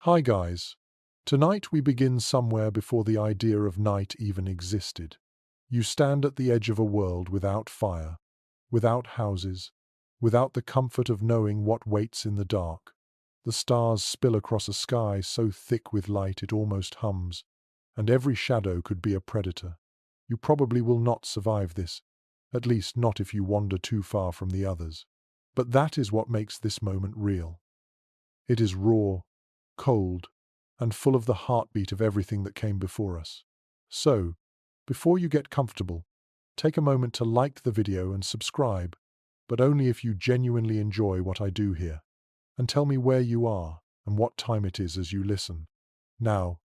Hi guys. Tonight we begin somewhere before the idea of night even existed. You stand at the edge of a world without fire, without houses, without the comfort of knowing what waits in the dark. The stars spill across a sky so thick with light it almost hums, and every shadow could be a predator. You probably will not survive this, at least not if you wander too far from the others. But that is what makes this moment real. It is raw, cold, and full of the heartbeat of everything that came before us. So, before you get comfortable, take a moment to like the video and subscribe, but only if you genuinely enjoy what I do here. And tell me where you are and what time it is as you listen. Now,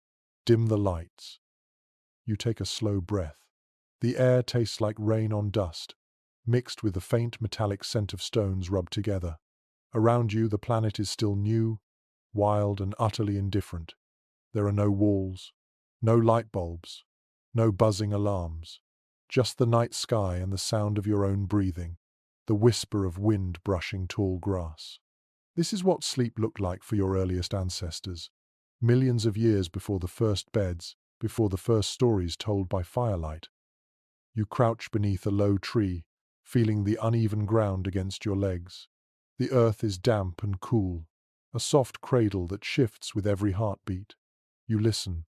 dim the lights. You take a slow breath. The air tastes like rain on dust, mixed with the faint metallic scent of stones rubbed together. Around you, the planet is still new, wild, and utterly indifferent. There are no walls, no light bulbs, no buzzing alarms, just the night sky and the sound of your own breathing, the whisper of wind brushing tall grass. This is what sleep looked like for your earliest ancestors, millions of years before the first beds, before the first stories told by firelight. You crouch beneath a low tree, feeling the uneven ground against your legs. The earth is damp and cool, a soft cradle that shifts with every heartbeat. You listen.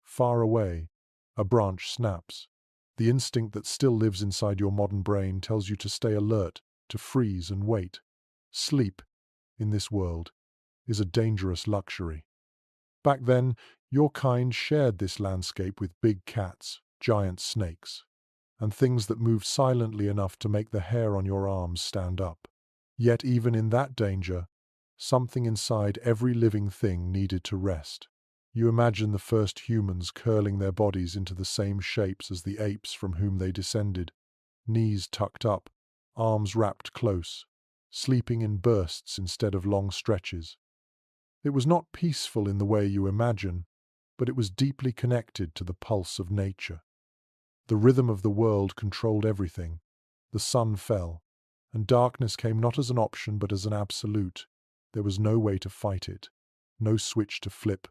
Far away, a branch snaps. The instinct that still lives inside your modern brain tells you to stay alert, to freeze and wait. Sleep, in this world, is a dangerous luxury. Back then, your kind shared this landscape with big cats, giant snakes, and things that moved silently enough to make the hair on your arms stand up. Yet even in that danger, something inside every living thing needed to rest. You imagine the first humans curling their bodies into the same shapes as the apes from whom they descended, knees tucked up, arms wrapped close, sleeping in bursts instead of long stretches. It was not peaceful in the way you imagine, but it was deeply connected to the pulse of nature. The rhythm of the world controlled everything. The sun fell, and darkness came not as an option but as an absolute. There was no way to fight it, no switch to flip,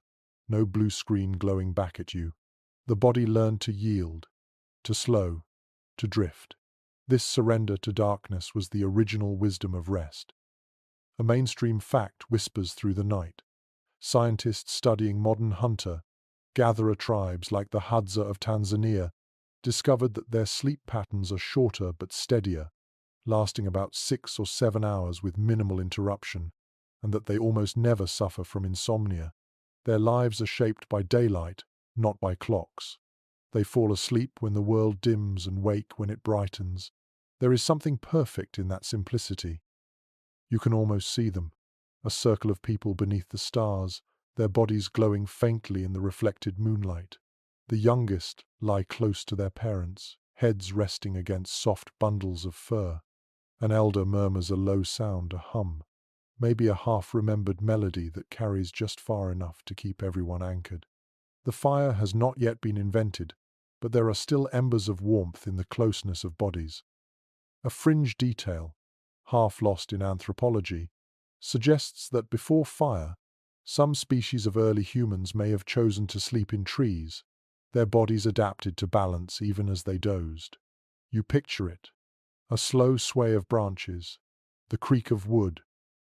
no blue screen glowing back at you. The body learned to yield, to slow, to drift. This surrender to darkness was the original wisdom of rest. A mainstream fact whispers through the night. Scientists studying modern hunter-gatherer tribes like the Hadza of Tanzania discovered that their sleep patterns are shorter but steadier, lasting about 6 or 7 hours with minimal interruption, and that they almost never suffer from insomnia. Their lives are shaped by daylight, not by clocks. They fall asleep when the world dims and wake when it brightens. There is something perfect in that simplicity. You can almost see them, a circle of people beneath the stars, their bodies glowing faintly in the reflected moonlight. The youngest lie close to their parents, heads resting against soft bundles of fur. An elder murmurs a low sound, a hum, maybe a half-remembered melody that carries just far enough to keep everyone anchored. The fire has not yet been invented, but there are still embers of warmth in the closeness of bodies. A fringe detail, half lost in anthropology, suggests that before fire, some species of early humans may have chosen to sleep in trees, their bodies adapted to balance even as they dozed. You picture it, a slow sway of branches, the creak of wood,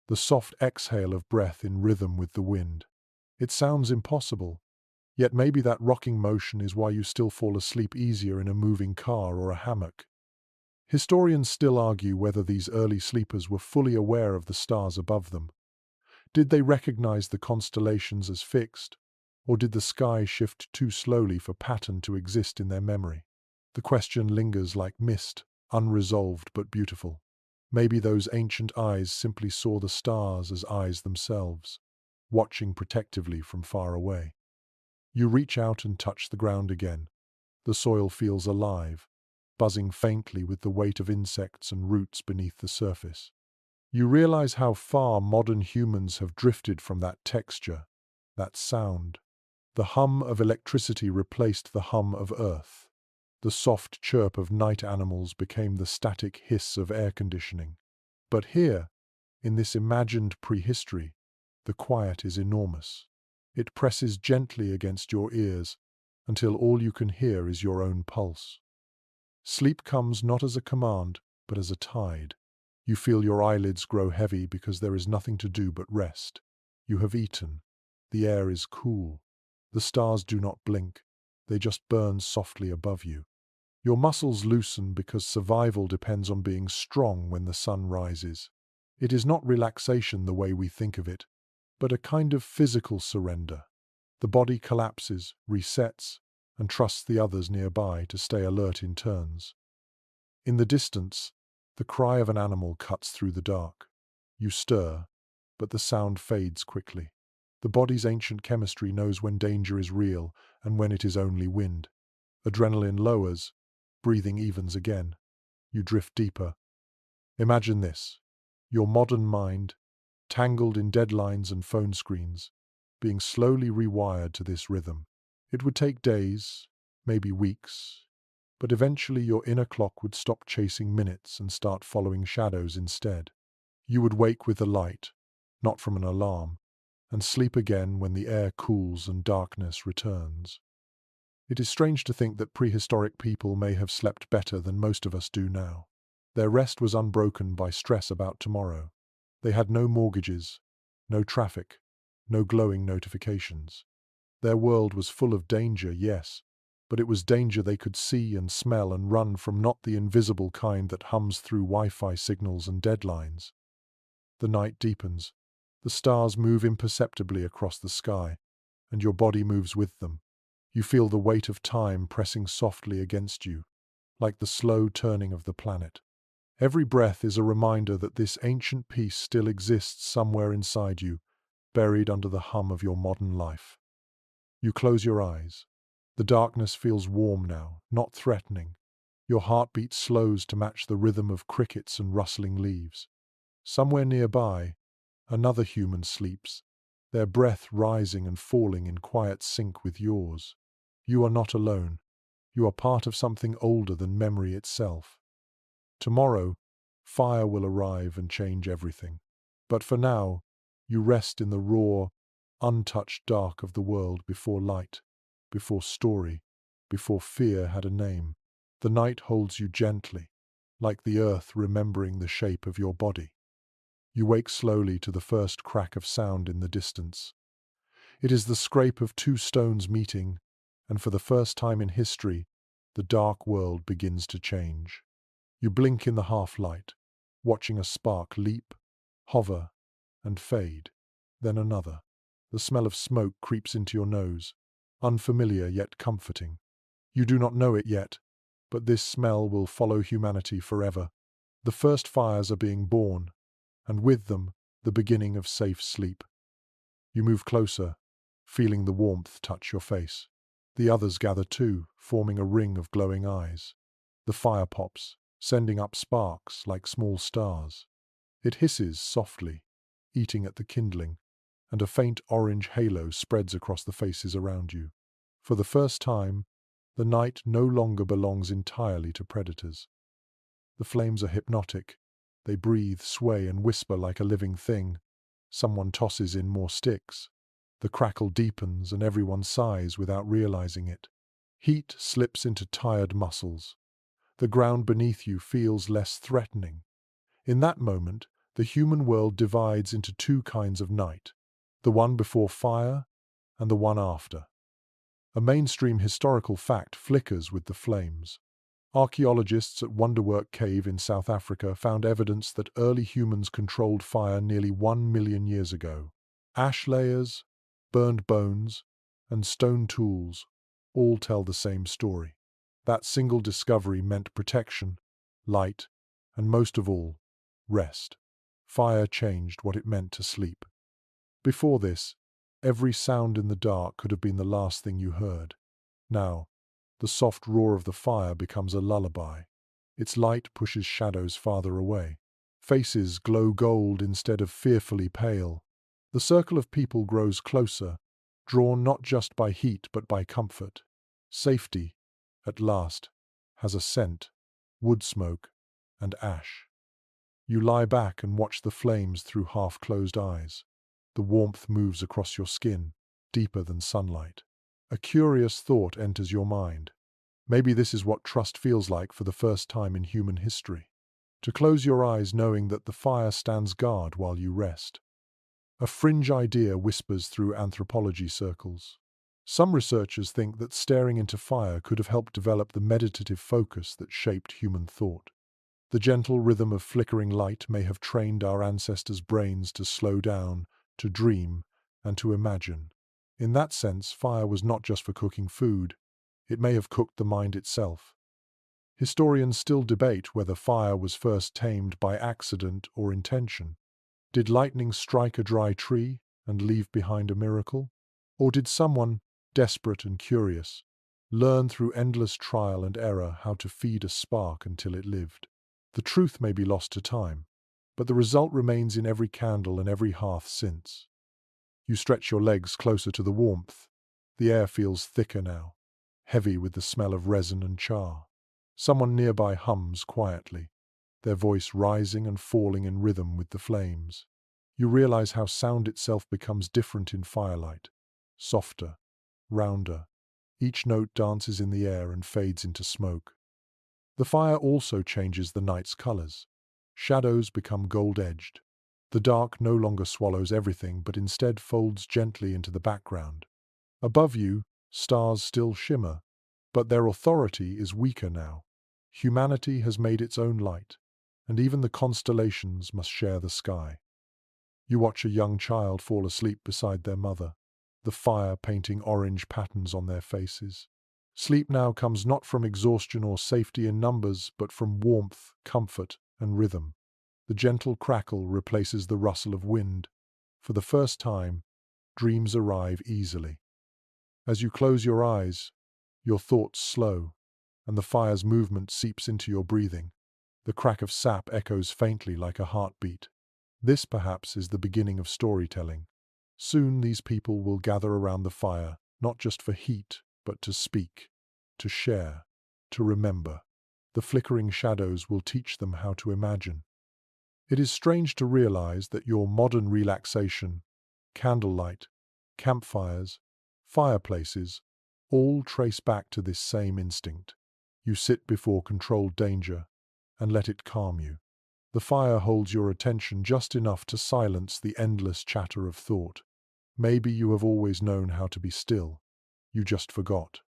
the soft exhale of breath in rhythm with the wind. It sounds impossible, yet maybe that rocking motion is why you still fall asleep easier in a moving car or a hammock. Historians still argue whether these early sleepers were fully aware of the stars above them. Did they recognize the constellations as fixed, or did the sky shift too slowly for pattern to exist in their memory? The question lingers like mist, unresolved but beautiful. Maybe those ancient eyes simply saw the stars as eyes themselves, watching protectively from far away. You reach out and touch the ground again. The soil feels alive, buzzing faintly with the weight of insects and roots beneath the surface. You realize how far modern humans have drifted from that texture, that sound. The hum of electricity replaced the hum of earth. The soft chirp of night animals became the static hiss of air conditioning. But here, in this imagined prehistory, the quiet is enormous. It presses gently against your ears until all you can hear is your own pulse. Sleep comes not as a command, but as a tide. You feel your eyelids grow heavy because there is nothing to do but rest. You have eaten. The air is cool. The stars do not blink. They just burn softly above you. Your muscles loosen because survival depends on being strong when the sun rises. It is not relaxation the way we think of it, but a kind of physical surrender. The body collapses, resets, and trusts the others nearby to stay alert in turns. In the distance, the cry of an animal cuts through the dark. You stir, but the sound fades quickly. The body's ancient chemistry knows when danger is real and when it is only wind. Adrenaline lowers, breathing evens again. You drift deeper. Imagine this: your modern mind, tangled in deadlines and phone screens, being slowly rewired to this rhythm. It would take days, maybe weeks, but eventually your inner clock would stop chasing minutes and start following shadows instead. You would wake with the light, not from an alarm, and sleep again when the air cools and darkness returns. It is strange to think that prehistoric people may have slept better than most of us do now. Their rest was unbroken by stress about tomorrow. They had no mortgages, no traffic, no glowing notifications. Their world was full of danger, yes, but it was danger they could see and smell and run from, not the invisible kind that hums through Wi-Fi signals and deadlines. The night deepens. The stars move imperceptibly across the sky, and your body moves with them. You feel the weight of time pressing softly against you, like the slow turning of the planet. Every breath is a reminder that this ancient peace still exists somewhere inside you, buried under the hum of your modern life. You close your eyes. The darkness feels warm now, not threatening. Your heartbeat slows to match the rhythm of crickets and rustling leaves. Somewhere nearby, another human sleeps, their breath rising and falling in quiet sync with yours. You are not alone. You are part of something older than memory itself. Tomorrow, fire will arrive and change everything. But for now, you rest in the raw, untouched dark of the world before light, before story, before fear had a name. The night holds you gently, like the earth remembering the shape of your body. You wake slowly to the first crack of sound in the distance. It is the scrape of two stones meeting, and for the first time in history, the dark world begins to change. You blink in the half-light, watching a spark leap, hover, and fade. Then another. The smell of smoke creeps into your nose, unfamiliar yet comforting. You do not know it yet, but this smell will follow humanity forever. The first fires are being born, and with them, the beginning of safe sleep. You move closer, feeling the warmth touch your face. The others gather too, forming a ring of glowing eyes. The fire pops, sending up sparks like small stars. It hisses softly, eating at the kindling, and a faint orange halo spreads across the faces around you. For the first time, the night no longer belongs entirely to predators. The flames are hypnotic. They breathe, sway, and whisper like a living thing. Someone tosses in more sticks. The crackle deepens and everyone sighs without realizing it. Heat slips into tired muscles. The ground beneath you feels less threatening. In that moment, the human world divides into two kinds of night, the one before fire and the one after. A mainstream historical fact flickers with the flames. Archaeologists at Wonderwork Cave in South Africa found evidence that early humans controlled fire nearly 1 million years ago. Ash layers, burned bones, and stone tools all tell the same story. That single discovery meant protection, light, and most of all, rest. Fire changed what it meant to sleep. Before this, every sound in the dark could have been the last thing you heard. Now, the soft roar of the fire becomes a lullaby. Its light pushes shadows farther away. Faces glow gold instead of fearfully pale. The circle of people grows closer, drawn not just by heat but by comfort. Safety, at last, has a scent: wood smoke and ash. You lie back and watch the flames through half-closed eyes. The warmth moves across your skin, deeper than sunlight. A curious thought enters your mind. Maybe this is what trust feels like for the first time in human history. To close your eyes knowing that the fire stands guard while you rest. A fringe idea whispers through anthropology circles. Some researchers think that staring into fire could have helped develop the meditative focus that shaped human thought. The gentle rhythm of flickering light may have trained our ancestors' brains to slow down, to dream, and to imagine. In that sense, fire was not just for cooking food, it may have cooked the mind itself. Historians still debate whether fire was first tamed by accident or intention. Did lightning strike a dry tree and leave behind a miracle? Or did someone, desperate and curious, learn through endless trial and error how to feed a spark until it lived? The truth may be lost to time, but the result remains in every candle and every hearth since. You stretch your legs closer to the warmth. The air feels thicker now, heavy with the smell of resin and char. Someone nearby hums quietly, their voice rising and falling in rhythm with the flames. You realize how sound itself becomes different in firelight, softer, rounder. Each note dances in the air and fades into smoke. The fire also changes the night's colors. Shadows become gold-edged. The dark no longer swallows everything but instead folds gently into the background. Above you, stars still shimmer, but their authority is weaker now. Humanity has made its own light, and even the constellations must share the sky. You watch a young child fall asleep beside their mother, the fire painting orange patterns on their faces. Sleep now comes not from exhaustion or safety in numbers, but from warmth, comfort, and rhythm. The gentle crackle replaces the rustle of wind. For the first time, dreams arrive easily. As you close your eyes, your thoughts slow, and the fire's movement seeps into your breathing. The crack of sap echoes faintly like a heartbeat. This, perhaps, is the beginning of storytelling. Soon these people will gather around the fire, not just for heat, but to speak, to share, to remember. The flickering shadows will teach them how to imagine. It is strange to realize that your modern relaxation, candlelight, campfires, fireplaces, all trace back to this same instinct. You sit before controlled danger and let it calm you. The fire holds your attention just enough to silence the endless chatter of thought. Maybe you have always known how to be still. You just forgot.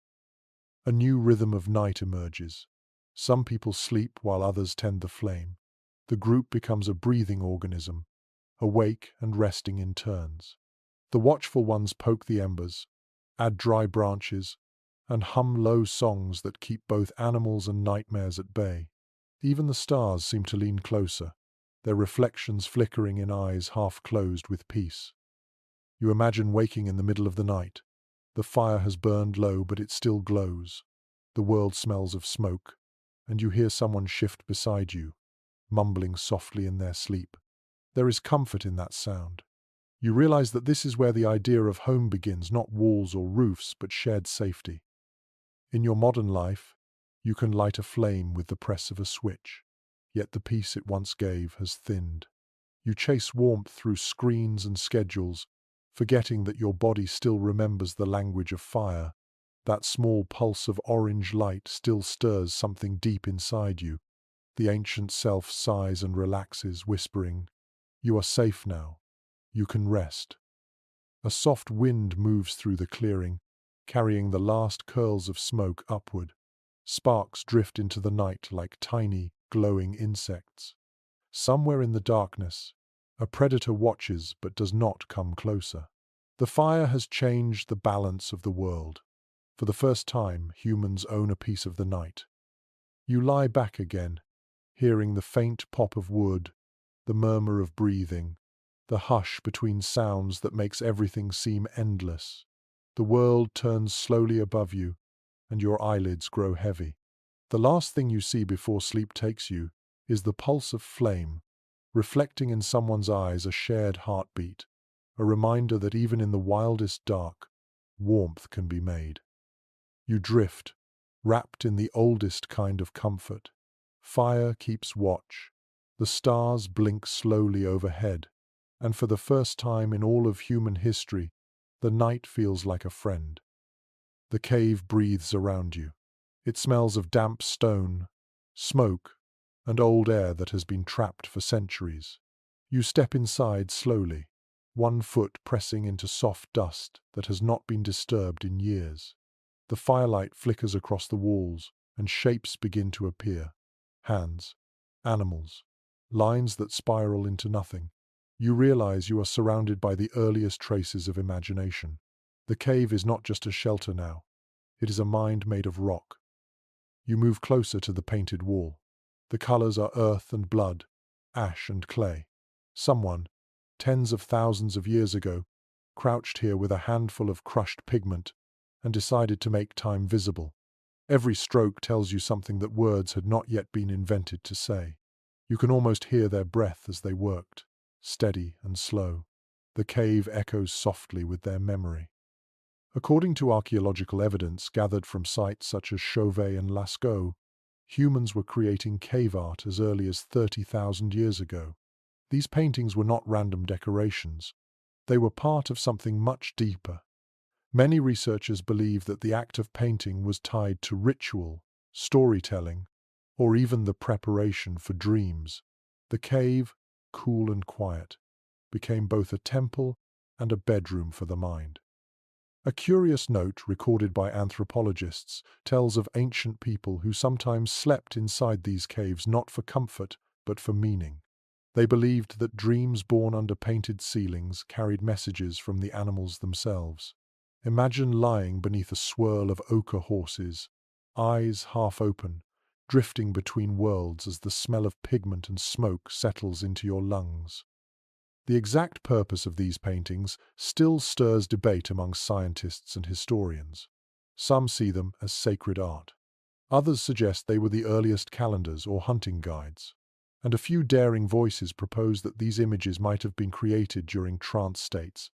A new rhythm of night emerges. Some people sleep while others tend the flame. The group becomes a breathing organism, awake and resting in turns. The watchful ones poke the embers, add dry branches, and hum low songs that keep both animals and nightmares at bay. Even the stars seem to lean closer, their reflections flickering in eyes half closed with peace. You imagine waking in the middle of the night. The fire has burned low, but it still glows. The world smells of smoke, and you hear someone shift beside you, mumbling softly in their sleep. There is comfort in that sound. You realize that this is where the idea of home begins, not walls or roofs, but shared safety. In your modern life, you can light a flame with the press of a switch, yet the peace it once gave has thinned. You chase warmth through screens and schedules, forgetting that your body still remembers the language of fire. That small pulse of orange light still stirs something deep inside you. The ancient self sighs and relaxes, whispering, "You are safe now. You can rest." A soft wind moves through the clearing, carrying the last curls of smoke upward. Sparks drift into the night like tiny, glowing insects. Somewhere in the darkness, a predator watches but does not come closer. The fire has changed the balance of the world. For the first time, humans own a piece of the night. You lie back again, hearing the faint pop of wood, the murmur of breathing, the hush between sounds that makes everything seem endless. The world turns slowly above you, and your eyelids grow heavy. The last thing you see before sleep takes you is the pulse of flame, reflecting in someone's eyes a shared heartbeat, a reminder that even in the wildest dark, warmth can be made. You drift, wrapped in the oldest kind of comfort. Fire keeps watch. The stars blink slowly overhead, and for the first time in all of human history, The night feels like a friend. The cave breathes around you. It smells of damp stone, smoke, and old air that has been trapped for centuries. You step inside slowly, one foot pressing into soft dust that has not been disturbed in years. The firelight flickers across the walls, and shapes begin to appear. Hands, animals, lines that spiral into nothing. You realize you are surrounded by the earliest traces of imagination. The cave is not just a shelter now. It is a mind made of rock. You move closer to the painted wall. The colors are earth and blood, ash and clay. Someone, tens of thousands of years ago, crouched here with a handful of crushed pigment and decided to make time visible. Every stroke tells you something that words had not yet been invented to say. You can almost hear their breath as they worked, steady and slow. The cave echoes softly with their memory. According to archaeological evidence gathered from sites such as Chauvet and Lascaux, humans were creating cave art as early as 30,000 years ago. These paintings were not random decorations. They were part of something much deeper. Many researchers believe that the act of painting was tied to ritual, storytelling, or even the preparation for dreams. The cave, cool and quiet, became both a temple and a bedroom for the mind. A curious note recorded by anthropologists tells of ancient people who sometimes slept inside these caves not for comfort, but for meaning. They believed that dreams born under painted ceilings carried messages from the animals themselves. Imagine lying beneath a swirl of ochre horses, eyes half open, drifting between worlds as the smell of pigment and smoke settles into your lungs. The exact purpose of these paintings still stirs debate among scientists and historians. Some see them as sacred art. Others suggest they were the earliest calendars or hunting guides. And a few daring voices propose that these images might have been created during trance states,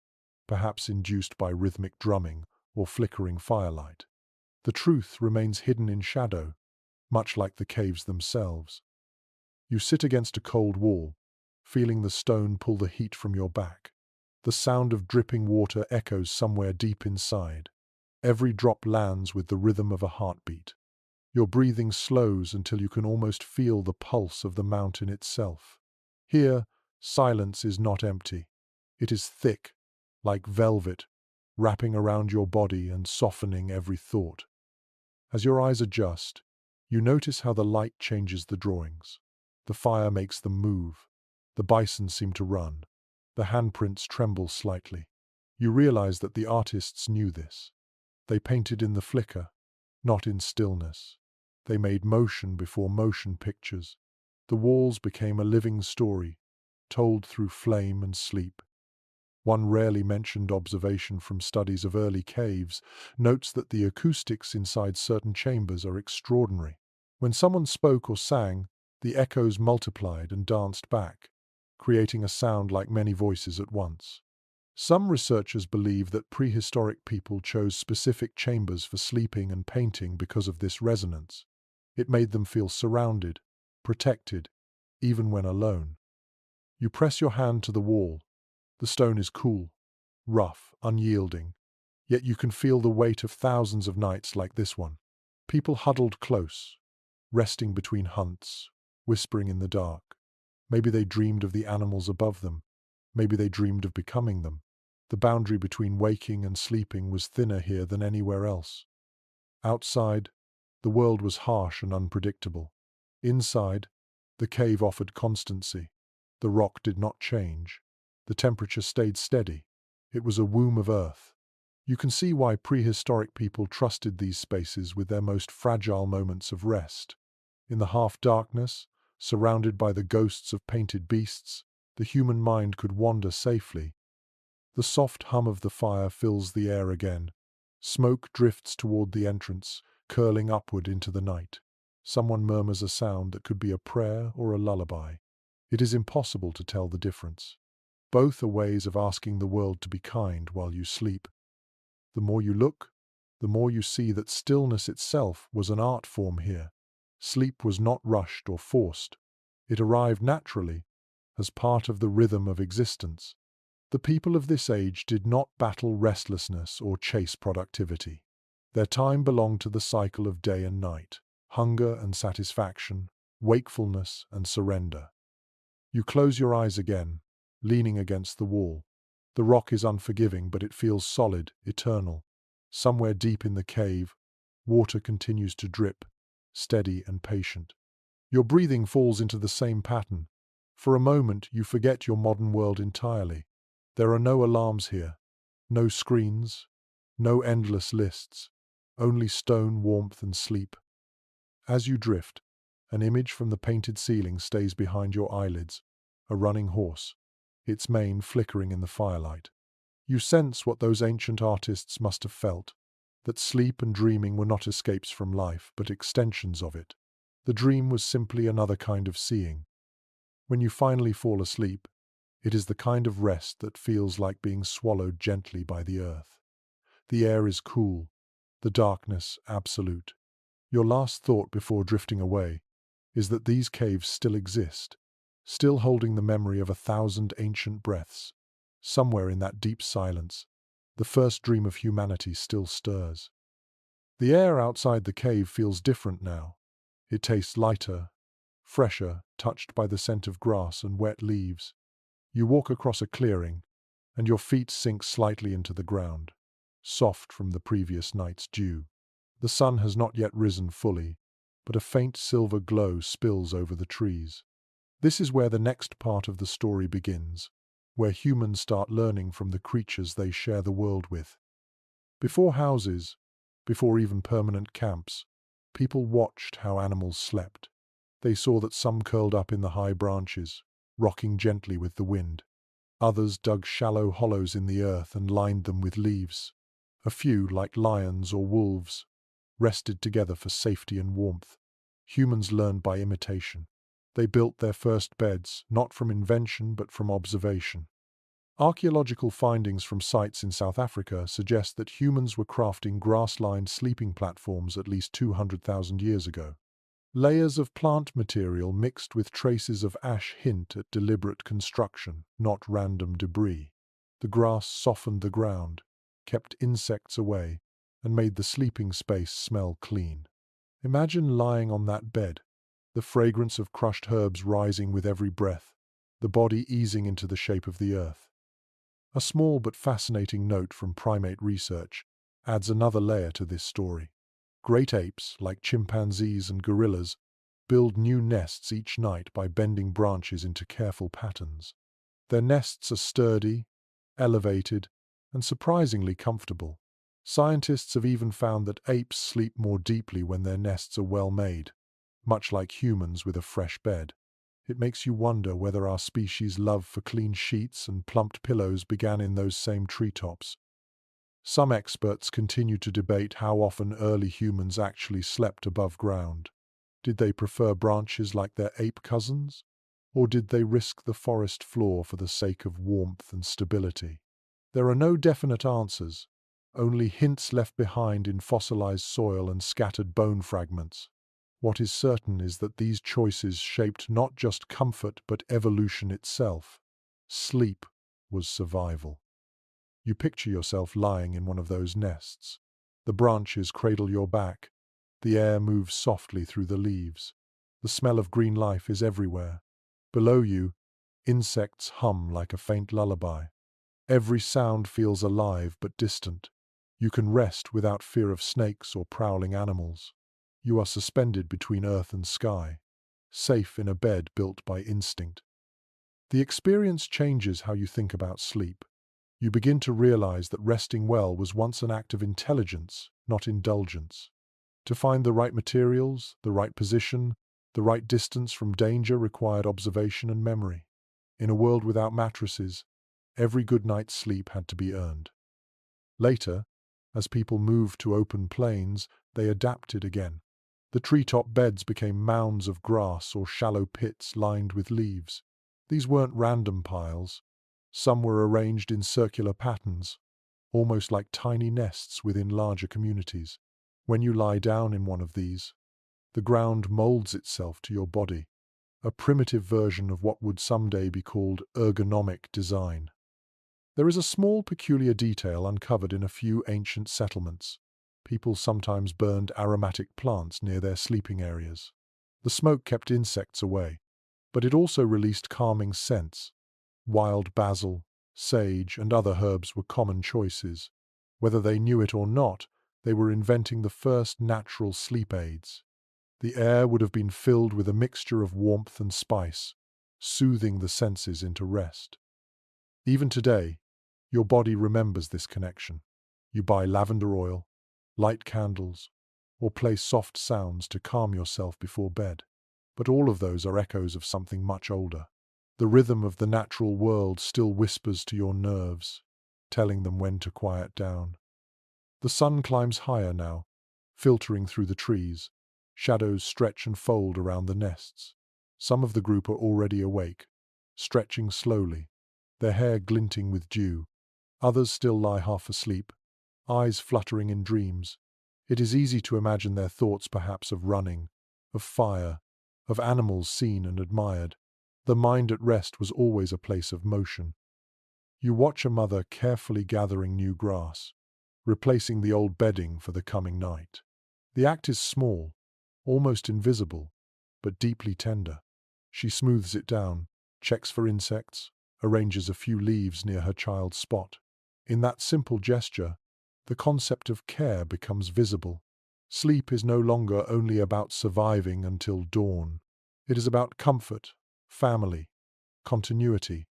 perhaps induced by rhythmic drumming or flickering firelight. The truth remains hidden in shadow, much like the caves themselves. You sit against a cold wall, feeling the stone pull the heat from your back. The sound of dripping water echoes somewhere deep inside. Every drop lands with the rhythm of a heartbeat. Your breathing slows until you can almost feel the pulse of the mountain itself. Here, silence is not empty. It is thick, like velvet, wrapping around your body and softening every thought. As your eyes adjust, you notice how the light changes the drawings. The fire makes them move. The bison seem to run. The handprints tremble slightly. You realize that the artists knew this. They painted in the flicker, not in stillness. They made motion before motion pictures. The walls became a living story, told through flame and sleep. One rarely mentioned observation from studies of early caves notes that the acoustics inside certain chambers are extraordinary. When someone spoke or sang, the echoes multiplied and danced back, creating a sound like many voices at once. Some researchers believe that prehistoric people chose specific chambers for sleeping and painting because of this resonance. It made them feel surrounded, protected, even when alone. You press your hand to the wall. The stone is cool, rough, unyielding, yet you can feel the weight of thousands of nights like this one. People huddled close, resting between hunts, whispering in the dark. Maybe they dreamed of the animals above them. Maybe they dreamed of becoming them. The boundary between waking and sleeping was thinner here than anywhere else. Outside, the world was harsh and unpredictable. Inside, the cave offered constancy. The rock did not change. The temperature stayed steady. It was a womb of earth. You can see why prehistoric people trusted these spaces with their most fragile moments of rest. In the half-darkness, surrounded by the ghosts of painted beasts, the human mind could wander safely. The soft hum of the fire fills the air again. Smoke drifts toward the entrance, curling upward into the night. Someone murmurs a sound that could be a prayer or a lullaby. It is impossible to tell the difference. Both are ways of asking the world to be kind while you sleep. The more you look, the more you see that stillness itself was an art form here. Sleep was not rushed or forced. It arrived naturally, as part of the rhythm of existence. The people of this age did not battle restlessness or chase productivity. Their time belonged to the cycle of day and night, hunger and satisfaction, wakefulness and surrender. You close your eyes again, leaning against the wall. The rock is unforgiving, but it feels solid, eternal. Somewhere deep in the cave, water continues to drip, steady and patient. Your breathing falls into the same pattern. For a moment, you forget your modern world entirely. There are no alarms here, no screens, no endless lists, only stone, warmth, and sleep. As you drift, an image from the painted ceiling stays behind your eyelids, a running horse, its mane flickering in the firelight. You sense what those ancient artists must have felt, that sleep and dreaming were not escapes from life, but extensions of it. The dream was simply another kind of seeing. When you finally fall asleep, it is the kind of rest that feels like being swallowed gently by the earth. The air is cool, the darkness absolute. Your last thought before drifting away is that these caves still exist, still holding the memory of 1,000 ancient breaths. Somewhere in that deep silence, the first dream of humanity still stirs. The air outside the cave feels different now. It tastes lighter, fresher, touched by the scent of grass and wet leaves. You walk across a clearing, and your feet sink slightly into the ground, soft from the previous night's dew. The sun has not yet risen fully, but a faint silver glow spills over the trees. This is where the next part of the story begins, where humans start learning from the creatures they share the world with. Before houses, before even permanent camps, people watched how animals slept. They saw that some curled up in the high branches, rocking gently with the wind. Others dug shallow hollows in the earth and lined them with leaves. A few, like lions or wolves, rested together for safety and warmth. Humans learned by imitation. They built their first beds, not from invention but from observation. Archaeological findings from sites in South Africa suggest that humans were crafting grass-lined sleeping platforms at least 200,000 years ago. Layers of plant material mixed with traces of ash hint at deliberate construction, not random debris. The grass softened the ground, kept insects away, and made the sleeping space smell clean. Imagine lying on that bed, the fragrance of crushed herbs rising with every breath, the body easing into the shape of the earth. A small but fascinating note from primate research adds another layer to this story. Great apes, like chimpanzees and gorillas, build new nests each night by bending branches into careful patterns. Their nests are sturdy, elevated, and surprisingly comfortable. Scientists have even found that apes sleep more deeply when their nests are well made, much like humans with a fresh bed. It makes you wonder whether our species' love for clean sheets and plumped pillows began in those same treetops. Some experts continue to debate how often early humans actually slept above ground. Did they prefer branches like their ape cousins? Or did they risk the forest floor for the sake of warmth and stability? There are no definite answers, only hints left behind in fossilized soil and scattered bone fragments. What is certain is that these choices shaped not just comfort but evolution itself. Sleep was survival. You picture yourself lying in one of those nests. The branches cradle your back. The air moves softly through the leaves. The smell of green life is everywhere. Below you, insects hum like a faint lullaby. Every sound feels alive but distant. You can rest without fear of snakes or prowling animals. You are suspended between earth and sky, safe in a bed built by instinct. The experience changes how you think about sleep. You begin to realize that resting well was once an act of intelligence, not indulgence. To find the right materials, the right position, the right distance from danger required observation and memory. In a world without mattresses, every good night's sleep had to be earned. Later, as people moved to open plains, they adapted again. The treetop beds became mounds of grass or shallow pits lined with leaves. These weren't random piles. Some were arranged in circular patterns, almost like tiny nests within larger communities. When you lie down in one of these, the ground molds itself to your body, a primitive version of what would someday be called ergonomic design. There is a small peculiar detail uncovered in a few ancient settlements. People sometimes burned aromatic plants near their sleeping areas. The smoke kept insects away, but it also released calming scents. Wild basil, sage, and other herbs were common choices. Whether they knew it or not, they were inventing the first natural sleep aids. The air would have been filled with a mixture of warmth and spice, soothing the senses into rest. Even today, your body remembers this connection. You buy lavender oil, light candles, or play soft sounds to calm yourself before bed. But all of those are echoes of something much older. The rhythm of the natural world still whispers to your nerves, telling them when to quiet down. The sun climbs higher now, filtering through the trees. Shadows stretch and fold around the nests. Some of the group are already awake, stretching slowly, their hair glinting with dew. Others still lie half asleep, eyes fluttering in dreams. It is easy to imagine their thoughts perhaps of running, of fire, of animals seen and admired. The mind at rest was always a place of motion. You watch a mother carefully gathering new grass, replacing the old bedding for the coming night. The act is small, almost invisible, but deeply tender. She smooths it down, checks for insects, arranges a few leaves near her child's spot. In that simple gesture, the concept of care becomes visible. Sleep is no longer only about surviving until dawn. It is about comfort, family, continuity.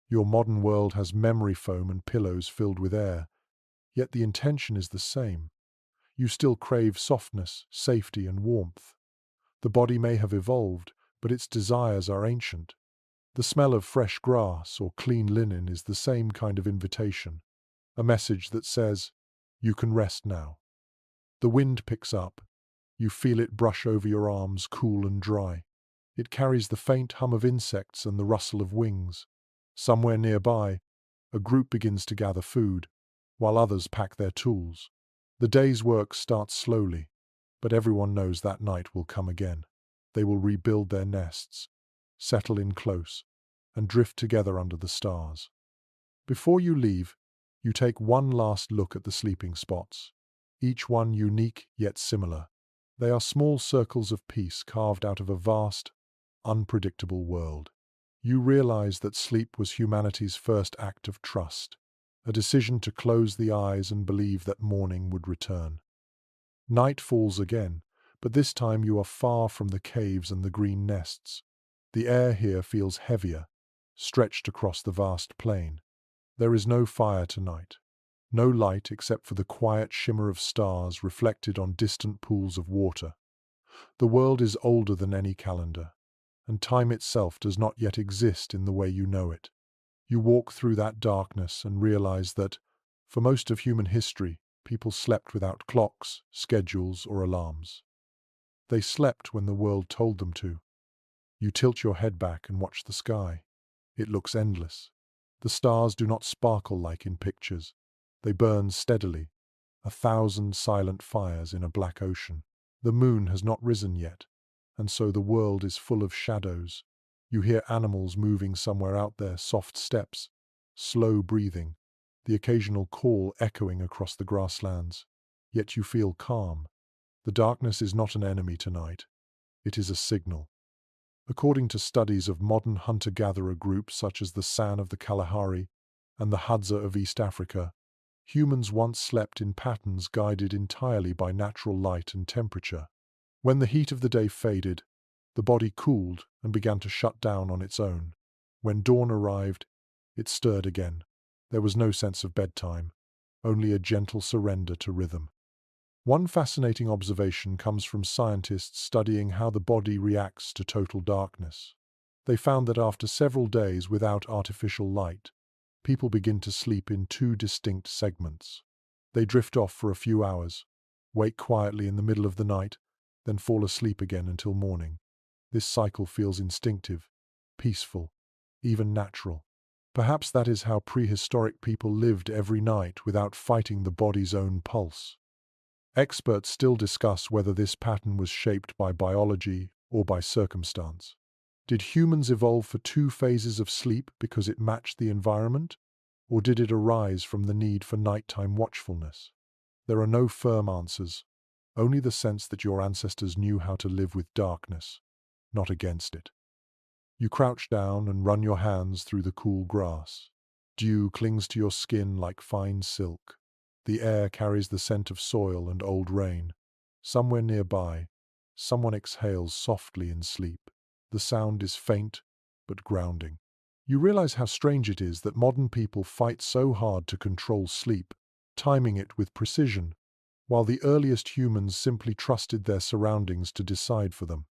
Your modern world has memory foam and pillows filled with air, yet the intention is the same. You still crave softness, safety, and warmth. The body may have evolved, but its desires are ancient. The smell of fresh grass or clean linen is the same kind of invitation, a message that says, you can rest now. The wind picks up. You feel it brush over your arms, cool and dry. It carries the faint hum of insects and the rustle of wings. Somewhere nearby, a group begins to gather food, while others pack their tools. The day's work starts slowly, but everyone knows that night will come again. They will rebuild their nests, settle in close, and drift together under the stars. Before you leave, you take one last look at the sleeping spots, each one unique yet similar. They are small circles of peace carved out of a vast, unpredictable world. You realize that sleep was humanity's first act of trust, a decision to close the eyes and believe that morning would return. Night falls again, but this time you are far from the caves and the green nests. The air here feels heavier, stretched across the vast plain. There is no fire tonight, no light except for the quiet shimmer of stars reflected on distant pools of water. The world is older than any calendar, and time itself does not yet exist in the way you know it. You walk through that darkness and realize that, for most of human history, people slept without clocks, schedules, or alarms. They slept when the world told them to. You tilt your head back and watch the sky. It looks endless. The stars do not sparkle like in pictures. They burn steadily, 1,000 silent fires in a black ocean. The moon has not risen yet, and so the world is full of shadows. You hear animals moving somewhere out there, soft steps, slow breathing, the occasional call echoing across the grasslands. Yet you feel calm. The darkness is not an enemy tonight. It is a signal. According to studies of modern hunter-gatherer groups such as the San of the Kalahari and the Hadza of East Africa, humans once slept in patterns guided entirely by natural light and temperature. When the heat of the day faded, the body cooled and began to shut down on its own. When dawn arrived, it stirred again. There was no sense of bedtime, only a gentle surrender to rhythm. One fascinating observation comes from scientists studying how the body reacts to total darkness. They found that after several days without artificial light, people begin to sleep in two distinct segments. They drift off for a few hours, wake quietly in the middle of the night, then fall asleep again until morning. This cycle feels instinctive, peaceful, even natural. Perhaps that is how prehistoric people lived every night without fighting the body's own pulse. Experts still discuss whether this pattern was shaped by biology or by circumstance. Did humans evolve for two phases of sleep because it matched the environment? Or did it arise from the need for nighttime watchfulness? There are no firm answers, only the sense that your ancestors knew how to live with darkness, not against it. You crouch down and run your hands through the cool grass. Dew clings to your skin like fine silk. The air carries the scent of soil and old rain. Somewhere nearby, someone exhales softly in sleep. The sound is faint, but grounding. You realize how strange it is that modern people fight so hard to control sleep, timing it with precision, while the earliest humans simply trusted their surroundings to decide for them.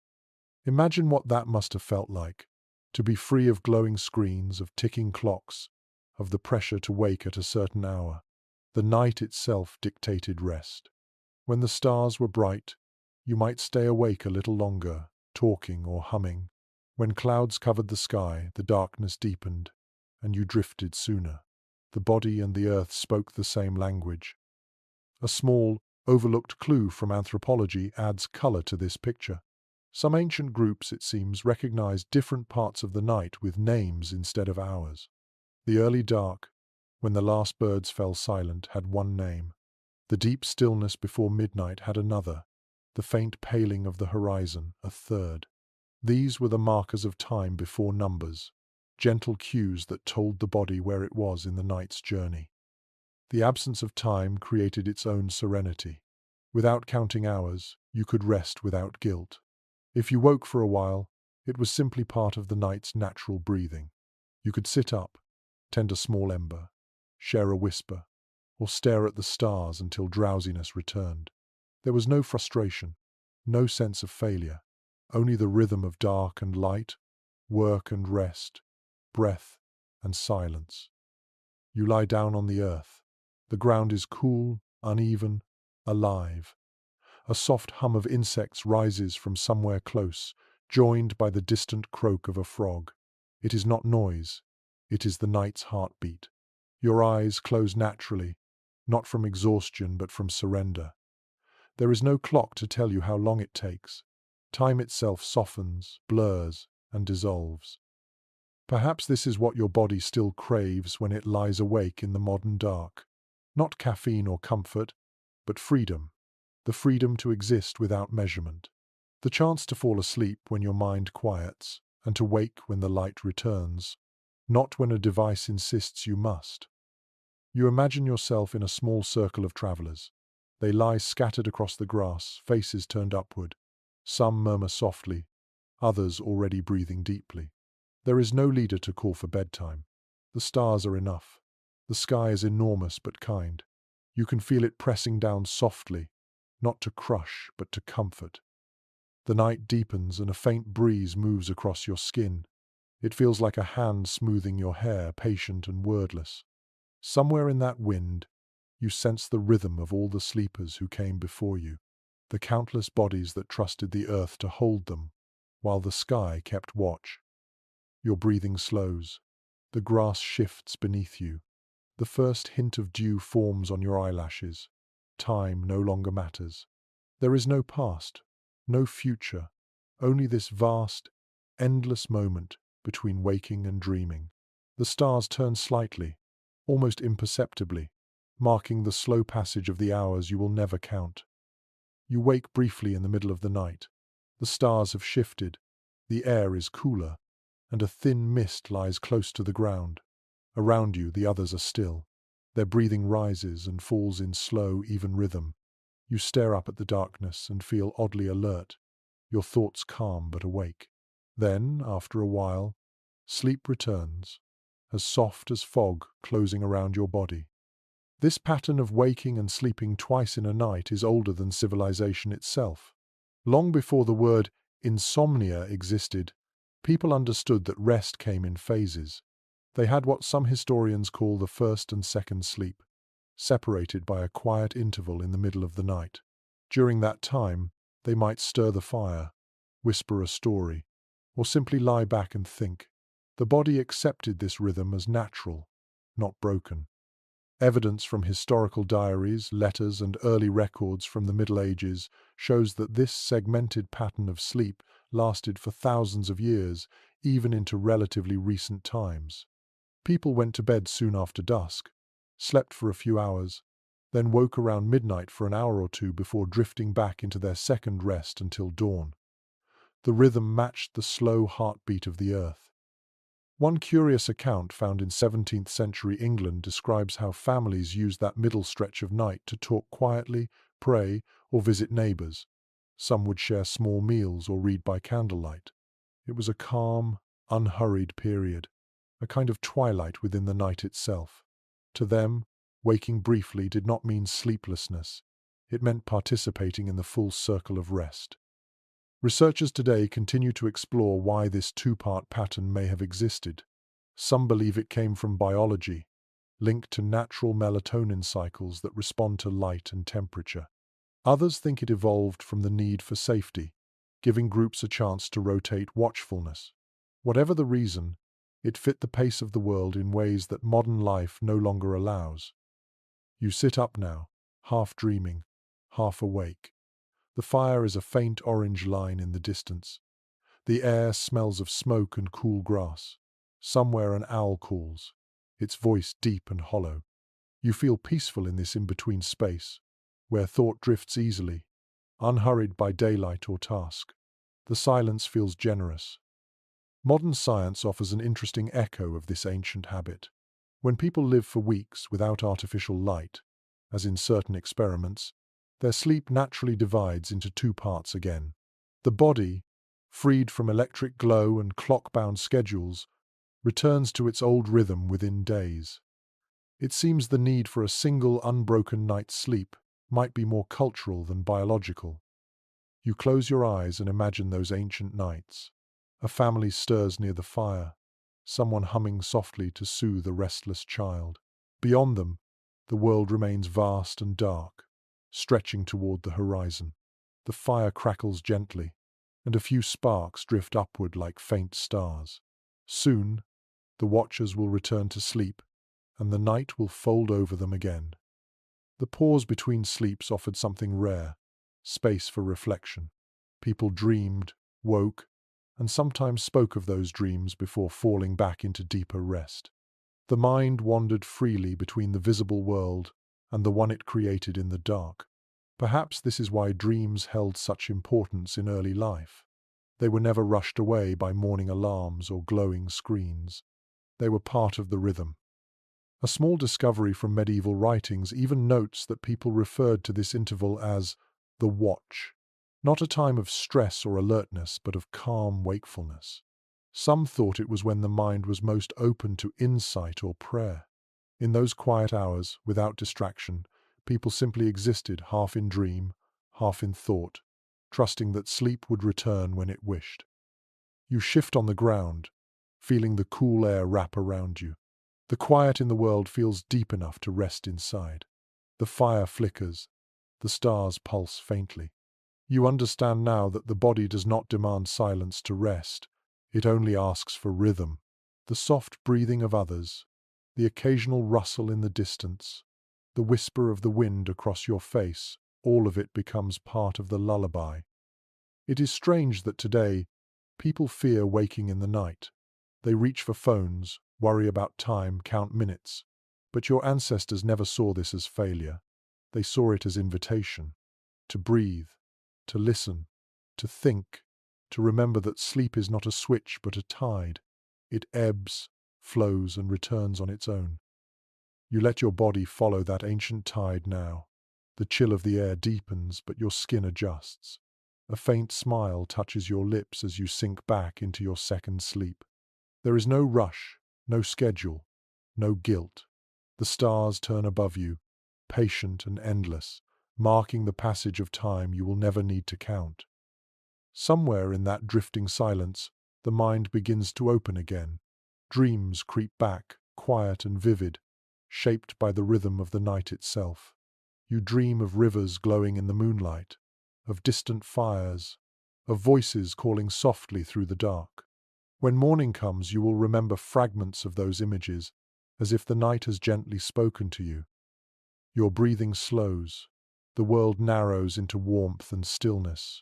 Imagine what that must have felt like, to be free of glowing screens, of ticking clocks, of the pressure to wake at a certain hour. The night itself dictated rest. When the stars were bright, you might stay awake a little longer, talking or humming. When clouds covered the sky, the darkness deepened, and you drifted sooner. The body and the earth spoke the same language. A small, overlooked clue from anthropology adds color to this picture. Some ancient groups, it seems, recognized different parts of the night with names instead of hours. The early dark, when the last birds fell silent, had one name. The deep stillness before midnight had another. The faint paling of the horizon, a third. These were the markers of time before numbers, gentle cues that told the body where it was in the night's journey. The absence of time created its own serenity. Without counting hours, you could rest without guilt. If you woke for a while, it was simply part of the night's natural breathing. You could sit up, tend a small ember, share a whisper, or stare at the stars until drowsiness returned. There was no frustration, no sense of failure, only the rhythm of dark and light, work and rest, breath and silence. You lie down on the earth. The ground is cool, uneven, alive. A soft hum of insects rises from somewhere close, joined by the distant croak of a frog. It is not noise, it is the night's heartbeat. Your eyes close naturally, not from exhaustion but from surrender. There is no clock to tell you how long it takes. Time itself softens, blurs, and dissolves. Perhaps this is what your body still craves when it lies awake in the modern dark. Not caffeine or comfort, but freedom. The freedom to exist without measurement. The chance to fall asleep when your mind quiets, and to wake when the light returns, not when a device insists you must. You imagine yourself in a small circle of travelers. They lie scattered across the grass, faces turned upward. Some murmur softly, others already breathing deeply. There is no leader to call for bedtime. The stars are enough. The sky is enormous but kind. You can feel it pressing down softly, not to crush, but to comfort. The night deepens and a faint breeze moves across your skin. It feels like a hand smoothing your hair, patient and wordless. Somewhere in that wind, you sense the rhythm of all the sleepers who came before you, the countless bodies that trusted the earth to hold them, while the sky kept watch. Your breathing slows. The grass shifts beneath you. The first hint of dew forms on your eyelashes. Time no longer matters. There is no past, no future, only this vast, endless moment between waking and dreaming. The stars turn slightly, almost imperceptibly, marking the slow passage of the hours you will never count. You wake briefly in the middle of the night. The stars have shifted, the air is cooler, and a thin mist lies close to the ground. Around you, the others are still. Their breathing rises and falls in slow, even rhythm. You stare up at the darkness and feel oddly alert, your thoughts calm but awake. Then, after a while, sleep returns, as soft as fog closing around your body. This pattern of waking and sleeping twice in a night is older than civilization itself. Long before the word insomnia existed, people understood that rest came in phases. They had what some historians call the first and second sleep, separated by a quiet interval in the middle of the night. During that time, they might stir the fire, whisper a story, or simply lie back and think. The body accepted this rhythm as natural, not broken. Evidence from historical diaries, letters, and early records from the Middle Ages shows that this segmented pattern of sleep lasted for thousands of years, even into relatively recent times. People went to bed soon after dusk, slept for a few hours, then woke around midnight for an hour or two before drifting back into their second rest until dawn. The rhythm matched the slow heartbeat of the earth. One curious account found in 17th century England describes how families used that middle stretch of night to talk quietly, pray, or visit neighbors. Some would share small meals or read by candlelight. It was a calm, unhurried period, a kind of twilight within the night itself. To them, waking briefly did not mean sleeplessness. It meant participating in the full circle of rest. Researchers today continue to explore why this two-part pattern may have existed. Some believe it came from biology, linked to natural melatonin cycles that respond to light and temperature. Others think it evolved from the need for safety, giving groups a chance to rotate watchfulness. Whatever the reason, it fit the pace of the world in ways that modern life no longer allows. You sit up now, half dreaming, half awake. The fire is a faint orange line in the distance. The air smells of smoke and cool grass. Somewhere an owl calls, its voice deep and hollow. You feel peaceful in this in-between space, where thought drifts easily, unhurried by daylight or task. The silence feels generous. Modern science offers an interesting echo of this ancient habit. When people live for weeks without artificial light, as in certain experiments, their sleep naturally divides into two parts again. The body, freed from electric glow and clock-bound schedules, returns to its old rhythm within days. It seems the need for a single unbroken night's sleep might be more cultural than biological. You close your eyes and imagine those ancient nights. A family stirs near the fire, someone humming softly to soothe a restless child. Beyond them, the world remains vast and dark, stretching toward the horizon. The fire crackles gently, and a few sparks drift upward like faint stars. Soon, the watchers will return to sleep, and the night will fold over them again. The pause between sleeps offered something rare, space for reflection. People dreamed, woke, and sometimes spoke of those dreams before falling back into deeper rest. The mind wandered freely between the visible world and the one it created in the dark. Perhaps this is why dreams held such importance in early life. They were never rushed away by morning alarms or glowing screens. They were part of the rhythm. A small discovery from medieval writings even notes that people referred to this interval as the watch, not a time of stress or alertness, but of calm wakefulness. Some thought it was when the mind was most open to insight or prayer. In those quiet hours, without distraction, people simply existed, half in dream, half in thought, trusting that sleep would return when it wished. You shift on the ground, feeling the cool air wrap around you. The quiet in the world feels deep enough to rest inside. The fire flickers, the stars pulse faintly. You understand now that the body does not demand silence to rest, it only asks for rhythm. The soft breathing of others, the occasional rustle in the distance, the whisper of the wind across your face, all of it becomes part of the lullaby. It is strange that today, people fear waking in the night. They reach for phones, worry about time, count minutes. But your ancestors never saw this as failure. They saw it as invitation. To breathe, to listen, to think, to remember that sleep is not a switch but a tide. It ebbs, flows, and returns on its own. You let your body follow that ancient tide now. The chill of the air deepens, but your skin adjusts. A faint smile touches your lips as you sink back into your second sleep. There is no rush, no schedule, no guilt. The stars turn above you, patient and endless, marking the passage of time you will never need to count. Somewhere in that drifting silence, the mind begins to open again. Dreams creep back, quiet and vivid, shaped by the rhythm of the night itself. You dream of rivers glowing in the moonlight, of distant fires, of voices calling softly through the dark. When morning comes, you will remember fragments of those images, as if the night has gently spoken to you. Your breathing slows. The world narrows into warmth and stillness.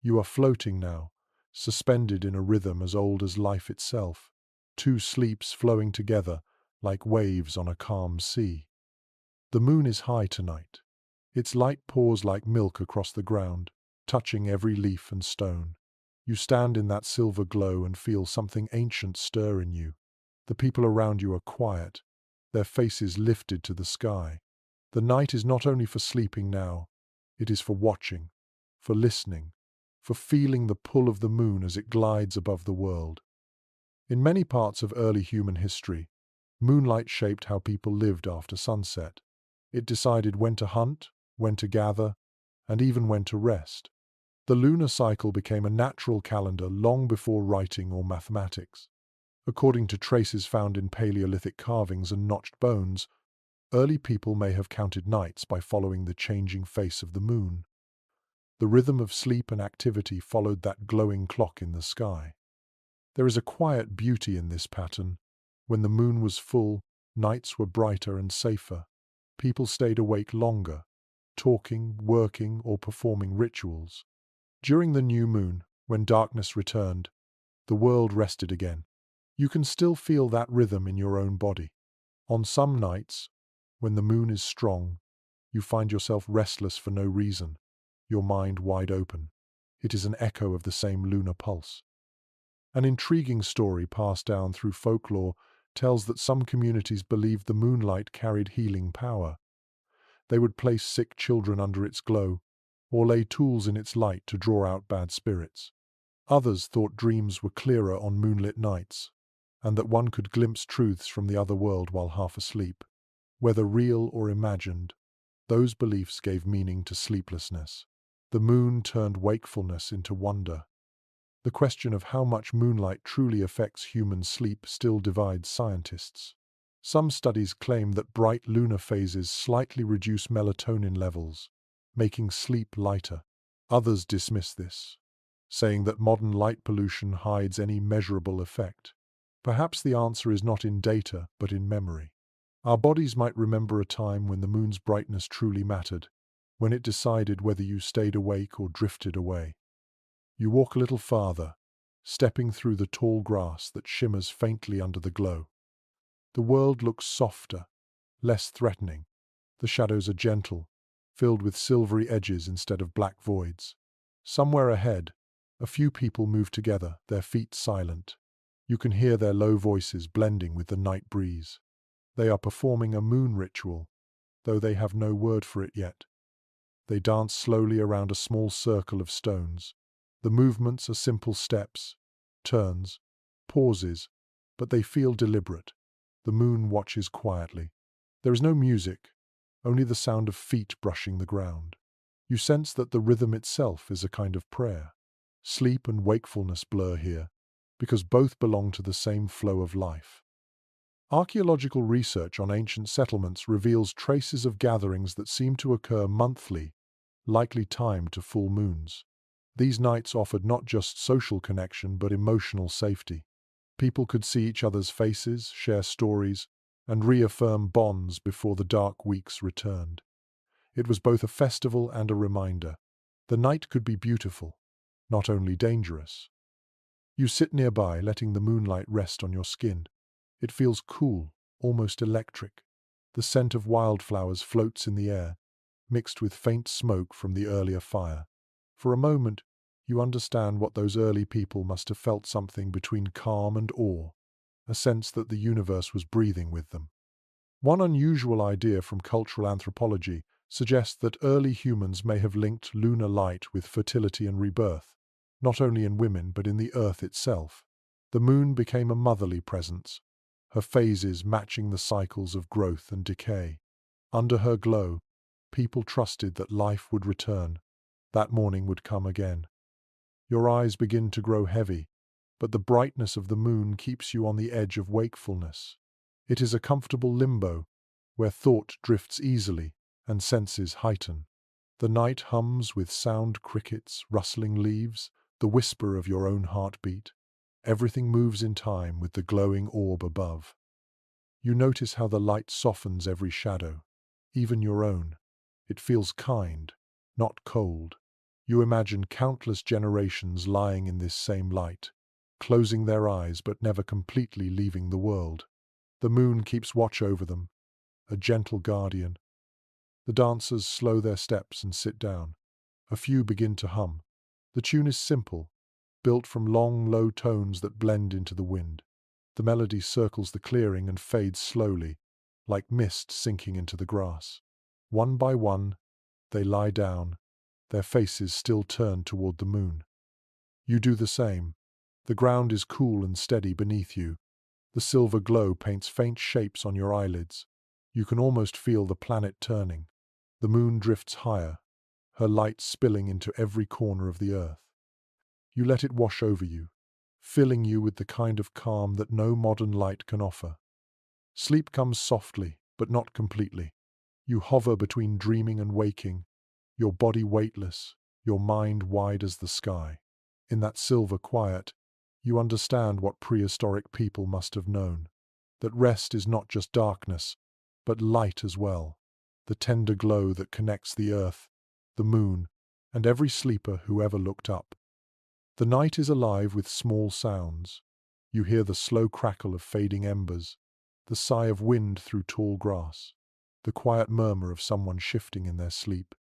You are floating now, suspended in a rhythm as old as life itself. Two sleeps flowing together, like waves on a calm sea. The moon is high tonight. Its light pours like milk across the ground, touching every leaf and stone. You stand in that silver glow and feel something ancient stir in you. The people around you are quiet, their faces lifted to the sky. The night is not only for sleeping now, it is for watching, for listening, for feeling the pull of the moon as it glides above the world. In many parts of early human history, moonlight shaped how people lived after sunset. It decided when to hunt, when to gather, and even when to rest. The lunar cycle became a natural calendar long before writing or mathematics. According to traces found in Paleolithic carvings and notched bones, early people may have counted nights by following the changing face of the moon. The rhythm of sleep and activity followed that glowing clock in the sky. There is a quiet beauty in this pattern. When the moon was full, nights were brighter and safer. People stayed awake longer, talking, working, or performing rituals. During the new moon, when darkness returned, the world rested again. You can still feel that rhythm in your own body. On some nights, when the moon is strong, you find yourself restless for no reason, your mind wide open. It is an echo of the same lunar pulse. An intriguing story passed down through folklore tells that some communities believed the moonlight carried healing power. They would place sick children under its glow, or lay tools in its light to draw out bad spirits. Others thought dreams were clearer on moonlit nights, and that one could glimpse truths from the other world while half asleep. Whether real or imagined, those beliefs gave meaning to sleeplessness. The moon turned wakefulness into wonder. The question of how much moonlight truly affects human sleep still divides scientists. Some studies claim that bright lunar phases slightly reduce melatonin levels, making sleep lighter. Others dismiss this, saying that modern light pollution hides any measurable effect. Perhaps the answer is not in data, but in memory. Our bodies might remember a time when the moon's brightness truly mattered, when it decided whether you stayed awake or drifted away. You walk a little farther, stepping through the tall grass that shimmers faintly under the glow. The world looks softer, less threatening. The shadows are gentle, filled with silvery edges instead of black voids. Somewhere ahead, a few people move together, their feet silent. You can hear their low voices blending with the night breeze. They are performing a moon ritual, though they have no word for it yet. They dance slowly around a small circle of stones. The movements are simple steps, turns, pauses, but they feel deliberate. The moon watches quietly. There is no music, only the sound of feet brushing the ground. You sense that the rhythm itself is a kind of prayer. Sleep and wakefulness blur here, because both belong to the same flow of life. Archaeological research on ancient settlements reveals traces of gatherings that seem to occur monthly, likely timed to full moons. These nights offered not just social connection but emotional safety. People could see each other's faces, share stories, and reaffirm bonds before the dark weeks returned. It was both a festival and a reminder. The night could be beautiful, not only dangerous. You sit nearby, letting the moonlight rest on your skin. It feels cool, almost electric. The scent of wildflowers floats in the air, mixed with faint smoke from the earlier fire. For a moment, you understand what those early people must have felt, something between calm and awe, a sense that the universe was breathing with them. One unusual idea from cultural anthropology suggests that early humans may have linked lunar light with fertility and rebirth, not only in women but in the earth itself. The moon became a motherly presence, her phases matching the cycles of growth and decay. Under her glow, people trusted that life would return, that morning would come again. Your eyes begin to grow heavy, but the brightness of the moon keeps you on the edge of wakefulness. It is a comfortable limbo, where thought drifts easily and senses heighten. The night hums with sound crickets, rustling leaves, the whisper of your own heartbeat. Everything moves in time with the glowing orb above. You notice how the light softens every shadow, even your own. It feels kind, not cold. You imagine countless generations lying in this same light, closing their eyes but never completely leaving the world. The moon keeps watch over them, a gentle guardian. The dancers slow their steps and sit down. A few begin to hum. The tune is simple, built from long, low tones that blend into the wind. The melody circles the clearing and fades slowly, like mist sinking into the grass. One by one, they lie down, their faces still turned toward the moon. You do the same. The ground is cool and steady beneath you. The silver glow paints faint shapes on your eyelids. You can almost feel the planet turning. The moon drifts higher, her light spilling into every corner of the earth. You let it wash over you, filling you with the kind of calm that no modern light can offer. Sleep comes softly, but not completely. You hover between dreaming and waking, your body weightless, your mind wide as the sky. In that silver quiet, you understand what prehistoric people must have known. That rest is not just darkness, but light as well. The tender glow that connects the earth, the moon, and every sleeper who ever looked up. The night is alive with small sounds. You hear the slow crackle of fading embers, the sigh of wind through tall grass, the quiet murmur of someone shifting in their sleep.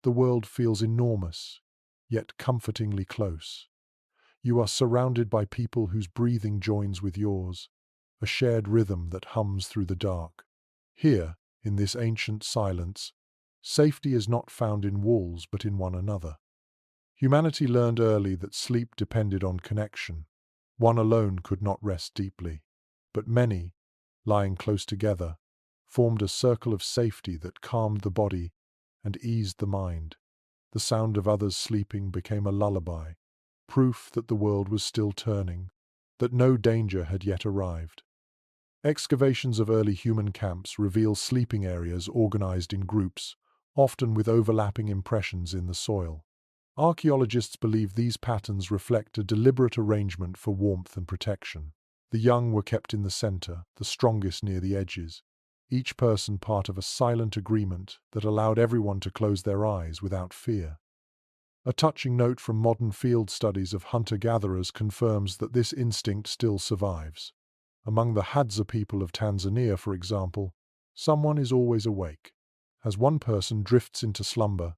The world feels enormous, yet comfortingly close. You are surrounded by people whose breathing joins with yours, a shared rhythm that hums through the dark. Here, in this ancient silence, safety is not found in walls but in one another. Humanity learned early that sleep depended on connection. One alone could not rest deeply, but many, lying close together, formed a circle of safety that calmed the body and eased the mind. The sound of others sleeping became a lullaby, proof that the world was still turning, that no danger had yet arrived. Excavations of early human camps reveal sleeping areas organized in groups, often with overlapping impressions in the soil. Archaeologists believe these patterns reflect a deliberate arrangement for warmth and protection. The young were kept in the center, the strongest near the edges, each person part of a silent agreement that allowed everyone to close their eyes without fear. A touching note from modern field studies of hunter-gatherers confirms that this instinct still survives. Among the Hadza people of Tanzania, for example, someone is always awake. As one person drifts into slumber,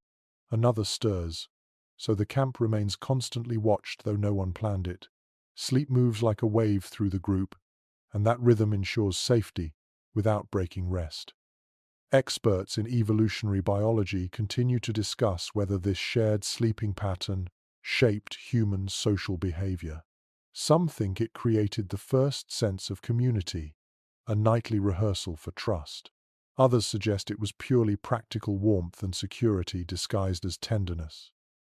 another stirs, so the camp remains constantly watched though no one planned it. Sleep moves like a wave through the group, and that rhythm ensures safety without breaking rest. Experts in evolutionary biology continue to discuss whether this shared sleeping pattern shaped human social behavior. Some think it created the first sense of community, a nightly rehearsal for trust. Others suggest it was purely practical warmth and security disguised as tenderness.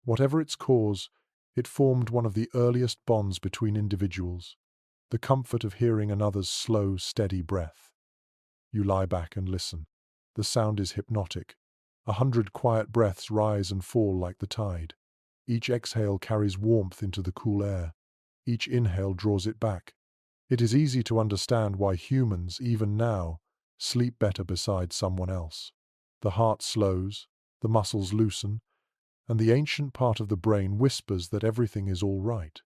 Whatever its cause, it formed one of the earliest bonds between individuals, the comfort of hearing another's slow, steady breath. You lie back and listen. The sound is hypnotic. 100 quiet breaths rise and fall like the tide. Each exhale carries warmth into the cool air. Each inhale draws it back. It is easy to understand why humans, even now, sleep better beside someone else. The heart slows, the muscles loosen, and the ancient part of the brain whispers that everything is all right.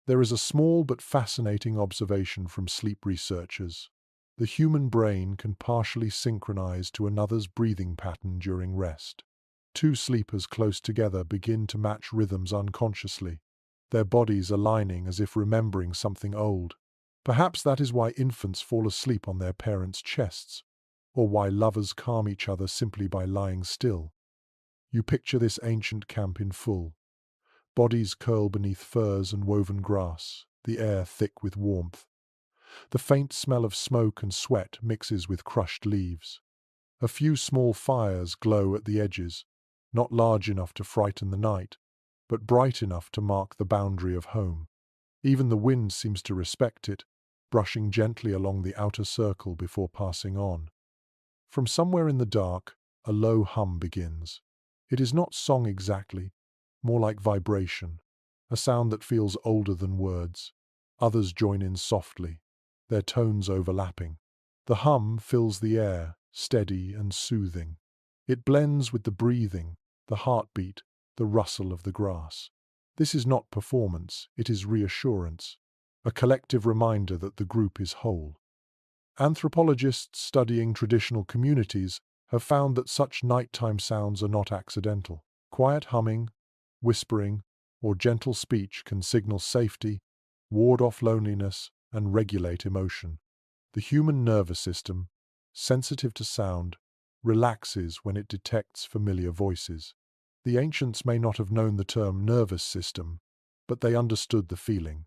There is a small but fascinating observation from sleep researchers. The human brain can partially synchronize to another's breathing pattern during rest. Two sleepers close together begin to match rhythms unconsciously, their bodies aligning as if remembering something old. Perhaps that is why infants fall asleep on their parents' chests, or why lovers calm each other simply by lying still. You picture this ancient camp in full. Bodies curl beneath furs and woven grass, the air thick with warmth. The faint smell of smoke and sweat mixes with crushed leaves. A few small fires glow at the edges, not large enough to frighten the night, but bright enough to mark the boundary of home. Even the wind seems to respect it, brushing gently along the outer circle before passing on. From somewhere in the dark, a low hum begins. It is not song exactly, more like vibration, a sound that feels older than words. Others join in softly, their tones overlapping. The hum fills the air, steady and soothing. It blends with the breathing, the heartbeat, the rustle of the grass. This is not performance, it is reassurance, a collective reminder that the group is whole. Anthropologists studying traditional communities have found that such nighttime sounds are not accidental. Quiet humming, whispering, or gentle speech can signal safety, ward off loneliness, and regulate emotion. The human nervous system, sensitive to sound, relaxes when it detects familiar voices. The ancients may not have known the term nervous system, but they understood the feeling.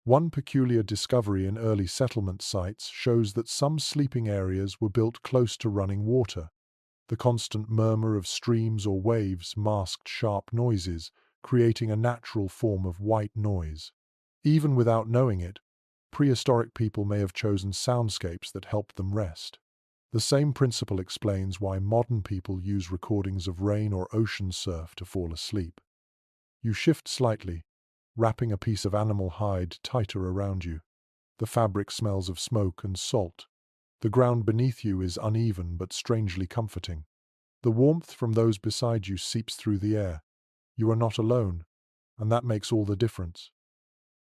One peculiar discovery in early settlement sites shows that some sleeping areas were built close to running water. The constant murmur of streams or waves masked sharp noises, creating a natural form of white noise. Even without knowing it, prehistoric people may have chosen soundscapes that helped them rest. The same principle explains why modern people use recordings of rain or ocean surf to fall asleep. You shift slightly, wrapping a piece of animal hide tighter around you. The fabric smells of smoke and salt. The ground beneath you is uneven but strangely comforting. The warmth from those beside you seeps through the air. You are not alone, and that makes all the difference.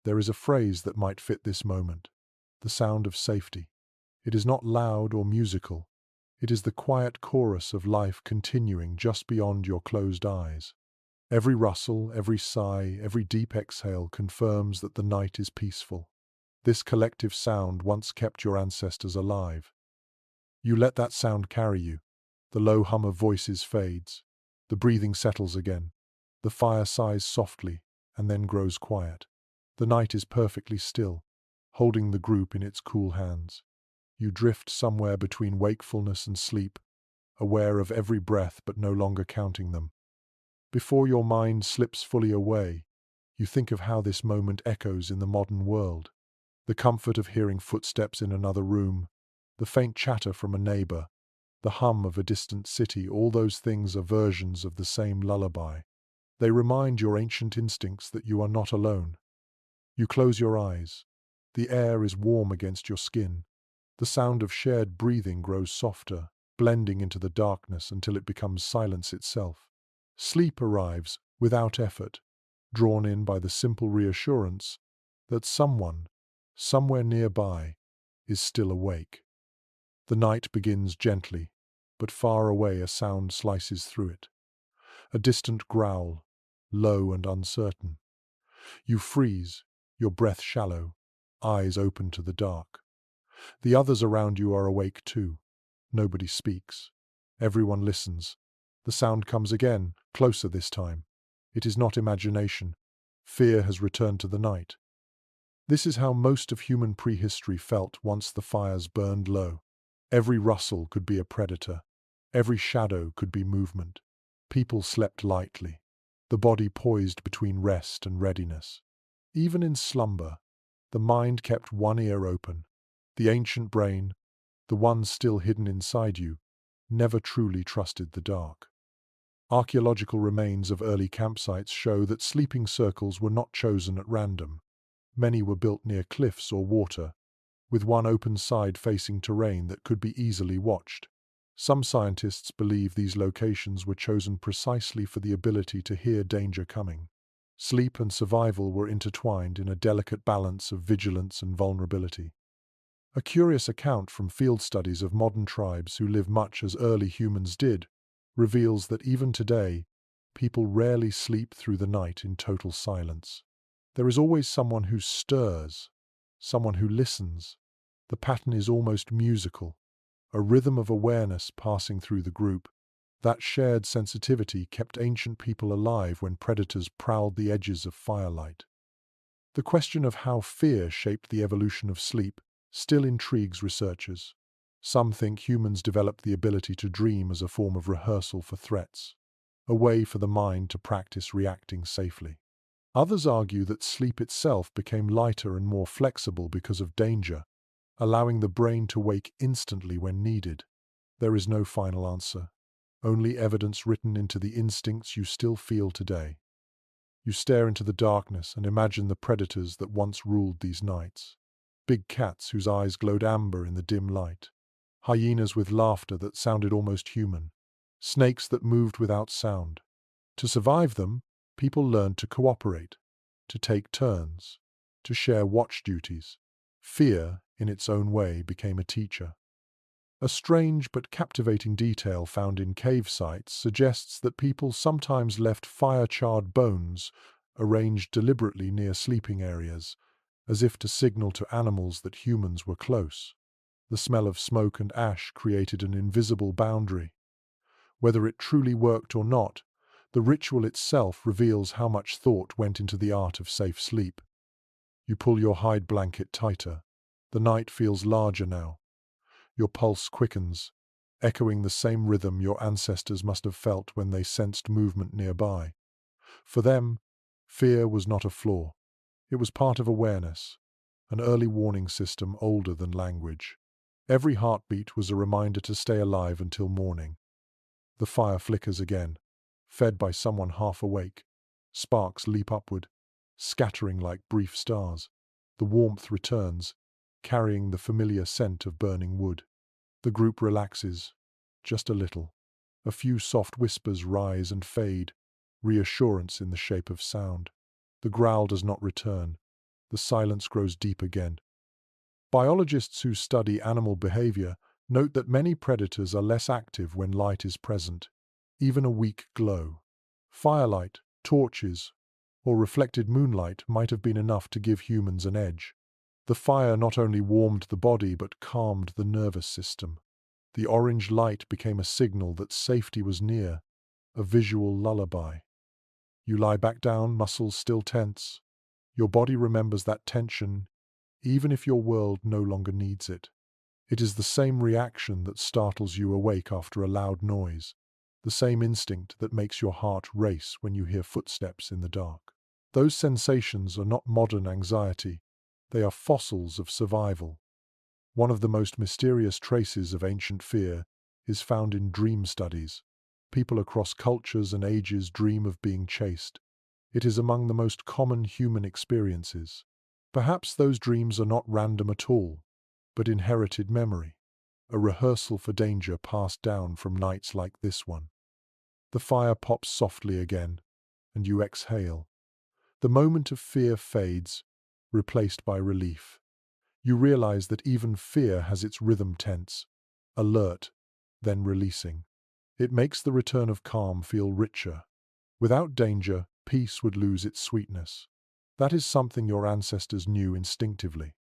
There is a phrase that might fit this moment: the sound of safety. It is not loud or musical. It is the quiet chorus of life continuing just beyond your closed eyes. Every rustle, every sigh, every deep exhale confirms that the night is peaceful. This collective sound once kept your ancestors alive. You let that sound carry you. The low hum of voices fades. The breathing settles again. The fire sighs softly and then grows quiet. The night is perfectly still, holding the group in its cool hands. You drift somewhere between wakefulness and sleep, aware of every breath but no longer counting them. Before your mind slips fully away, you think of how this moment echoes in the modern world. The comfort of hearing footsteps in another room, the faint chatter from a neighbor, the hum of a distant city, all those things are versions of the same lullaby. They remind your ancient instincts that you are not alone. You close your eyes. The air is warm against your skin. The sound of shared breathing grows softer, blending into the darkness until it becomes silence itself. Sleep arrives without effort, drawn in by the simple reassurance that someone, somewhere nearby, is still awake. The night begins gently, but far away a sound slices through it. A distant growl, low and uncertain. You freeze, your breath shallow, eyes open to the dark. The others around you are awake too. Nobody speaks. Everyone listens. The sound comes again, closer this time. It is not imagination. Fear has returned to the night. This is how most of human prehistory felt once the fires burned low. Every rustle could be a predator. Every shadow could be movement. People slept lightly, the body poised between rest and readiness. Even in slumber, the mind kept one ear open. The ancient brain, the one still hidden inside you, never truly trusted the dark. Archaeological remains of early campsites show that sleeping circles were not chosen at random. Many were built near cliffs or water, with one open side facing terrain that could be easily watched. Some scientists believe these locations were chosen precisely for the ability to hear danger coming. Sleep and survival were intertwined in a delicate balance of vigilance and vulnerability. A curious account from field studies of modern tribes who live much as early humans did reveals that even today, people rarely sleep through the night in total silence. There is always someone who stirs, someone who listens. The pattern is almost musical, a rhythm of awareness passing through the group. That shared sensitivity kept ancient people alive when predators prowled the edges of firelight. The question of how fear shaped the evolution of sleep still intrigues researchers. Some think humans developed the ability to dream as a form of rehearsal for threats, a way for the mind to practice reacting safely. Others argue that sleep itself became lighter and more flexible because of danger, allowing the brain to wake instantly when needed. There is no final answer, only evidence written into the instincts you still feel today. You stare into the darkness and imagine the predators that once ruled these nights. Big cats whose eyes glowed amber in the dim light. Hyenas with laughter that sounded almost human. Snakes that moved without sound. To survive them, people learned to cooperate, to take turns, to share watch duties. Fear, in its own way, became a teacher. A strange but captivating detail found in cave sites suggests that people sometimes left fire-charred bones arranged deliberately near sleeping areas, as if to signal to animals that humans were close. The smell of smoke and ash created an invisible boundary. Whether it truly worked or not, the ritual itself reveals how much thought went into the art of safe sleep. You pull your hide blanket tighter. The night feels larger now. Your pulse quickens, echoing the same rhythm your ancestors must have felt when they sensed movement nearby. For them, fear was not a flaw. It was part of awareness, an early warning system older than language. Every heartbeat was a reminder to stay alive until morning. The fire flickers again, fed by someone half awake. Sparks leap upward, scattering like brief stars. The warmth returns, carrying the familiar scent of burning wood. The group relaxes, just a little. A few soft whispers rise and fade, reassurance in the shape of sound. The growl does not return. The silence grows deep again. Biologists who study animal behavior note that many predators are less active when light is present. Even a weak glow, firelight, torches, or reflected moonlight might have been enough to give humans an edge. The fire not only warmed the body but calmed the nervous system. The orange light became a signal that safety was near, a visual lullaby. You lie back down, muscles still tense. Your body remembers that tension, even if your world no longer needs it. It is the same reaction that startles you awake after a loud noise, the same instinct that makes your heart race when you hear footsteps in the dark. Those sensations are not modern anxiety, they are fossils of survival. One of the most mysterious traces of ancient fear is found in dream studies. People across cultures and ages dream of being chased. It is among the most common human experiences. Perhaps those dreams are not random at all, but inherited memory, a rehearsal for danger passed down from nights like this one. The fire pops softly again, and you exhale. The moment of fear fades, replaced by relief. You realize that even fear has its rhythm, tense, alert, then releasing. It makes the return of calm feel richer. Without danger, peace would lose its sweetness. That is something your ancestors knew instinctively.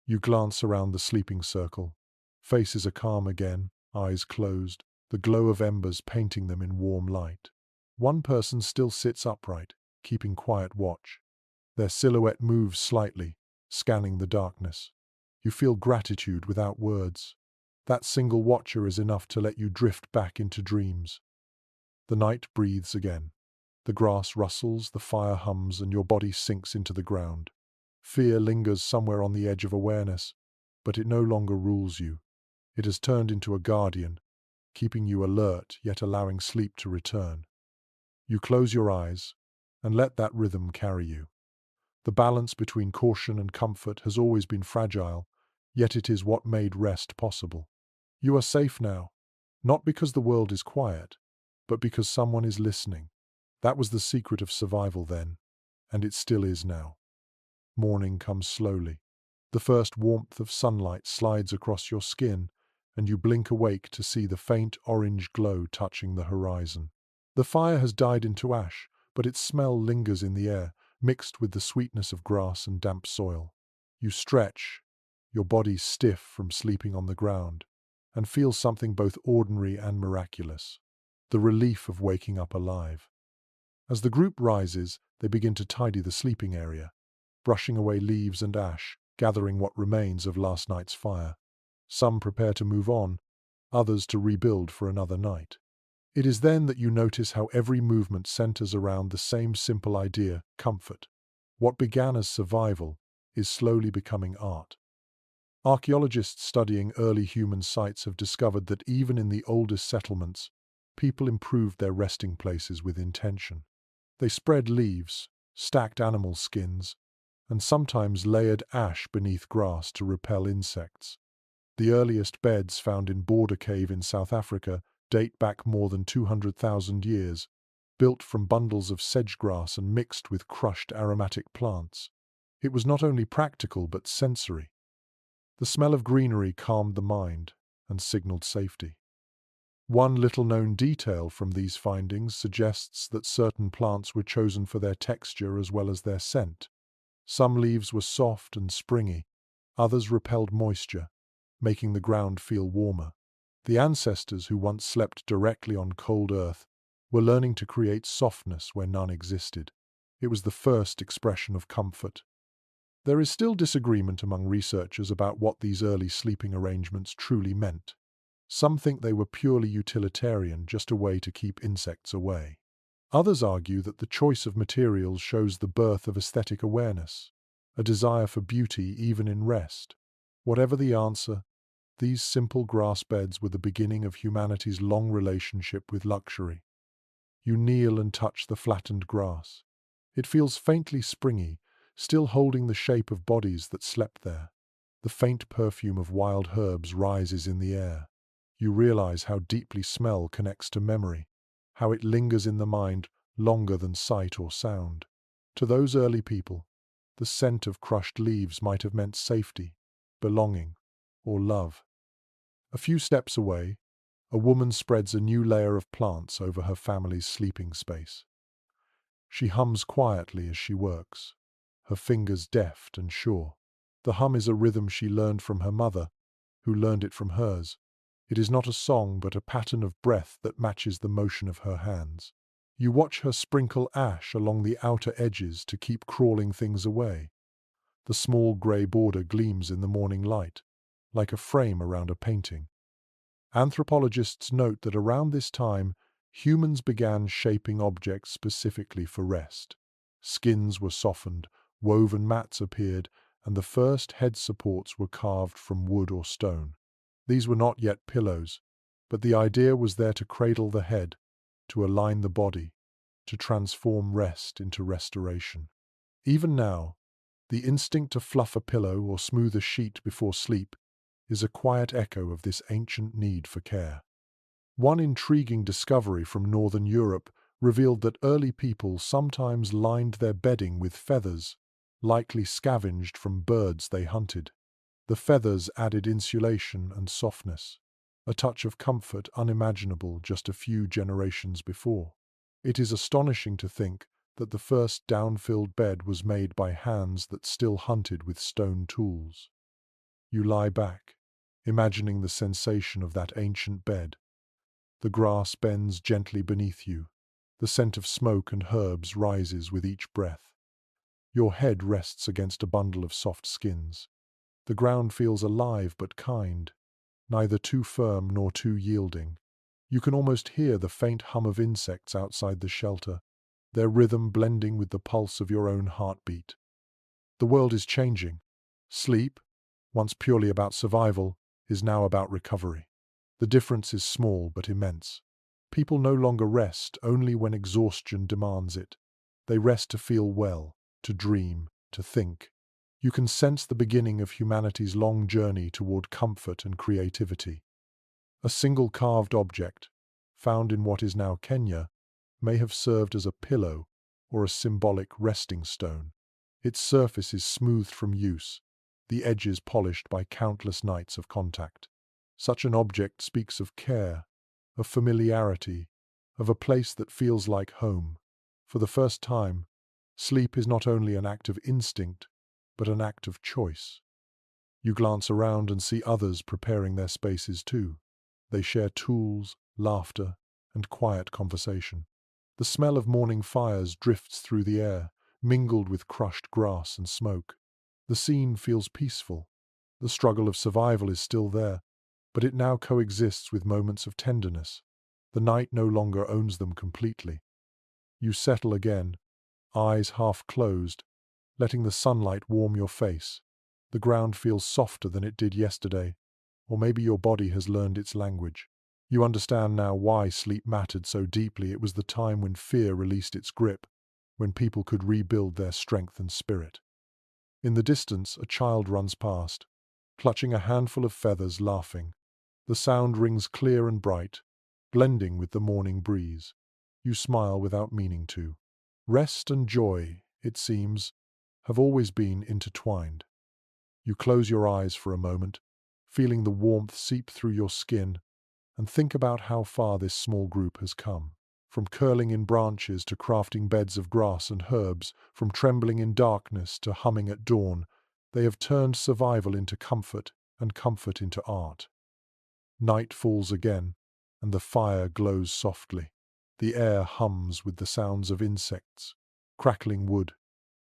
You glance around the sleeping circle. Faces are calm again, eyes closed, the glow of embers painting them in warm light. One person still sits upright, keeping quiet watch. Their silhouette moves slightly, scanning the darkness. You feel gratitude without words. That single watcher is enough to let you drift back into dreams. The night breathes again. The grass rustles, the fire hums, and your body sinks into the ground. Fear lingers somewhere on the edge of awareness, but it no longer rules you. It has turned into a guardian, keeping you alert yet allowing sleep to return. You close your eyes and let that rhythm carry you. The balance between caution and comfort has always been fragile, yet it is what made rest possible. You are safe now, not because the world is quiet, but because someone is listening. That was the secret of survival then, and it still is now. Morning comes slowly. The first warmth of sunlight slides across your skin, and you blink awake to see the faint orange glow touching the horizon. The fire has died into ash, but its smell lingers in the air, mixed with the sweetness of grass and damp soil. You stretch, your body stiff from sleeping on the ground, and feel something both ordinary and miraculous, the relief of waking up alive. As the group rises, they begin to tidy the sleeping area, brushing away leaves and ash, gathering what remains of last night's fire. Some prepare to move on, others to rebuild for another night. It is then that you notice how every movement centers around the same simple idea, comfort. What began as survival is slowly becoming art. Archaeologists studying early human sites have discovered that even in the oldest settlements, people improved their resting places with intention. They spread leaves, stacked animal skins, and sometimes layered ash beneath grass to repel insects. The earliest beds found in Border Cave in South Africa date back more than 200,000 years, built from bundles of sedge grass and mixed with crushed aromatic plants. It was not only practical but sensory. The smell of greenery calmed the mind and signaled safety. One little-known detail from these findings suggests that certain plants were chosen for their texture as well as their scent. Some leaves were soft and springy, others repelled moisture, making the ground feel warmer. The ancestors who once slept directly on cold earth were learning to create softness where none existed. It was the first expression of comfort. There is still disagreement among researchers about what these early sleeping arrangements truly meant. Some think they were purely utilitarian, just a way to keep insects away. Others argue that the choice of materials shows the birth of aesthetic awareness, a desire for beauty even in rest. Whatever the answer, these simple grass beds were the beginning of humanity's long relationship with luxury. You kneel and touch the flattened grass. It feels faintly springy, still holding the shape of bodies that slept there. The faint perfume of wild herbs rises in the air. You realize how deeply smell connects to memory, how it lingers in the mind longer than sight or sound. To those early people, the scent of crushed leaves might have meant safety, belonging, or love. A few steps away, a woman spreads a new layer of plants over her family's sleeping space. She hums quietly as she works, her fingers deft and sure. The hum is a rhythm she learned from her mother, who learned it from hers. It is not a song but a pattern of breath that matches the motion of her hands. You watch her sprinkle ash along the outer edges to keep crawling things away. The small grey border gleams in the morning light, like a frame around a painting. Anthropologists note that around this time, humans began shaping objects specifically for rest. Skins were softened, woven mats appeared, and the first head supports were carved from wood or stone. These were not yet pillows, but the idea was there to cradle the head, to align the body, to transform rest into restoration. Even now, the instinct to fluff a pillow or smooth a sheet before sleep is a quiet echo of this ancient need for care. One intriguing discovery from Northern Europe revealed that early people sometimes lined their bedding with feathers, likely scavenged from birds they hunted. The feathers added insulation and softness, a touch of comfort unimaginable just a few generations before. It is astonishing to think that the first down-filled bed was made by hands that still hunted with stone tools. You lie back, imagining the sensation of that ancient bed. The grass bends gently beneath you. The scent of smoke and herbs rises with each breath. Your head rests against a bundle of soft skins. The ground feels alive but kind, neither too firm nor too yielding. You can almost hear the faint hum of insects outside the shelter, their rhythm blending with the pulse of your own heartbeat. The world is changing. Sleep, once purely about survival, is now about recovery. The difference is small but immense. People no longer rest only when exhaustion demands it. They rest to feel well, to dream, to think. You can sense the beginning of humanity's long journey toward comfort and creativity. A single carved object, found in what is now Kenya, may have served as a pillow or a symbolic resting stone. Its surface is smoothed from use, the edges polished by countless nights of contact. Such an object speaks of care, of familiarity, of a place that feels like home. For the first time, sleep is not only an act of instinct, but an act of choice. You glance around and see others preparing their spaces too. They share tools, laughter, and quiet conversation. The smell of morning fires drifts through the air, mingled with crushed grass and smoke. The scene feels peaceful. The struggle of survival is still there, but it now coexists with moments of tenderness. The night no longer owns them completely. You settle again, eyes half closed, letting the sunlight warm your face. The ground feels softer than it did yesterday, or maybe your body has learned its language. You understand now why sleep mattered so deeply. It was the time when fear released its grip, when people could rebuild their strength and spirit. In the distance, a child runs past, clutching a handful of feathers, laughing. The sound rings clear and bright, blending with the morning breeze. You smile without meaning to. Rest and joy, it seems, have always been intertwined. You close your eyes for a moment, feeling the warmth seep through your skin, and think about how far this small group has come. From curling in branches to crafting beds of grass and herbs, from trembling in darkness to humming at dawn, they have turned survival into comfort and comfort into art. Night falls again, and the fire glows softly. The air hums with the sounds of insects, crackling wood,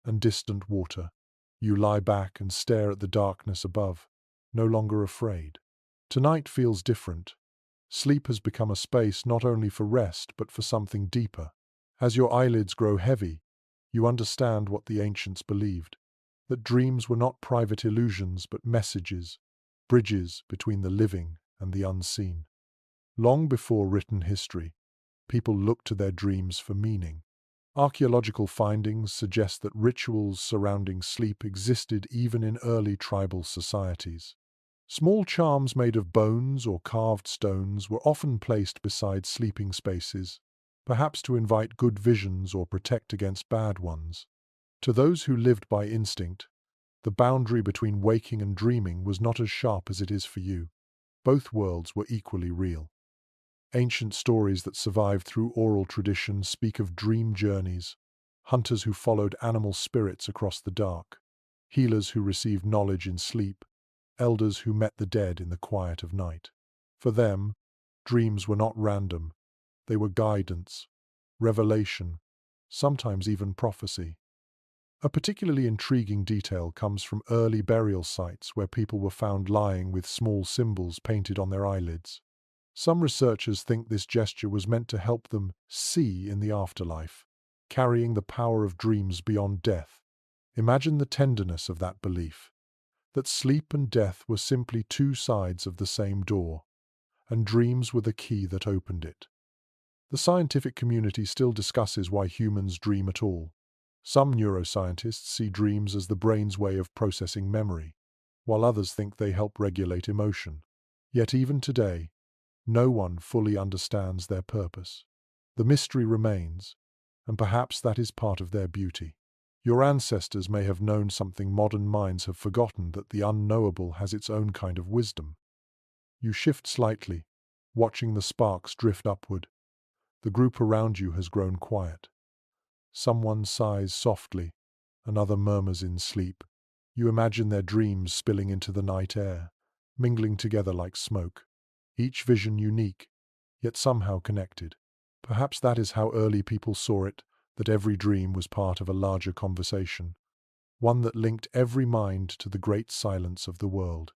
and distant water. You lie back and stare at the darkness above, no longer afraid. Tonight feels different. Sleep has become a space not only for rest but for something deeper. As your eyelids grow heavy, you understand what the ancients believed, that dreams were not private illusions but messages, bridges between the living and the unseen. Long before written history, people looked to their dreams for meaning. Archaeological findings suggest that rituals surrounding sleep existed even in early tribal societies. Small charms made of bones or carved stones were often placed beside sleeping spaces, perhaps to invite good visions or protect against bad ones. To those who lived by instinct, the boundary between waking and dreaming was not as sharp as it is for you. Both worlds were equally real. Ancient stories that survived through oral tradition speak of dream journeys, hunters who followed animal spirits across the dark, healers who received knowledge in sleep, elders who met the dead in the quiet of night. For them, dreams were not random. They were guidance, revelation, sometimes even prophecy. A particularly intriguing detail comes from early burial sites where people were found lying with small symbols painted on their eyelids. Some researchers think this gesture was meant to help them see in the afterlife, carrying the power of dreams beyond death. Imagine the tenderness of that belief, that sleep and death were simply two sides of the same door, and dreams were the key that opened it. The scientific community still discusses why humans dream at all. Some neuroscientists see dreams as the brain's way of processing memory, while others think they help regulate emotion. Yet even today, no one fully understands their purpose. The mystery remains, and perhaps that is part of their beauty. Your ancestors may have known something modern minds have forgotten, that the unknowable has its own kind of wisdom. You shift slightly, watching the sparks drift upward. The group around you has grown quiet. Someone sighs softly, another murmurs in sleep. You imagine their dreams spilling into the night air, mingling together like smoke. Each vision unique, yet somehow connected. Perhaps that is how early people saw it, that every dream was part of a larger conversation, one that linked every mind to the great silence of the world.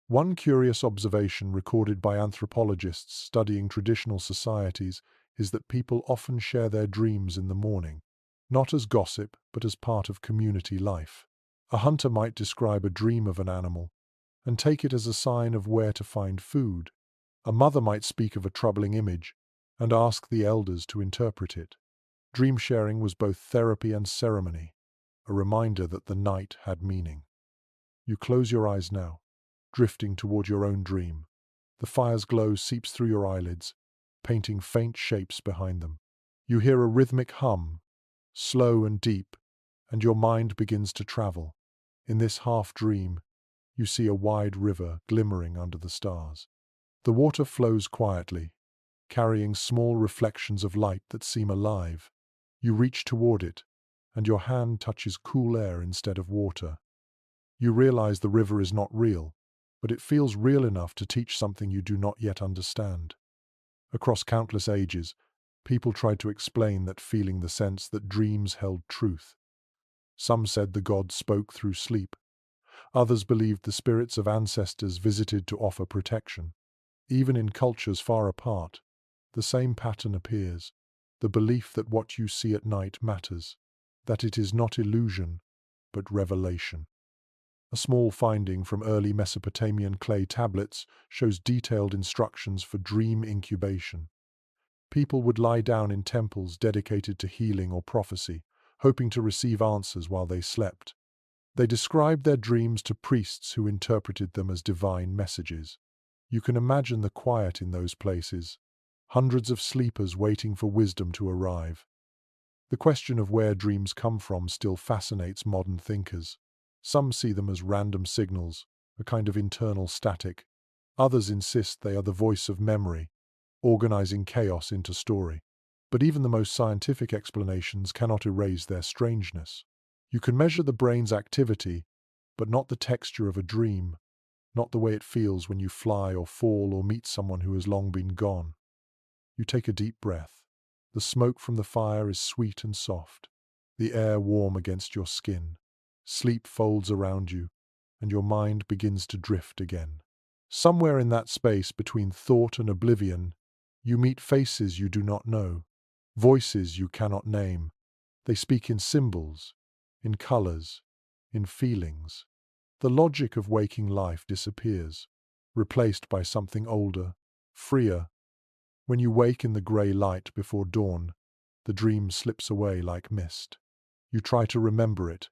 One curious observation recorded by anthropologists studying traditional societies is that people often share their dreams in the morning, not as gossip but as part of community life. A hunter might describe a dream of an animal and take it as a sign of where to find food. A mother might speak of a troubling image and ask the elders to interpret it. Dream sharing was both therapy and ceremony, a reminder that the night had meaning. You close your eyes now, drifting toward your own dream. The fire's glow seeps through your eyelids, painting faint shapes behind them. You hear a rhythmic hum, slow and deep, and your mind begins to travel. In this half-dream, you see a wide river glimmering under the stars. The water flows quietly, carrying small reflections of light that seem alive. You reach toward it, and your hand touches cool air instead of water. You realize the river is not real, but it feels real enough to teach something you do not yet understand. Across countless ages, people tried to explain that feeling, the sense that dreams held truth. Some said the gods spoke through sleep. Others believed the spirits of ancestors visited to offer protection. Even in cultures far apart, the same pattern appears, the belief that what you see at night matters, that it is not illusion, but revelation. A small finding from early Mesopotamian clay tablets shows detailed instructions for dream incubation. People would lie down in temples dedicated to healing or prophecy, hoping to receive answers while they slept. They described their dreams to priests who interpreted them as divine messages. You can imagine the quiet in those places, hundreds of sleepers waiting for wisdom to arrive. The question of where dreams come from still fascinates modern thinkers. Some see them as random signals, a kind of internal static. Others insist they are the voice of memory, organizing chaos into story. But even the most scientific explanations cannot erase their strangeness. You can measure the brain's activity, but not the texture of a dream, not the way it feels when you fly or fall or meet someone who has long been gone. You take a deep breath. The smoke from the fire is sweet and soft, the air warm against your skin. Sleep folds around you, and your mind begins to drift again. Somewhere in that space between thought and oblivion, you meet faces you do not know, voices you cannot name. They speak in symbols, in colors, in feelings. The logic of waking life disappears, replaced by something older, freer. When you wake in the grey light before dawn, the dream slips away like mist. You try to remember it,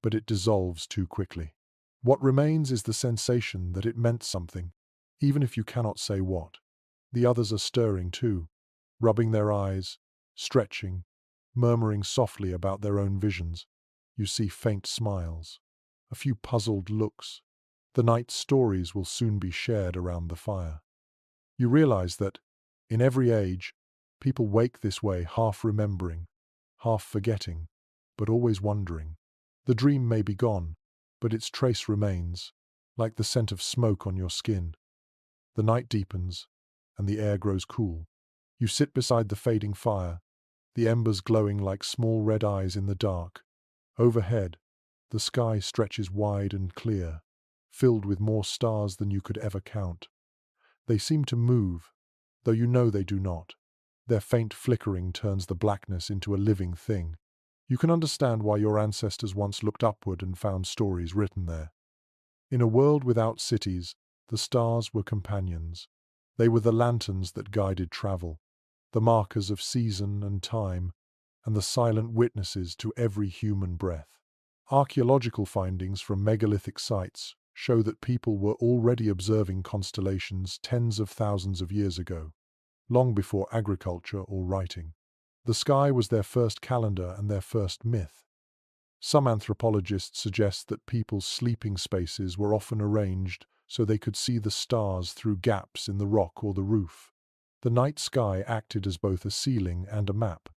but it dissolves too quickly. What remains is the sensation that it meant something, even if you cannot say what. The others are stirring too, rubbing their eyes, stretching, murmuring softly about their own visions. You see faint smiles, a few puzzled looks. The night's stories will soon be shared around the fire. You realize that, in every age, people wake this way, half remembering, half forgetting, but always wondering. The dream may be gone, but its trace remains, like the scent of smoke on your skin. The night deepens, and the air grows cool. You sit beside the fading fire, the embers glowing like small red eyes in the dark. Overhead, the sky stretches wide and clear, filled with more stars than you could ever count. They seem to move, though you know they do not. Their faint flickering turns the blackness into a living thing. You can understand why your ancestors once looked upward and found stories written there. In a world without cities, the stars were companions. They were the lanterns that guided travel, the markers of season and time, and the silent witnesses to every human breath. Archaeological findings from megalithic sites show that people were already observing constellations tens of thousands of years ago, long before agriculture or writing. The sky was their first calendar and their first myth. Some anthropologists suggest that people's sleeping spaces were often arranged so they could see the stars through gaps in the rock or the roof. The night sky acted as both a ceiling and a map.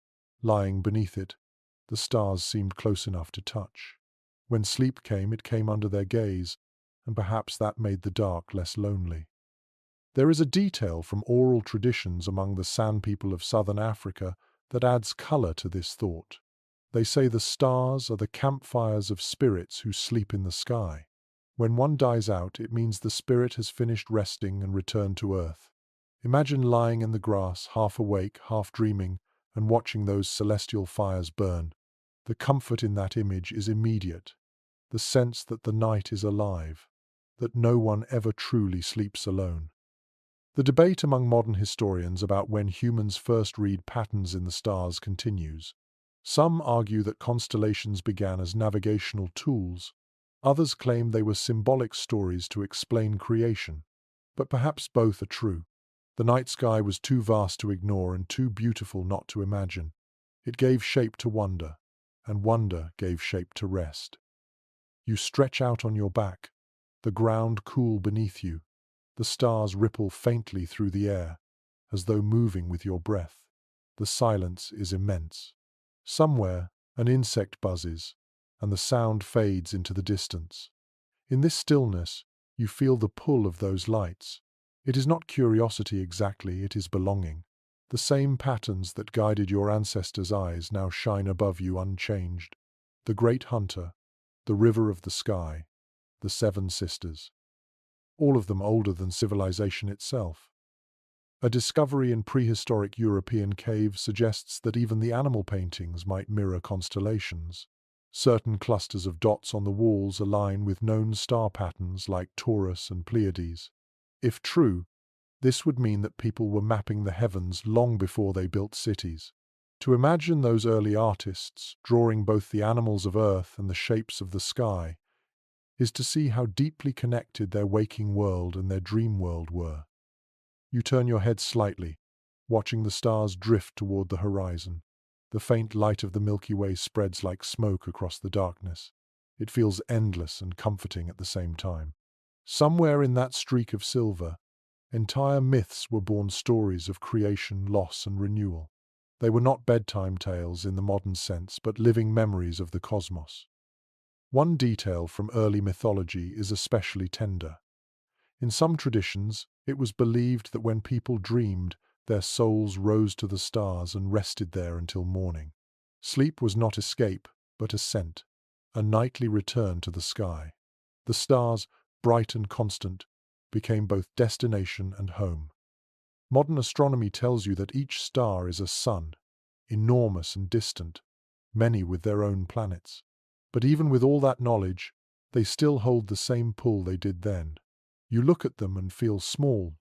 Lying beneath it, the stars seemed close enough to touch. When sleep came, it came under their gaze, and perhaps that made the dark less lonely. There is a detail from oral traditions among the San people of southern Africa that adds color to this thought. They say the stars are the campfires of spirits who sleep in the sky. When one dies out, it means the spirit has finished resting and returned to earth. Imagine lying in the grass, half awake, half dreaming, and watching those celestial fires burn. The comfort in that image is immediate. The sense that the night is alive, that no one ever truly sleeps alone. The debate among modern historians about when humans first read patterns in the stars continues. Some argue that constellations began as navigational tools. Others claim they were symbolic stories to explain creation. But perhaps both are true. The night sky was too vast to ignore and too beautiful not to imagine. It gave shape to wonder, and wonder gave shape to rest. You stretch out on your back, the ground cool beneath you. The stars ripple faintly through the air, as though moving with your breath. The silence is immense. Somewhere, an insect buzzes, and the sound fades into the distance. In this stillness, you feel the pull of those lights. It is not curiosity exactly, it is belonging. The same patterns that guided your ancestors' eyes now shine above you unchanged. The great hunter, the river of the sky, the seven sisters. All of them older than civilization itself. A discovery in prehistoric European caves suggests that even the animal paintings might mirror constellations. Certain clusters of dots on the walls align with known star patterns like Taurus and Pleiades. If true, this would mean that people were mapping the heavens long before they built cities. To imagine those early artists drawing both the animals of earth and the shapes of the sky is to see how deeply connected their waking world and their dream world were. You turn your head slightly, watching the stars drift toward the horizon. The faint light of the Milky Way spreads like smoke across the darkness. It feels endless and comforting at the same time. Somewhere in that streak of silver, entire myths were born, stories of creation, loss, and renewal. They were not bedtime tales in the modern sense, but living memories of the cosmos. One detail from early mythology is especially tender. In some traditions, it was believed that when people dreamed, their souls rose to the stars and rested there until morning. Sleep was not escape, but ascent, a nightly return to the sky. The stars, bright and constant, became both destination and home. Modern astronomy tells you that each star is a sun, enormous and distant, many with their own planets. But even with all that knowledge, they still hold the same pull they did then. You look at them and feel small,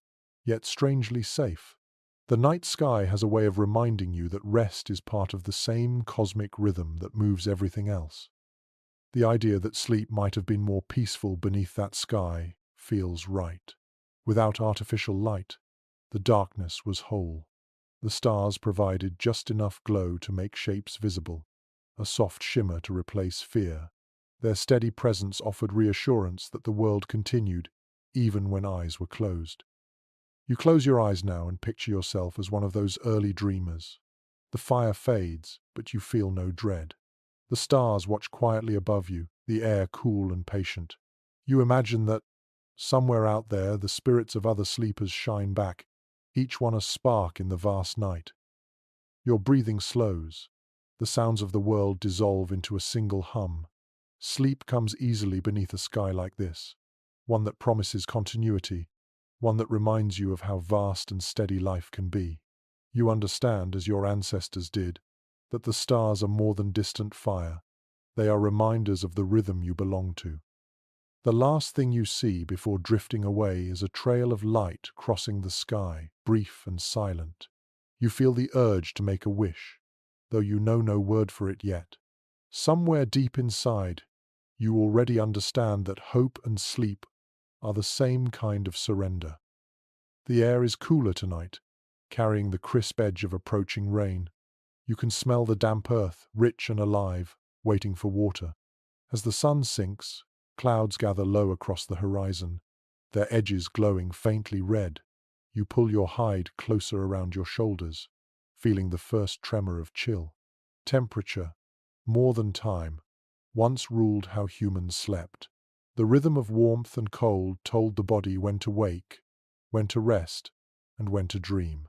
yet strangely safe. The night sky has a way of reminding you that rest is part of the same cosmic rhythm that moves everything else. The idea that sleep might have been more peaceful beneath that sky feels right. Without artificial light, the darkness was whole. The stars provided just enough glow to make shapes visible, a soft shimmer to replace fear. Their steady presence offered reassurance that the world continued, even when eyes were closed. You close your eyes now and picture yourself as one of those early dreamers. The fire fades, but you feel no dread. The stars watch quietly above you, the air cool and patient. You imagine that, somewhere out there, the spirits of other sleepers shine back, each one a spark in the vast night. Your breathing slows. The sounds of the world dissolve into a single hum. Sleep comes easily beneath a sky like this, one that promises continuity, one that reminds you of how vast and steady life can be. You understand, as your ancestors did, that the stars are more than distant fire. They are reminders of the rhythm you belong to. The last thing you see before drifting away is a trail of light crossing the sky, brief and silent. You feel the urge to make a wish, though you know no word for it yet. Somewhere deep inside, you already understand that hope and sleep are the same kind of surrender. The air is cooler tonight, carrying the crisp edge of approaching rain. You can smell the damp earth, rich and alive, waiting for water. As the sun sinks, clouds gather low across the horizon, their edges glowing faintly red. You pull your hide closer around your shoulders, feeling the first tremor of chill. Temperature, more than time, once ruled how humans slept. The rhythm of warmth and cold told the body when to wake, when to rest, and when to dream.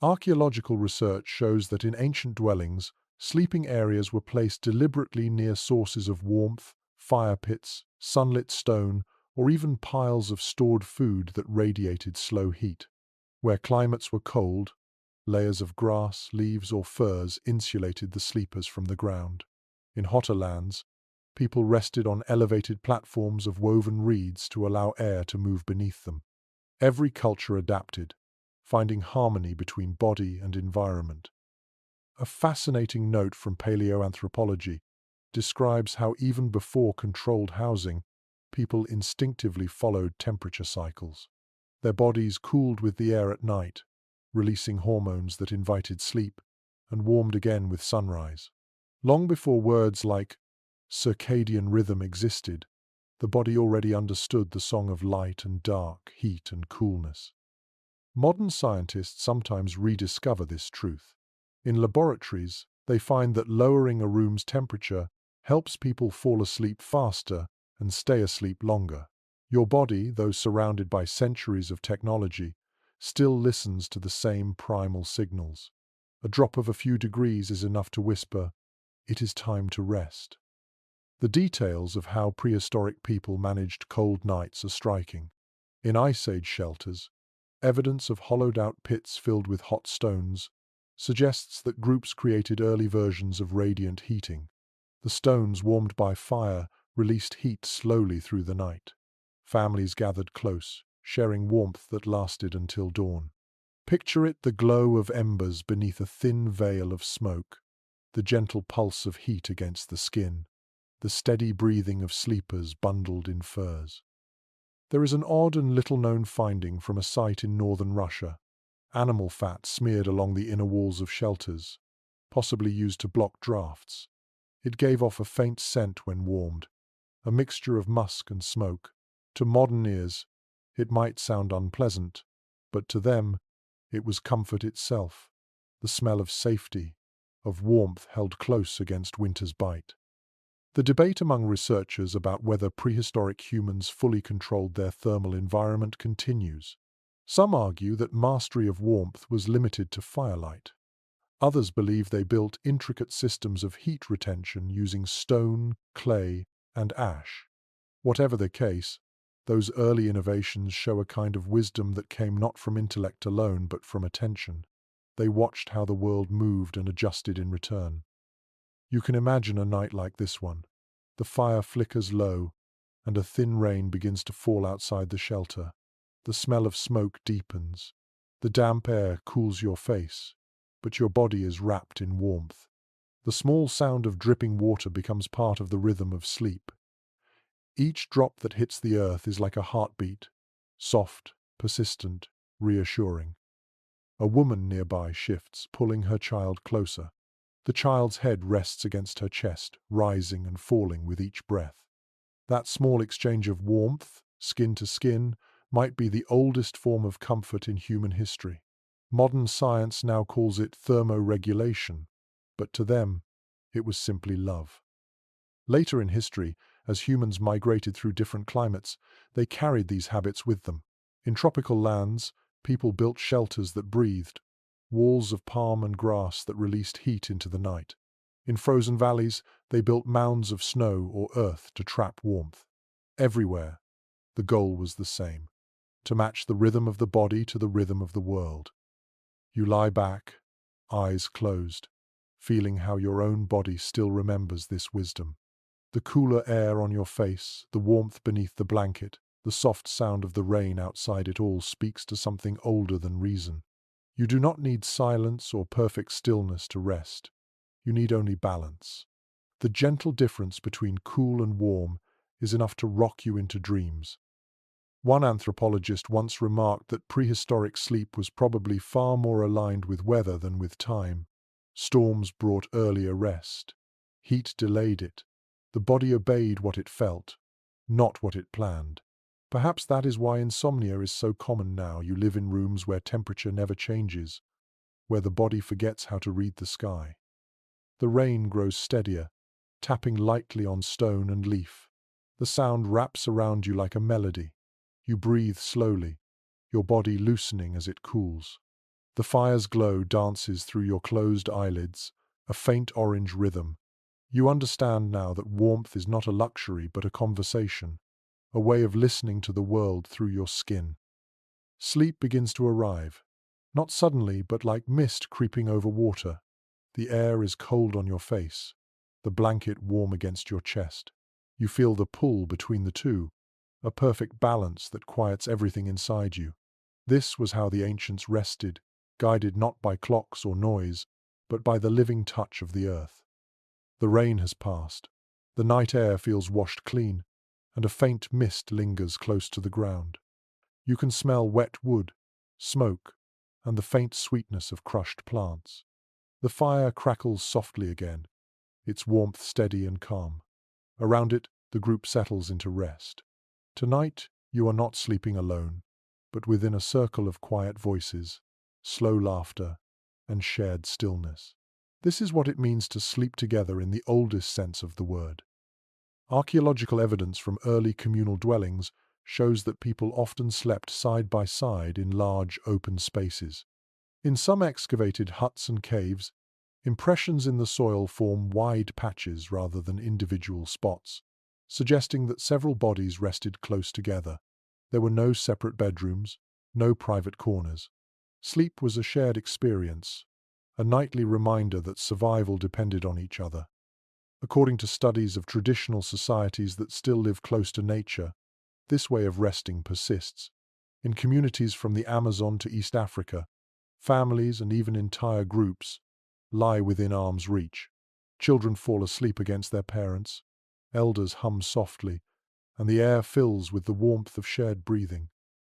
Archaeological research shows that in ancient dwellings, sleeping areas were placed deliberately near sources of warmth, fire pits, sunlit stone, or even piles of stored food that radiated slow heat. Where climates were cold, layers of grass, leaves, or furs insulated the sleepers from the ground. In hotter lands, people rested on elevated platforms of woven reeds to allow air to move beneath them. Every culture adapted, finding harmony between body and environment. A fascinating note from paleoanthropology describes how even before controlled housing, people instinctively followed temperature cycles. Their bodies cooled with the air at night, releasing hormones that invited sleep, and warmed again with sunrise. Long before words like circadian rhythm existed, the body already understood the song of light and dark, heat and coolness. Modern scientists sometimes rediscover this truth. In laboratories, they find that lowering a room's temperature helps people fall asleep faster and stay asleep longer. Your body, though surrounded by centuries of technology, still listens to the same primal signals. A drop of a few degrees is enough to whisper, "It is time to rest." The details of how prehistoric people managed cold nights are striking. In Ice Age shelters, evidence of hollowed-out pits filled with hot stones suggests that groups created early versions of radiant heating. The stones, warmed by fire, released heat slowly through the night. Families gathered close, sharing warmth that lasted until dawn. Picture it, the glow of embers beneath a thin veil of smoke, the gentle pulse of heat against the skin, the steady breathing of sleepers bundled in furs. There is an odd and little-known finding from a site in northern Russia. Animal fat smeared along the inner walls of shelters, possibly used to block drafts. It gave off a faint scent when warmed, a mixture of musk and smoke. To modern ears, it might sound unpleasant, but to them, it was comfort itself, the smell of safety, of warmth held close against winter's bite. The debate among researchers about whether prehistoric humans fully controlled their thermal environment continues. Some argue that mastery of warmth was limited to firelight. Others believe they built intricate systems of heat retention using stone, clay, and ash. Whatever the case, those early innovations show a kind of wisdom that came not from intellect alone but from attention. They watched how the world moved and adjusted in return. You can imagine a night like this one. The fire flickers low, and a thin rain begins to fall outside the shelter. The smell of smoke deepens. The damp air cools your face, but your body is wrapped in warmth. The small sound of dripping water becomes part of the rhythm of sleep. Each drop that hits the earth is like a heartbeat, soft, persistent, reassuring. A woman nearby shifts, pulling her child closer. The child's head rests against her chest, rising and falling with each breath. That small exchange of warmth, skin to skin, might be the oldest form of comfort in human history. Modern science now calls it thermoregulation, but to them, it was simply love. Later in history, as humans migrated through different climates, they carried these habits with them. In tropical lands, people built shelters that breathed, walls of palm and grass that released heat into the night. In frozen valleys, they built mounds of snow or earth to trap warmth. Everywhere, the goal was the same: to match the rhythm of the body to the rhythm of the world. You lie back, eyes closed, feeling how your own body still remembers this wisdom. The cooler air on your face, the warmth beneath the blanket, the soft sound of the rain outside, it all speaks to something older than reason. You do not need silence or perfect stillness to rest. You need only balance. The gentle difference between cool and warm is enough to rock you into dreams. One anthropologist once remarked that prehistoric sleep was probably far more aligned with weather than with time. Storms brought earlier rest. Heat delayed it. The body obeyed what it felt, not what it planned. Perhaps that is why insomnia is so common now. You live in rooms where temperature never changes, where the body forgets how to read the sky. The rain grows steadier, tapping lightly on stone and leaf. The sound wraps around you like a melody. You breathe slowly, your body loosening as it cools. The fire's glow dances through your closed eyelids, a faint orange rhythm. You understand now that warmth is not a luxury but a conversation, a way of listening to the world through your skin. Sleep begins to arrive, not suddenly but like mist creeping over water. The air is cold on your face, the blanket warm against your chest. You feel the pull between the two, a perfect balance that quiets everything inside you. This was how the ancients rested, guided not by clocks or noise, but by the living touch of the earth. The rain has passed. The night air feels washed clean, and a faint mist lingers close to the ground. You can smell wet wood, smoke, and the faint sweetness of crushed plants. The fire crackles softly again, its warmth steady and calm. Around it, the group settles into rest. Tonight, you are not sleeping alone, but within a circle of quiet voices, slow laughter, and shared stillness. This is what it means to sleep together in the oldest sense of the word. Archaeological evidence from early communal dwellings shows that people often slept side by side in large open spaces. In some excavated huts and caves, impressions in the soil form wide patches rather than individual spots, suggesting that several bodies rested close together. There were no separate bedrooms, no private corners. Sleep was a shared experience, a nightly reminder that survival depended on each other. According to studies of traditional societies that still live close to nature, this way of resting persists. In communities from the Amazon to East Africa, families and even entire groups lie within arm's reach. Children fall asleep against their parents, elders hum softly, and the air fills with the warmth of shared breathing.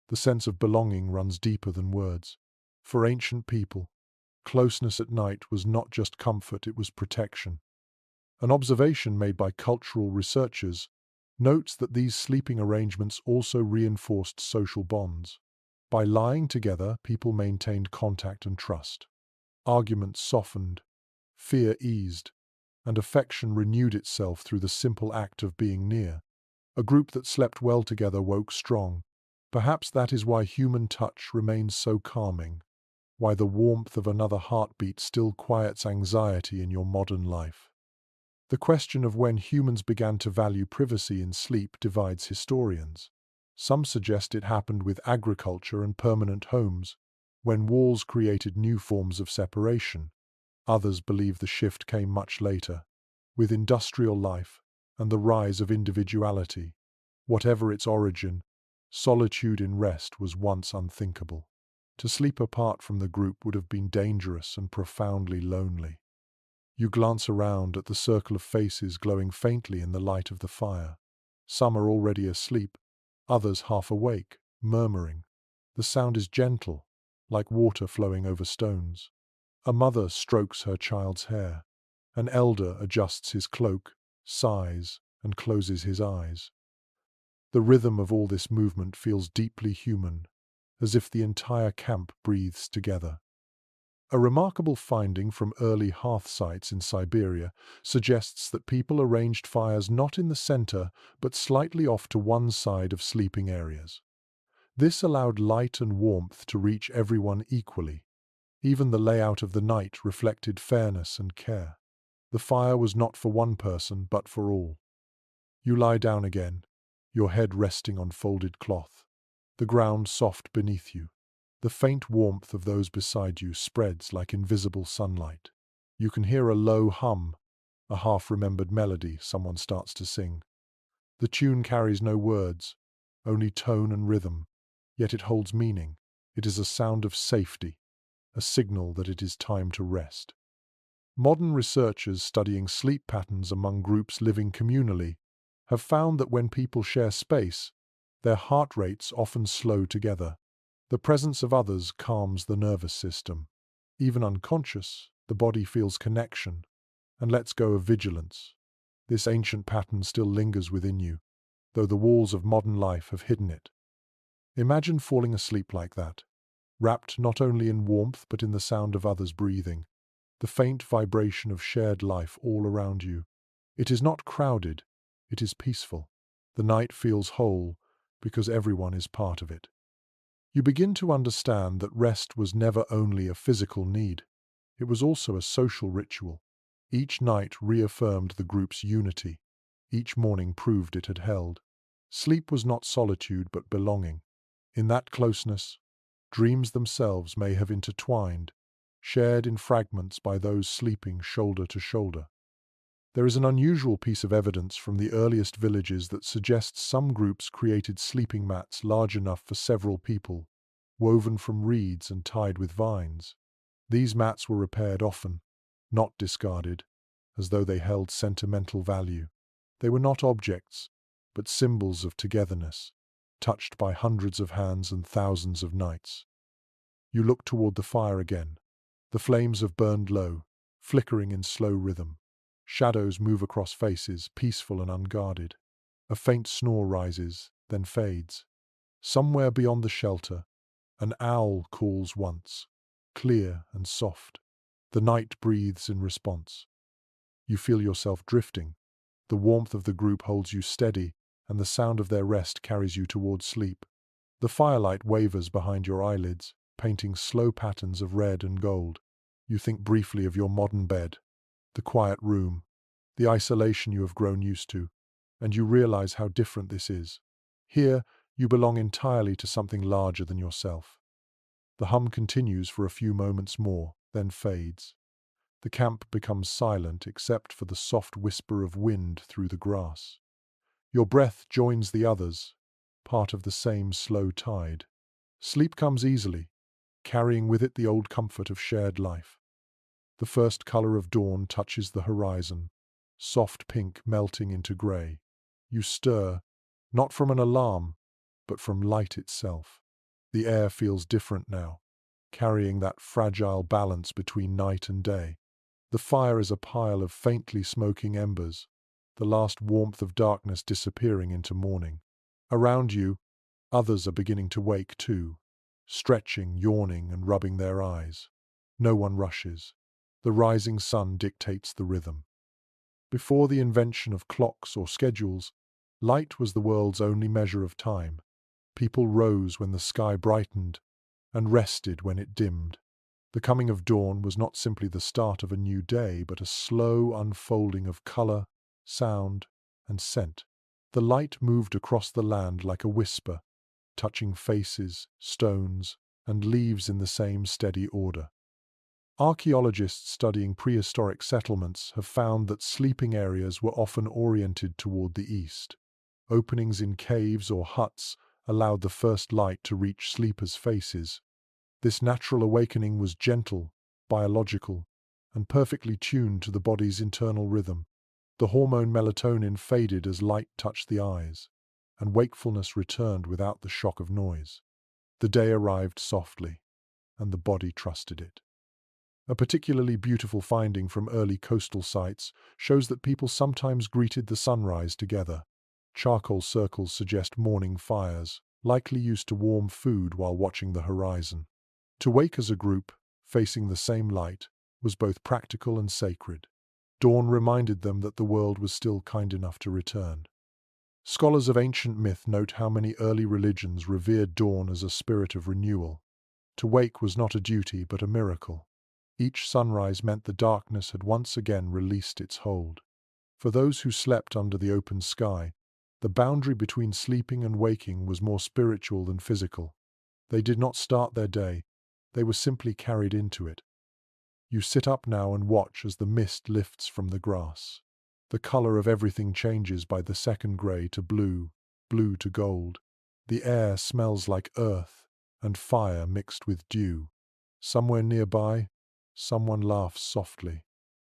The sense of belonging runs deeper than words. For ancient people, closeness at night was not just comfort, it was protection. An observation made by cultural researchers notes that these sleeping arrangements also reinforced social bonds. By lying together, people maintained contact and trust. Arguments softened, fear eased, and affection renewed itself through the simple act of being near. A group that slept well together woke strong. Perhaps that is why human touch remains so calming, why the warmth of another heartbeat still quiets anxiety in your modern life. The question of when humans began to value privacy in sleep divides historians. Some suggest it happened with agriculture and permanent homes, when walls created new forms of separation. Others believe the shift came much later, with industrial life and the rise of individuality. Whatever its origin, solitude in rest was once unthinkable. To sleep apart from the group would have been dangerous and profoundly lonely. You glance around at the circle of faces glowing faintly in the light of the fire. Some are already asleep, others half awake, murmuring. The sound is gentle, like water flowing over stones. A mother strokes her child's hair. An elder adjusts his cloak, sighs, and closes his eyes. The rhythm of all this movement feels deeply human, as if the entire camp breathes together. A remarkable finding from early hearth sites in Siberia suggests that people arranged fires not in the center, but slightly off to one side of sleeping areas. This allowed light and warmth to reach everyone equally. Even the layout of the night reflected fairness and care. The fire was not for one person, but for all. You lie down again, your head resting on folded cloth, the ground soft beneath you. The faint warmth of those beside you spreads like invisible sunlight. You can hear a low hum, a half-remembered melody someone starts to sing. The tune carries no words, only tone and rhythm, yet it holds meaning. It is a sound of safety, a signal that it is time to rest. Modern researchers studying sleep patterns among groups living communally have found that when people share space, their heart rates often slow together. The presence of others calms the nervous system. Even unconscious, the body feels connection and lets go of vigilance. This ancient pattern still lingers within you, though the walls of modern life have hidden it. Imagine falling asleep like that, wrapped not only in warmth but in the sound of others breathing, the faint vibration of shared life all around you. It is not crowded, it is peaceful. The night feels whole because everyone is part of it. You begin to understand that rest was never only a physical need, it was also a social ritual. Each night reaffirmed the group's unity. Each morning proved it had held. Sleep was not solitude but belonging. In that closeness, dreams themselves may have intertwined, shared in fragments by those sleeping shoulder to shoulder. There is an unusual piece of evidence from the earliest villages that suggests some groups created sleeping mats large enough for several people, woven from reeds and tied with vines. These mats were repaired often, not discarded, as though they held sentimental value. They were not objects, but symbols of togetherness, touched by hundreds of hands and thousands of nights. You look toward the fire again. The flames have burned low, flickering in slow rhythm. Shadows move across faces, peaceful and unguarded. A faint snore rises, then fades. Somewhere beyond the shelter, an owl calls once, clear and soft. The night breathes in response. You feel yourself drifting. The warmth of the group holds you steady, and the sound of their rest carries you towards sleep. The firelight wavers behind your eyelids, painting slow patterns of red and gold. You think briefly of your modern bed, the quiet room, the isolation you have grown used to, and you realize how different this is. Here, you belong entirely to something larger than yourself. The hum continues for a few moments more, then fades. The camp becomes silent except for the soft whisper of wind through the grass. Your breath joins the others, part of the same slow tide. Sleep comes easily, carrying with it the old comfort of shared life. The first color of dawn touches the horizon, soft pink melting into gray. You stir, not from an alarm, but from light itself. The air feels different now, carrying that fragile balance between night and day. The fire is a pile of faintly smoking embers, the last warmth of darkness disappearing into morning. Around you, others are beginning to wake too, stretching, yawning, and rubbing their eyes. No one rushes. The rising sun dictates the rhythm. Before the invention of clocks or schedules, light was the world's only measure of time. People rose when the sky brightened and rested when it dimmed. The coming of dawn was not simply the start of a new day, but a slow unfolding of color, sound, and scent. The light moved across the land like a whisper, touching faces, stones, and leaves in the same steady order. Archaeologists studying prehistoric settlements have found that sleeping areas were often oriented toward the east. Openings in caves or huts allowed the first light to reach sleepers' faces. This natural awakening was gentle, biological, and perfectly tuned to the body's internal rhythm. The hormone melatonin faded as light touched the eyes, and wakefulness returned without the shock of noise. The day arrived softly, and the body trusted it. A particularly beautiful finding from early coastal sites shows that people sometimes greeted the sunrise together. Charcoal circles suggest morning fires, likely used to warm food while watching the horizon. To wake as a group, facing the same light, was both practical and sacred. Dawn reminded them that the world was still kind enough to return. Scholars of ancient myth note how many early religions revered dawn as a spirit of renewal. To wake was not a duty but a miracle. Each sunrise meant the darkness had once again released its hold. For those who slept under the open sky, the boundary between sleeping and waking was more spiritual than physical. They did not start their day, they were simply carried into it. You sit up now and watch as the mist lifts from the grass. The color of everything changes by the second gray to blue, blue to gold. The air smells like earth and fire mixed with dew. Somewhere nearby, someone laughs softly,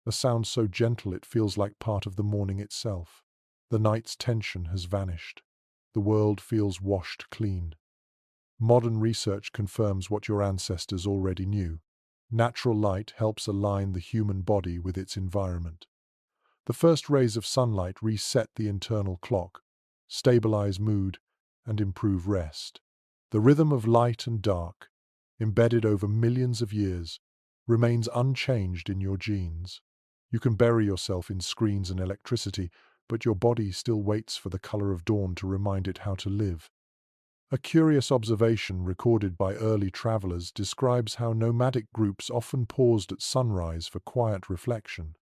a sound so gentle it feels like part of the morning itself. The night's tension has vanished. The world feels washed clean. Modern research confirms what your ancestors already knew. Natural light helps align the human body with its environment. The first rays of sunlight reset the internal clock, stabilize mood, and improve rest. The rhythm of light and dark, embedded over millions of years, remains unchanged in your genes. You can bury yourself in screens and electricity, but your body still waits for the color of dawn to remind it how to live. A curious observation recorded by early travelers describes how nomadic groups often paused at sunrise for quiet reflection.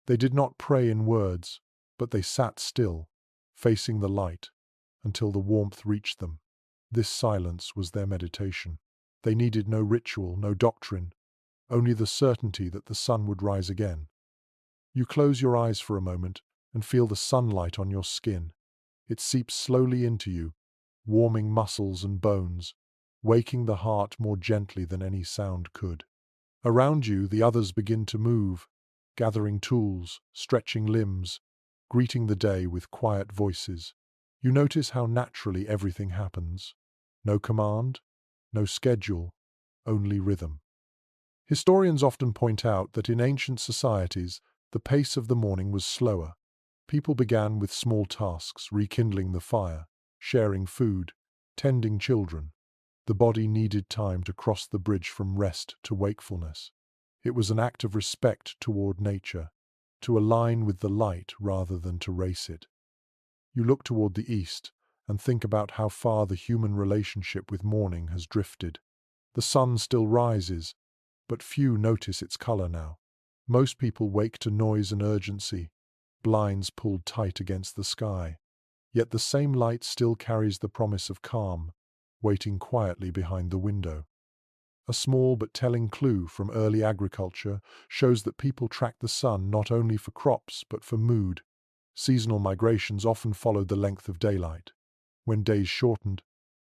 They did not pray in words, but they sat still, facing the light, until the warmth reached them. This silence was their meditation. They needed no ritual, no doctrine, only the certainty that the sun would rise again. You close your eyes for a moment and feel the sunlight on your skin. It seeps slowly into you, warming muscles and bones, waking the heart more gently than any sound could. Around you, the others begin to move, gathering tools, stretching limbs, greeting the day with quiet voices. You notice how naturally everything happens. No command, no schedule, only rhythm. Historians often point out that in ancient societies, the pace of the morning was slower. People began with small tasks, rekindling the fire, sharing food, tending children. The body needed time to cross the bridge from rest to wakefulness. It was an act of respect toward nature, to align with the light rather than to race it. You look toward the east and think about how far the human relationship with morning has drifted. The sun still rises, but few notice its color now. Most people wake to noise and urgency, blinds pulled tight against the sky. Yet the same light still carries the promise of calm, waiting quietly behind the window. A small but telling clue from early agriculture shows that people tracked the sun not only for crops but for mood. Seasonal migrations often followed the length of daylight. When days shortened,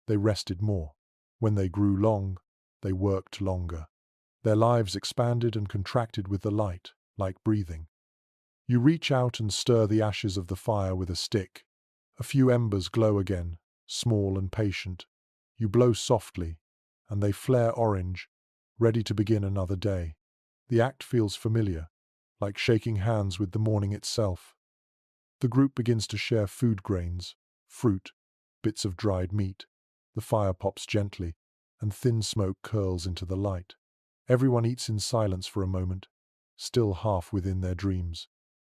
they rested more. When they grew long, they worked longer. Their lives expanded and contracted with the light, like breathing. You reach out and stir the ashes of the fire with a stick. A few embers glow again, small and patient. You blow softly, and they flare orange, ready to begin another day. The act feels familiar, like shaking hands with the morning itself. The group begins to share food grains, fruit, bits of dried meat. The fire pops gently, and thin smoke curls into the light. Everyone eats in silence for a moment, still half within their dreams.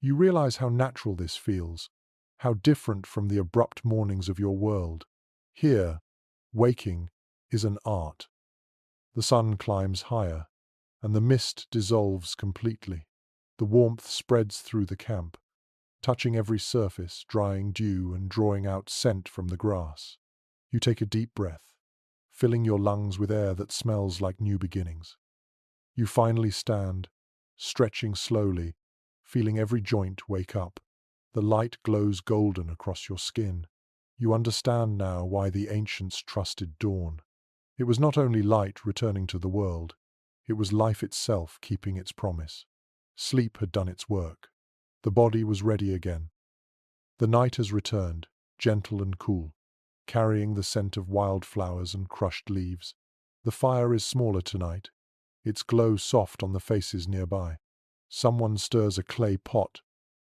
You realize how natural this feels, how different from the abrupt mornings of your world. Here, waking is an art. The sun climbs higher, and the mist dissolves completely. The warmth spreads through the camp, touching every surface, drying dew and drawing out scent from the grass. You take a deep breath, filling your lungs with air that smells like new beginnings. You finally stand, stretching slowly, feeling every joint wake up. The light glows golden across your skin. You understand now why the ancients trusted dawn. It was not only light returning to the world, it was life itself keeping its promise. Sleep had done its work. The body was ready again. The night has returned, gentle and cool, carrying the scent of wildflowers and crushed leaves. The fire is smaller tonight, its glow soft on the faces nearby. Someone stirs a clay pot,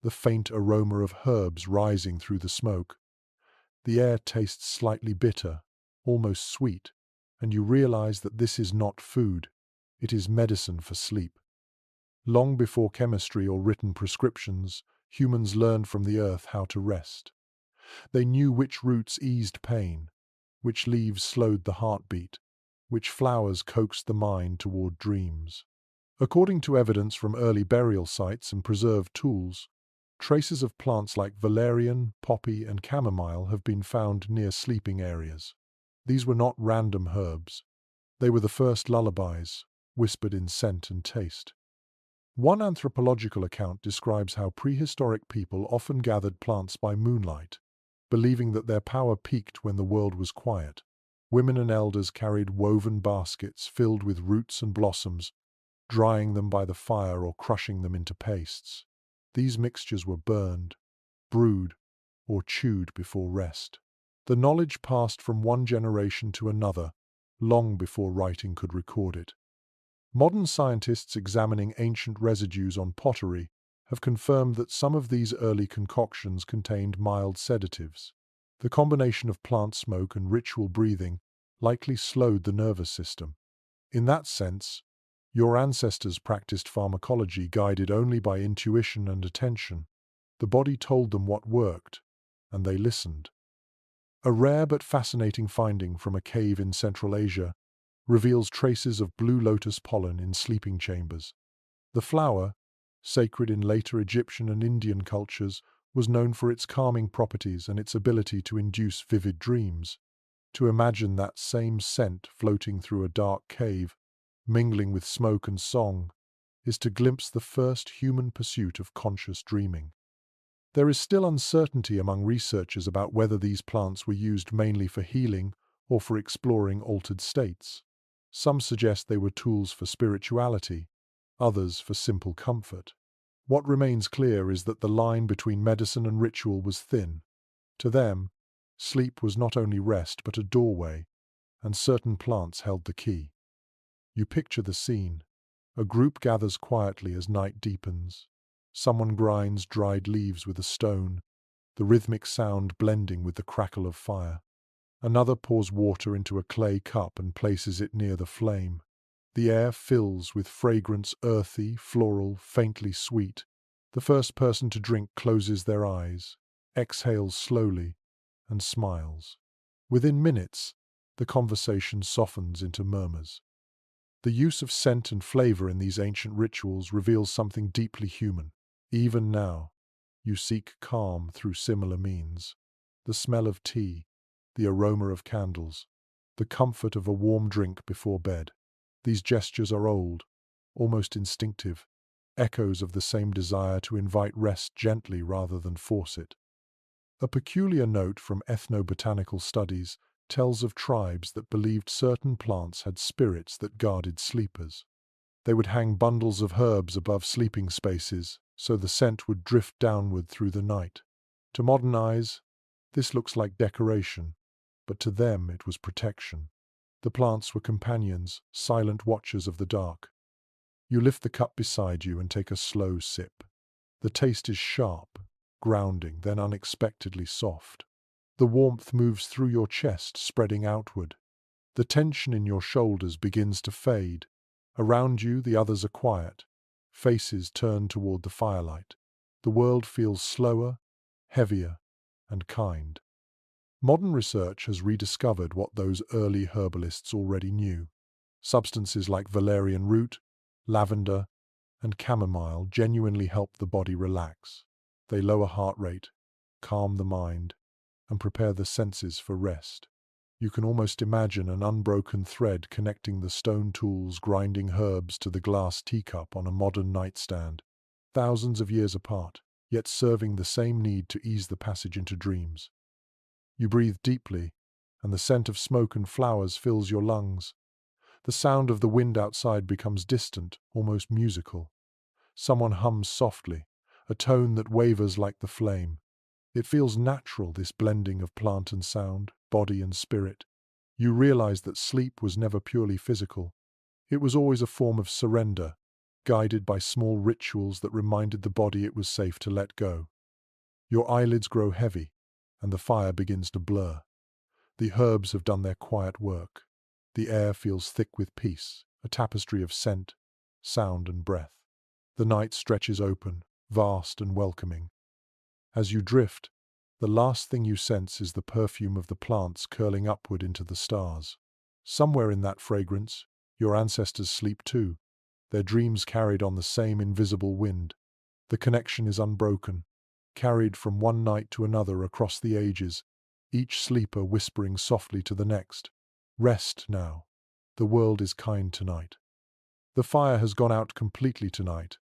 the faint aroma of herbs rising through the smoke. The air tastes slightly bitter, almost sweet, and you realize that this is not food, it is medicine for sleep. Long before chemistry or written prescriptions, humans learned from the earth how to rest. They knew which roots eased pain, which leaves slowed the heartbeat, which flowers coaxed the mind toward dreams. According to evidence from early burial sites and preserved tools, traces of plants like valerian, poppy, and chamomile have been found near sleeping areas. These were not random herbs. They were the first lullabies, whispered in scent and taste. One anthropological account describes how prehistoric people often gathered plants by moonlight, believing that their power peaked when the world was quiet. Women and elders carried woven baskets filled with roots and blossoms, drying them by the fire or crushing them into pastes. These mixtures were burned, brewed, or chewed before rest. The knowledge passed from one generation to another, long before writing could record it. Modern scientists examining ancient residues on pottery have confirmed that some of these early concoctions contained mild sedatives. The combination of plant smoke and ritual breathing likely slowed the nervous system. In that sense, your ancestors practiced pharmacology guided only by intuition and attention. The body told them what worked, and they listened. A rare but fascinating finding from a cave in Central Asia reveals traces of blue lotus pollen in sleeping chambers. The flower, sacred in later Egyptian and Indian cultures, was known for its calming properties and its ability to induce vivid dreams. To imagine that same scent floating through a dark cave, mingling with smoke and song, is to glimpse the first human pursuit of conscious dreaming. There is still uncertainty among researchers about whether these plants were used mainly for healing or for exploring altered states. Some suggest they were tools for spirituality, others for simple comfort. What remains clear is that the line between medicine and ritual was thin. To them, sleep was not only rest but a doorway, and certain plants held the key. You picture the scene. A group gathers quietly as night deepens. Someone grinds dried leaves with a stone, the rhythmic sound blending with the crackle of fire. Another pours water into a clay cup and places it near the flame. The air fills with fragrance, earthy, floral, faintly sweet. The first person to drink closes their eyes, exhales slowly, and smiles. Within minutes, the conversation softens into murmurs. The use of scent and flavor in these ancient rituals reveals something deeply human. Even now, you seek calm through similar means. The smell of tea, the aroma of candles, the comfort of a warm drink before bed. These gestures are old, almost instinctive, echoes of the same desire to invite rest gently rather than force it. A peculiar note from ethnobotanical studies tells of tribes that believed certain plants had spirits that guarded sleepers. They would hang bundles of herbs above sleeping spaces, so the scent would drift downward through the night. To modern eyes, this looks like decoration, but to them it was protection. The plants were companions, silent watchers of the dark. You lift the cup beside you and take a slow sip. The taste is sharp, grounding, then unexpectedly soft. The warmth moves through your chest, spreading outward. The tension in your shoulders begins to fade. Around you, the others are quiet. Faces turn toward the firelight. The world feels slower, heavier, and kind. Modern research has rediscovered what those early herbalists already knew. Substances like valerian root, lavender, and chamomile genuinely help the body relax. They lower heart rate, calm the mind, and prepare the senses for rest. You can almost imagine an unbroken thread connecting the stone tools grinding herbs to the glass teacup on a modern nightstand, thousands of years apart, yet serving the same need to ease the passage into dreams. You breathe deeply, and the scent of smoke and flowers fills your lungs. The sound of the wind outside becomes distant, almost musical. Someone hums softly, a tone that wavers like the flame. It feels natural, this blending of plant and sound, body and spirit. You realize that sleep was never purely physical. It was always a form of surrender, guided by small rituals that reminded the body it was safe to let go. Your eyelids grow heavy, and the fire begins to blur. The herbs have done their quiet work. The air feels thick with peace, a tapestry of scent, sound, and breath. The night stretches open, vast and welcoming. As you drift, the last thing you sense is the perfume of the plants curling upward into the stars. Somewhere in that fragrance, your ancestors sleep too, their dreams carried on the same invisible wind. The connection is unbroken, carried from one night to another across the ages, each sleeper whispering softly to the next, "Rest now. The world is kind tonight." The fire has gone out completely tonight,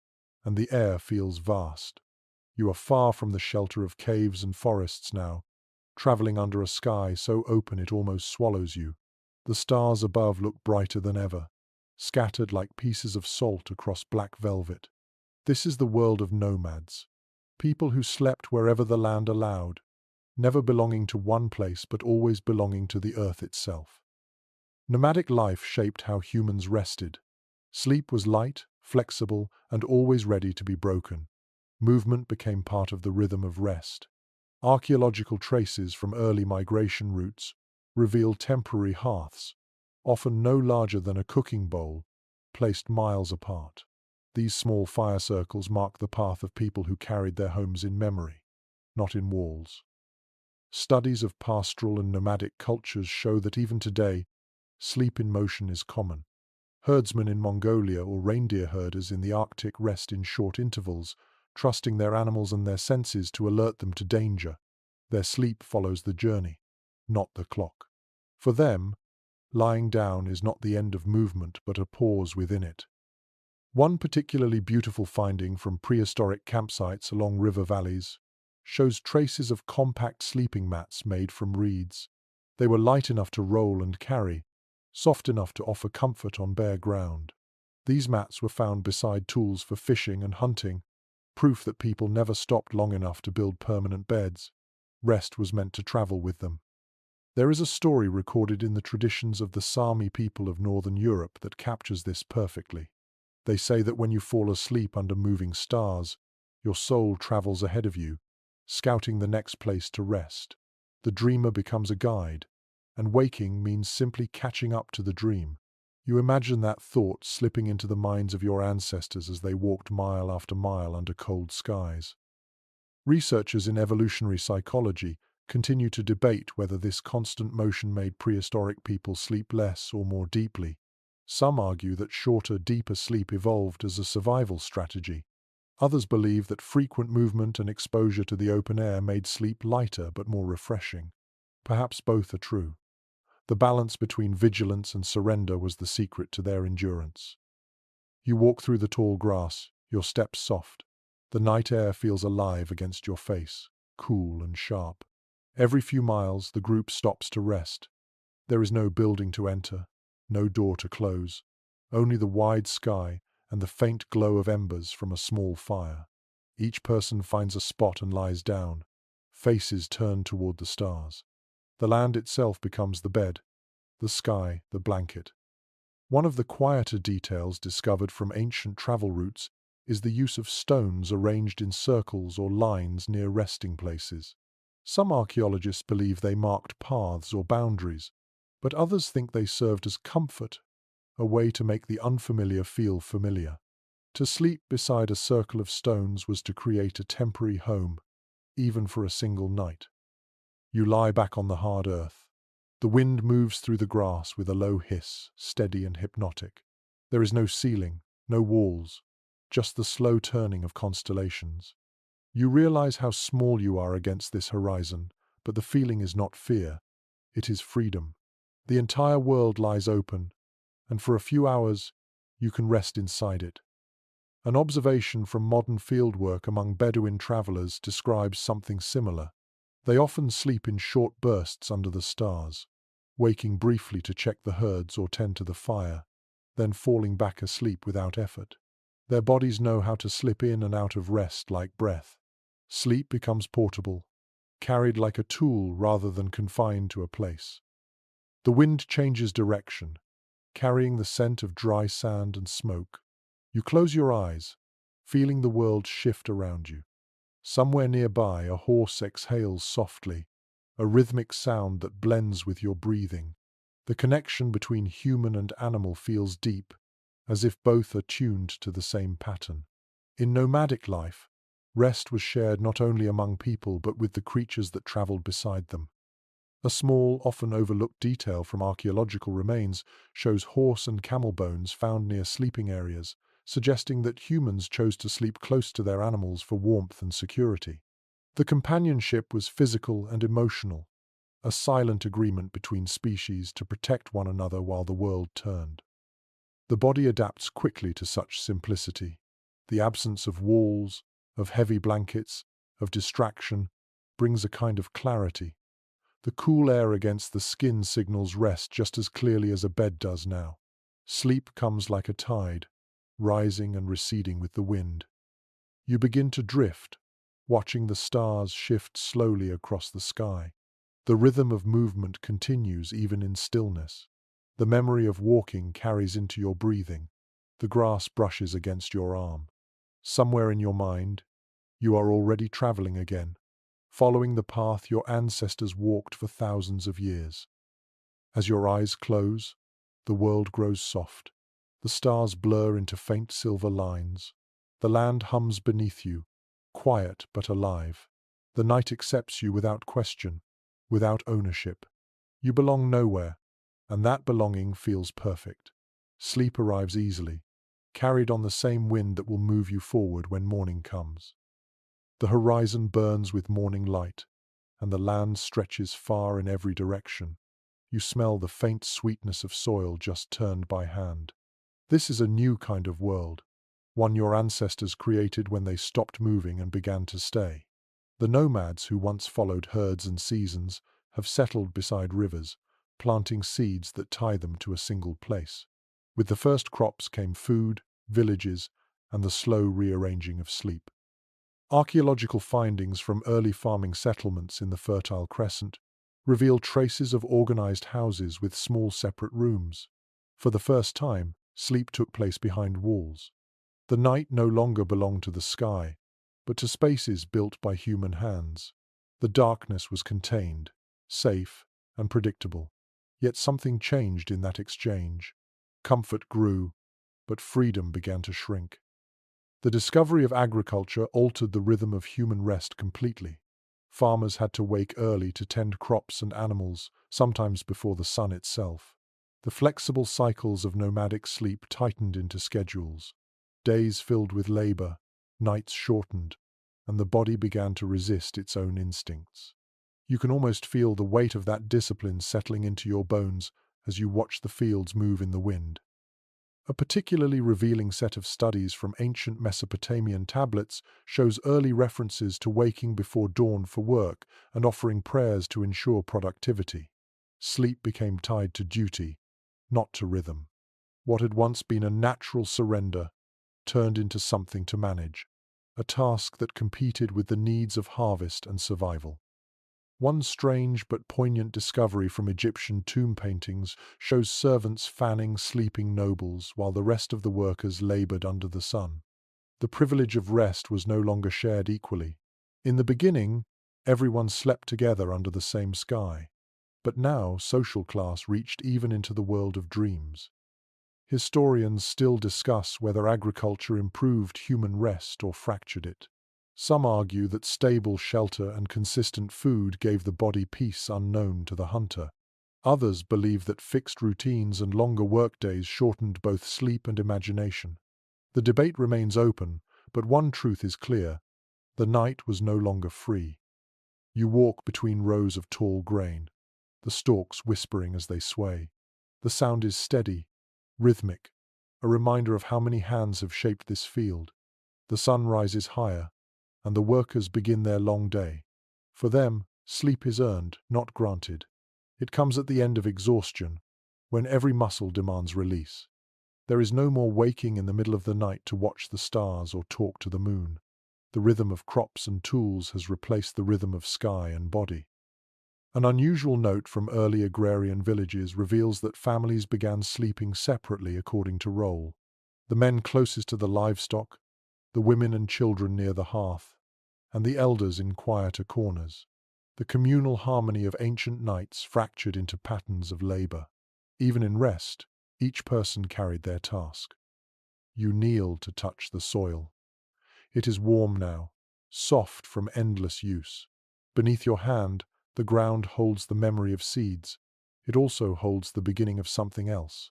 and the air feels vast. You are far from the shelter of caves and forests now, traveling under a sky so open it almost swallows you. The stars above look brighter than ever, scattered like pieces of salt across black velvet. This is the world of nomads, people who slept wherever the land allowed, never belonging to one place but always belonging to the earth itself. Nomadic life shaped how humans rested. Sleep was light, flexible, and always ready to be broken. Movement became part of the rhythm of rest. Archaeological traces from early migration routes reveal temporary hearths, often no larger than a cooking bowl, placed miles apart. These small fire circles mark the path of people who carried their homes in memory, not in walls. Studies of pastoral and nomadic cultures show that even today, sleep in motion is common. Herdsmen in Mongolia or reindeer herders in the Arctic rest in short intervals, trusting their animals and their senses to alert them to danger. Their sleep follows the journey, not the clock. For them, lying down is not the end of movement but a pause within it. One particularly beautiful finding from prehistoric campsites along river valleys shows traces of compact sleeping mats made from reeds. They were light enough to roll and carry, soft enough to offer comfort on bare ground. These mats were found beside tools for fishing and hunting, proof that people never stopped long enough to build permanent beds. Rest was meant to travel with them. There is a story recorded in the traditions of the Sami people of northern Europe that captures this perfectly. They say that when you fall asleep under moving stars, your soul travels ahead of you, scouting the next place to rest. The dreamer becomes a guide, and waking means simply catching up to the dream. You imagine that thought slipping into the minds of your ancestors as they walked mile after mile under cold skies. Researchers in evolutionary psychology continue to debate whether this constant motion made prehistoric people sleep less or more deeply. Some argue that shorter, deeper sleep evolved as a survival strategy. Others believe that frequent movement and exposure to the open air made sleep lighter but more refreshing. Perhaps both are true. The balance between vigilance and surrender was the secret to their endurance. You walk through the tall grass, your steps soft. The night air feels alive against your face, cool and sharp. Every few miles, the group stops to rest. There is no building to enter, no door to close, only the wide sky and the faint glow of embers from a small fire. Each person finds a spot and lies down, faces turned toward the stars. The land itself becomes the bed, the sky the blanket. One of the quieter details discovered from ancient travel routes is the use of stones arranged in circles or lines near resting places. Some archaeologists believe they marked paths or boundaries, but others think they served as comfort, a way to make the unfamiliar feel familiar. To sleep beside a circle of stones was to create a temporary home, even for a single night. You lie back on the hard earth. The wind moves through the grass with a low hiss, steady and hypnotic. There is no ceiling, no walls, just the slow turning of constellations. You realize how small you are against this horizon, but the feeling is not fear, it is freedom. The entire world lies open, and for a few hours, you can rest inside it. An observation from modern fieldwork among Bedouin travelers describes something similar. They often sleep in short bursts under the stars, waking briefly to check the herds or tend to the fire, then falling back asleep without effort. Their bodies know how to slip in and out of rest like breath. Sleep becomes portable, carried like a tool rather than confined to a place. The wind changes direction, carrying the scent of dry sand and smoke. You close your eyes, feeling the world shift around you. Somewhere nearby, a horse exhales softly, a rhythmic sound that blends with your breathing. The connection between human and animal feels deep, as if both are tuned to the same pattern. In nomadic life, rest was shared not only among people but with the creatures that traveled beside them. A small, often overlooked detail from archaeological remains shows horse and camel bones found near sleeping areas, suggesting that humans chose to sleep close to their animals for warmth and security. The companionship was physical and emotional, a silent agreement between species to protect one another while the world turned. The body adapts quickly to such simplicity. The absence of walls, of heavy blankets, of distraction, brings a kind of clarity. The cool air against the skin signals rest just as clearly as a bed does now. Sleep comes like a tide, rising and receding with the wind. You begin to drift, watching the stars shift slowly across the sky. The rhythm of movement continues even in stillness. The memory of walking carries into your breathing. The grass brushes against your arm. Somewhere in your mind, you are already traveling again, following the path your ancestors walked for thousands of years. As your eyes close, the world grows soft. The stars blur into faint silver lines. The land hums beneath you, quiet but alive. The night accepts you without question, without ownership. You belong nowhere, and that belonging feels perfect. Sleep arrives easily, carried on the same wind that will move you forward when morning comes. The horizon burns with morning light, and the land stretches far in every direction. You smell the faint sweetness of soil just turned by hand. This is a new kind of world, one your ancestors created when they stopped moving and began to stay. The nomads who once followed herds and seasons have settled beside rivers, planting seeds that tie them to a single place. With the first crops came food, villages, and the slow rearranging of sleep. Archaeological findings from early farming settlements in the Fertile Crescent reveal traces of organized houses with small separate rooms. For the first time, sleep took place behind walls. The night no longer belonged to the sky, but to spaces built by human hands. The darkness was contained, safe, and predictable. Yet something changed in that exchange. Comfort grew, but freedom began to shrink. The discovery of agriculture altered the rhythm of human rest completely. Farmers had to wake early to tend crops and animals, sometimes before the sun itself. The flexible cycles of nomadic sleep tightened into schedules. Days filled with labor, nights shortened, and the body began to resist its own instincts. You can almost feel the weight of that discipline settling into your bones as you watch the fields move in the wind. A particularly revealing set of studies from ancient Mesopotamian tablets shows early references to waking before dawn for work and offering prayers to ensure productivity. Sleep became tied to duty, not to rhythm. What had once been a natural surrender turned into something to manage, a task that competed with the needs of harvest and survival. One strange but poignant discovery from Egyptian tomb paintings shows servants fanning sleeping nobles while the rest of the workers labored under the sun. The privilege of rest was no longer shared equally. In the beginning, everyone slept together under the same sky. But now social class reached even into the world of dreams. Historians still discuss whether agriculture improved human rest or fractured it. Some argue that stable shelter and consistent food gave the body peace unknown to the hunter. Others believe that fixed routines and longer workdays shortened both sleep and imagination. The debate remains open, but one truth is clear: the night was no longer free. You walk between rows of tall grain, the stalks whispering as they sway. The sound is steady, rhythmic, a reminder of how many hands have shaped this field. The sun rises higher, and the workers begin their long day. For them, sleep is earned, not granted. It comes at the end of exhaustion, when every muscle demands release. There is no more waking in the middle of the night to watch the stars or talk to the moon. The rhythm of crops and tools has replaced the rhythm of sky and body. An unusual note from early agrarian villages reveals that families began sleeping separately according to role. The men closest to the livestock, the women and children near the hearth, and the elders in quieter corners. The communal harmony of ancient nights fractured into patterns of labor. Even in rest, each person carried their task. You kneel to touch the soil. It is warm now, soft from endless use. Beneath your hand, the ground holds the memory of seeds. It also holds the beginning of something else: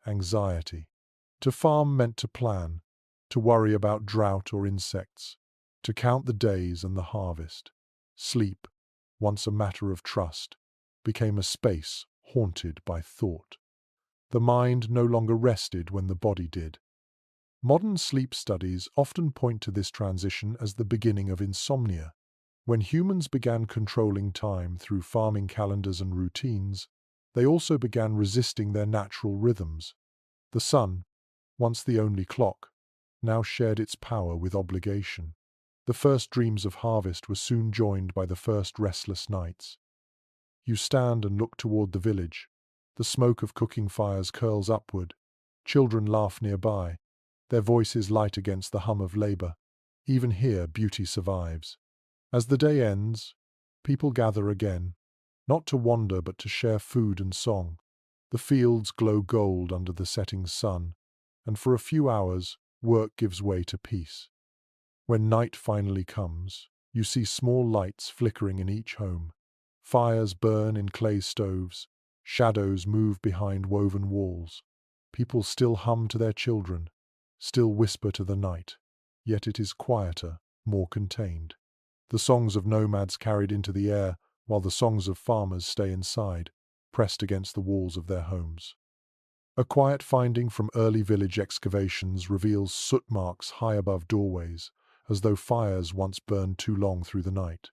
anxiety. To farm meant to plan, to worry about drought or insects, to count the days and the harvest. Sleep, once a matter of trust, became a space haunted by thought. The mind no longer rested when the body did. Modern sleep studies often point to this transition as the beginning of insomnia. When humans began controlling time through farming calendars and routines, they also began resisting their natural rhythms. The sun, once the only clock, now shared its power with obligation. The first dreams of harvest were soon joined by the first restless nights. You stand and look toward the village. The smoke of cooking fires curls upward. Children laugh nearby, their voices light against the hum of labor. Even here, beauty survives. As the day ends, people gather again, not to wander but to share food and song. The fields glow gold under the setting sun, and for a few hours, work gives way to peace. When night finally comes, you see small lights flickering in each home. Fires burn in clay stoves, shadows move behind woven walls. People still hum to their children, still whisper to the night, yet it is quieter, more contained. The songs of nomads carried into the air, while the songs of farmers stay inside, pressed against the walls of their homes. A quiet finding from early village excavations reveals soot marks high above doorways, as though fires once burned too long through the night.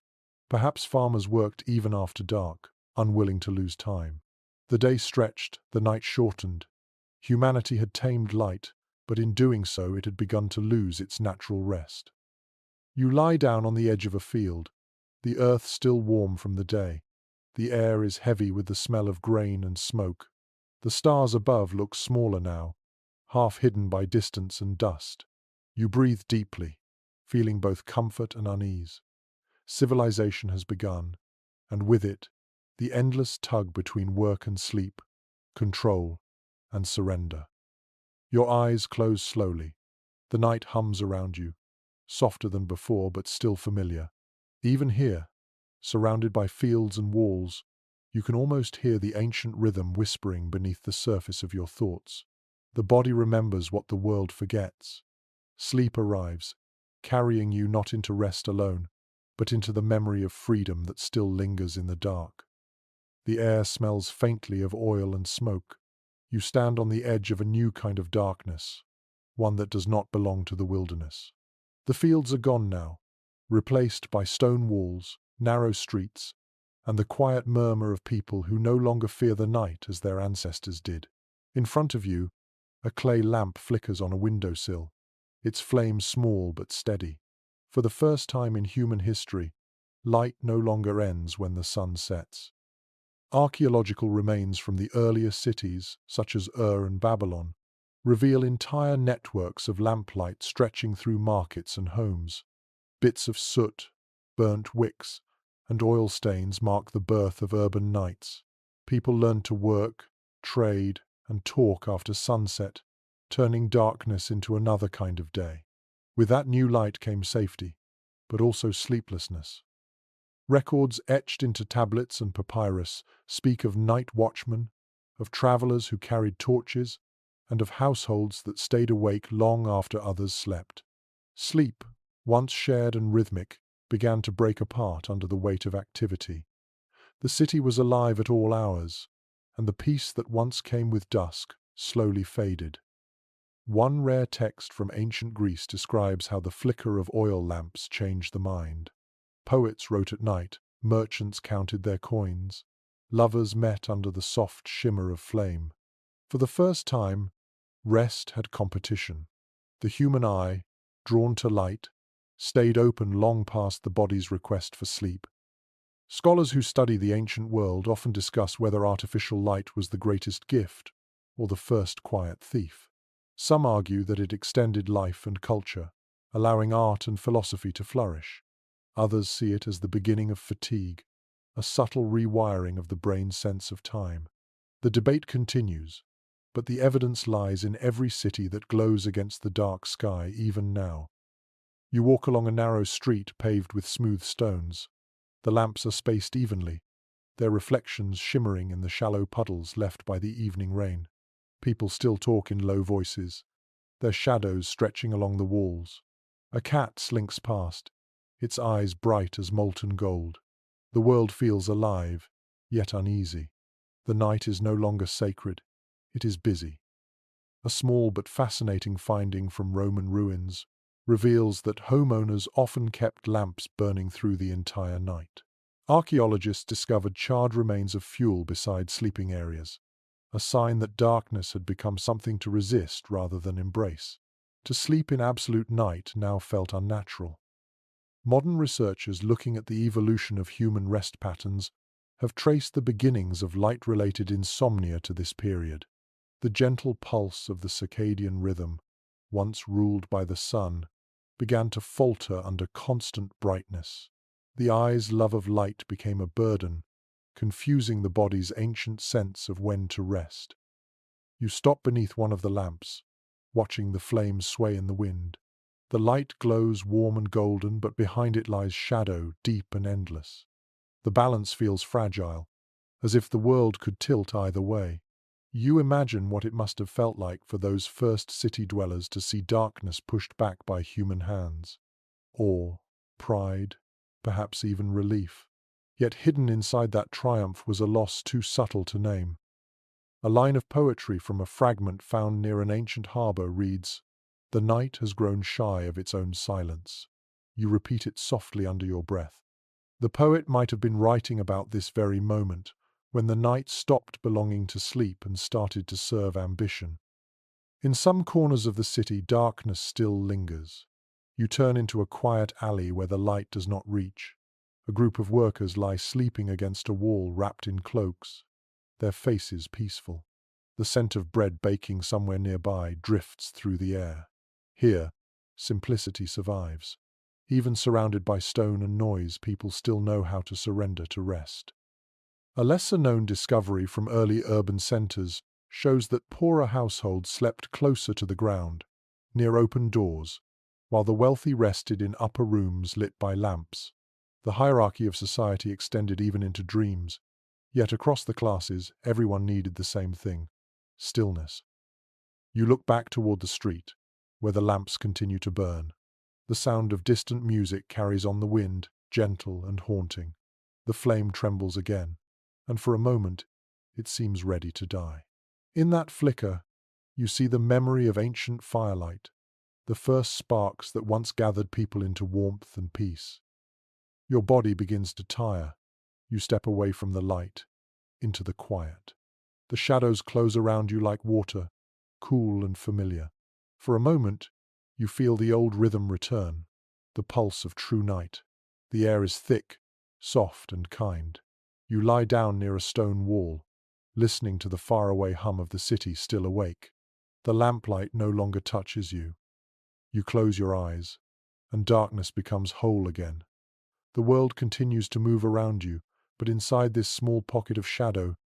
Perhaps farmers worked even after dark, unwilling to lose time. The day stretched, the night shortened. Humanity had tamed light, but in doing so it had begun to lose its natural rest. You lie down on the edge of a field, the earth still warm from the day. The air is heavy with the smell of grain and smoke. The stars above look smaller now, half hidden by distance and dust. You breathe deeply, feeling both comfort and unease. Civilization has begun, and with it, the endless tug between work and sleep, control and surrender. Your eyes close slowly. The night hums around you, softer than before but still familiar. Even here, surrounded by fields and walls, you can almost hear the ancient rhythm whispering beneath the surface of your thoughts. The body remembers what the world forgets. Sleep arrives, carrying you not into rest alone, but into the memory of freedom that still lingers in the dark. The air smells faintly of oil and smoke. You stand on the edge of a new kind of darkness, one that does not belong to the wilderness. The fields are gone now, replaced by stone walls, narrow streets, and the quiet murmur of people who no longer fear the night as their ancestors did. In front of you, a clay lamp flickers on a windowsill, its flame small but steady. For the first time in human history, light no longer ends when the sun sets. Archaeological remains from the earlier cities, such as Ur and Babylon, reveal entire networks of lamplight stretching through markets and homes. Bits of soot, burnt wicks, and oil stains mark the birth of urban nights. People learn to work, trade, and talk after sunset, turning darkness into another kind of day. With that new light came safety, but also sleeplessness. Records etched into tablets and papyrus speak of night watchmen, of travelers who carried torches, and of households that stayed awake long after others slept. Sleep, once shared and rhythmic, began to break apart under the weight of activity. The city was alive at all hours, and the peace that once came with dusk slowly faded. One rare text from ancient Greece describes how the flicker of oil lamps changed the mind. Poets wrote at night, merchants counted their coins, lovers met under the soft shimmer of flame. For the first time, rest had competition. The human eye, drawn to light, stayed open long past the body's request for sleep. Scholars who study the ancient world often discuss whether artificial light was the greatest gift or the first quiet thief. Some argue that it extended life and culture, allowing art and philosophy to flourish. Others see it as the beginning of fatigue, a subtle rewiring of the brain's sense of time. The debate continues, but the evidence lies in every city that glows against the dark sky even now. You walk along a narrow street paved with smooth stones. The lamps are spaced evenly, their reflections shimmering in the shallow puddles left by the evening rain. People still talk in low voices, their shadows stretching along the walls. A cat slinks past, its eyes bright as molten gold. The world feels alive, yet uneasy. The night is no longer sacred, it is busy. A small but fascinating finding from Roman ruins reveals that homeowners often kept lamps burning through the entire night. Archaeologists discovered charred remains of fuel beside sleeping areas, a sign that darkness had become something to resist rather than embrace. To sleep in absolute night now felt unnatural. Modern researchers looking at the evolution of human rest patterns have traced the beginnings of light-related insomnia to this period. The gentle pulse of the circadian rhythm, once ruled by the sun, began to falter under constant brightness. The eye's love of light became a burden, confusing the body's ancient sense of when to rest. You stop beneath one of the lamps, watching the flames sway in the wind. The light glows warm and golden, but behind it lies shadow, deep and endless. The balance feels fragile, as if the world could tilt either way. You imagine what it must have felt like for those first city dwellers to see darkness pushed back by human hands. Awe, pride, perhaps even relief. Yet hidden inside that triumph was a loss too subtle to name. A line of poetry from a fragment found near an ancient harbor reads, "The night has grown shy of its own silence." You repeat it softly under your breath. The poet might have been writing about this very moment, when the night stopped belonging to sleep and started to serve ambition. In some corners of the city, darkness still lingers. You turn into a quiet alley where the light does not reach. A group of workers lie sleeping against a wall wrapped in cloaks, their faces peaceful. The scent of bread baking somewhere nearby drifts through the air. Here, simplicity survives. Even surrounded by stone and noise, people still know how to surrender to rest. A lesser-known discovery from early urban centers shows that poorer households slept closer to the ground, near open doors, while the wealthy rested in upper rooms lit by lamps. The hierarchy of society extended even into dreams, yet across the classes, everyone needed the same thing: stillness. You look back toward the street, where the lamps continue to burn. The sound of distant music carries on the wind, gentle and haunting. The flame trembles again, and for a moment it seems ready to die. In that flicker, you see the memory of ancient firelight, the first sparks that once gathered people into warmth and peace. Your body begins to tire. You step away from the light, into the quiet. The shadows close around you like water, cool and familiar. For a moment, you feel the old rhythm return, the pulse of true night. The air is thick, soft and kind. You lie down near a stone wall, listening to the faraway hum of the city still awake. The lamplight no longer touches you. You close your eyes, and darkness becomes whole again. The world continues to move around you, but inside this small pocket of shadow,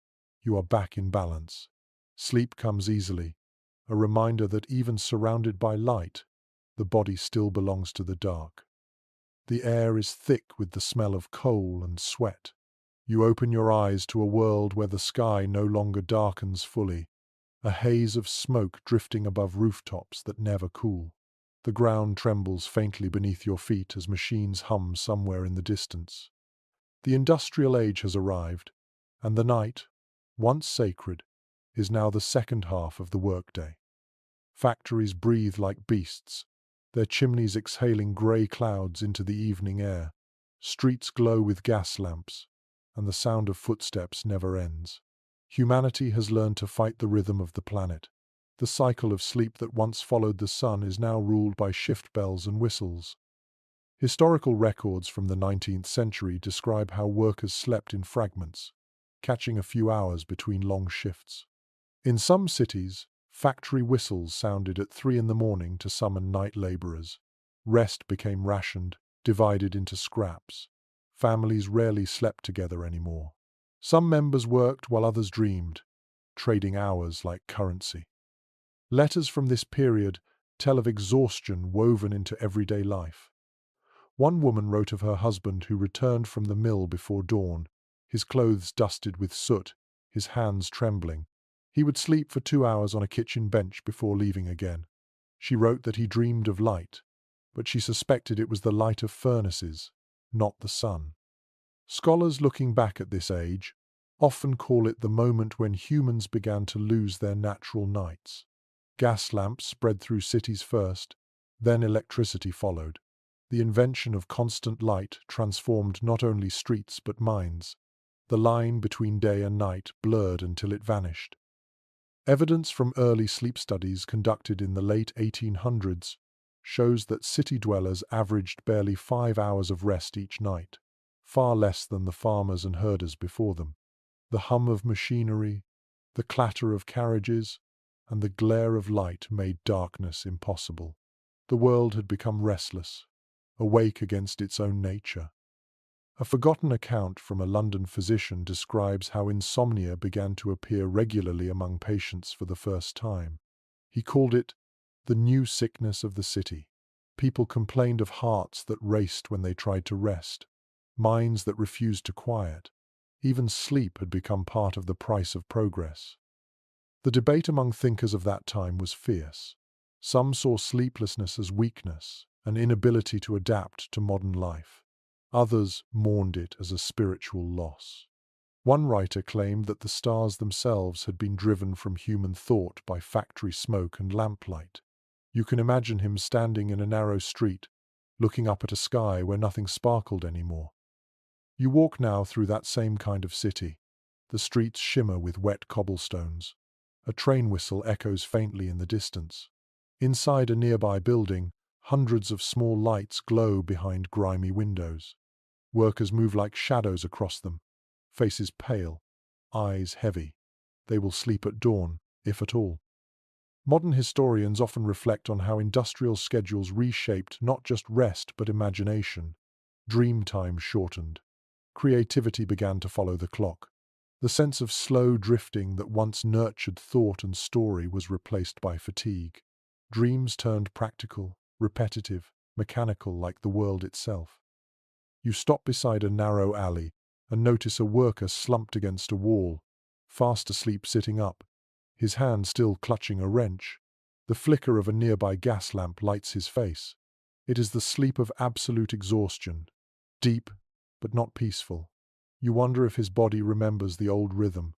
you are back in balance. Sleep comes easily, a reminder that even surrounded by light, the body still belongs to the dark. The air is thick with the smell of coal and sweat. You open your eyes to a world where the sky no longer darkens fully, a haze of smoke drifting above rooftops that never cool. The ground trembles faintly beneath your feet as machines hum somewhere in the distance. The industrial age has arrived, and the night, once sacred, is now the second half of the workday. Factories breathe like beasts, their chimneys exhaling grey clouds into the evening air. Streets glow with gas lamps, and the sound of footsteps never ends. Humanity has learned to fight the rhythm of the planet. The cycle of sleep that once followed the sun is now ruled by shift bells and whistles. Historical records from the 19th century describe how workers slept in fragments, catching a few hours between long shifts. In some cities, factory whistles sounded at 3 in the morning to summon night laborers. Rest became rationed, divided into scraps. Families rarely slept together anymore. Some members worked while others dreamed, trading hours like currency. Letters from this period tell of exhaustion woven into everyday life. One woman wrote of her husband who returned from the mill before dawn, his clothes dusted with soot, his hands trembling. He would sleep for 2 hours on a kitchen bench before leaving again. She wrote that he dreamed of light, but she suspected it was the light of furnaces, not the sun. Scholars looking back at this age often call it the moment when humans began to lose their natural nights. Gas lamps spread through cities first, then electricity followed. The invention of constant light transformed not only streets but minds. The line between day and night blurred until it vanished. Evidence from early sleep studies conducted in the late 1800s shows that city dwellers averaged barely 5 hours of rest each night, far less than the farmers and herders before them. The hum of machinery, the clatter of carriages, and the glare of light made darkness impossible. The world had become restless, awake against its own nature. A forgotten account from a London physician describes how insomnia began to appear regularly among patients for the first time. He called it the new sickness of the city. People complained of hearts that raced when they tried to rest, minds that refused to quiet. Even sleep had become part of the price of progress. The debate among thinkers of that time was fierce. Some saw sleeplessness as weakness, an inability to adapt to modern life. Others mourned it as a spiritual loss. One writer claimed that the stars themselves had been driven from human thought by factory smoke and lamplight. You can imagine him standing in a narrow street, looking up at a sky where nothing sparkled anymore. You walk now through that same kind of city. The streets shimmer with wet cobblestones. A train whistle echoes faintly in the distance. Inside a nearby building, hundreds of small lights glow behind grimy windows. Workers move like shadows across them, faces pale, eyes heavy. They will sleep at dawn, if at all. Modern historians often reflect on how industrial schedules reshaped not just rest but imagination. Dream time shortened. Creativity began to follow the clock. The sense of slow drifting that once nurtured thought and story was replaced by fatigue. Dreams turned practical, repetitive, mechanical like the world itself. You stop beside a narrow alley and notice a worker slumped against a wall, fast asleep sitting up, his hand still clutching a wrench. The flicker of a nearby gas lamp lights his face. It is the sleep of absolute exhaustion, deep but not peaceful. You wonder if his body remembers the old rhythm,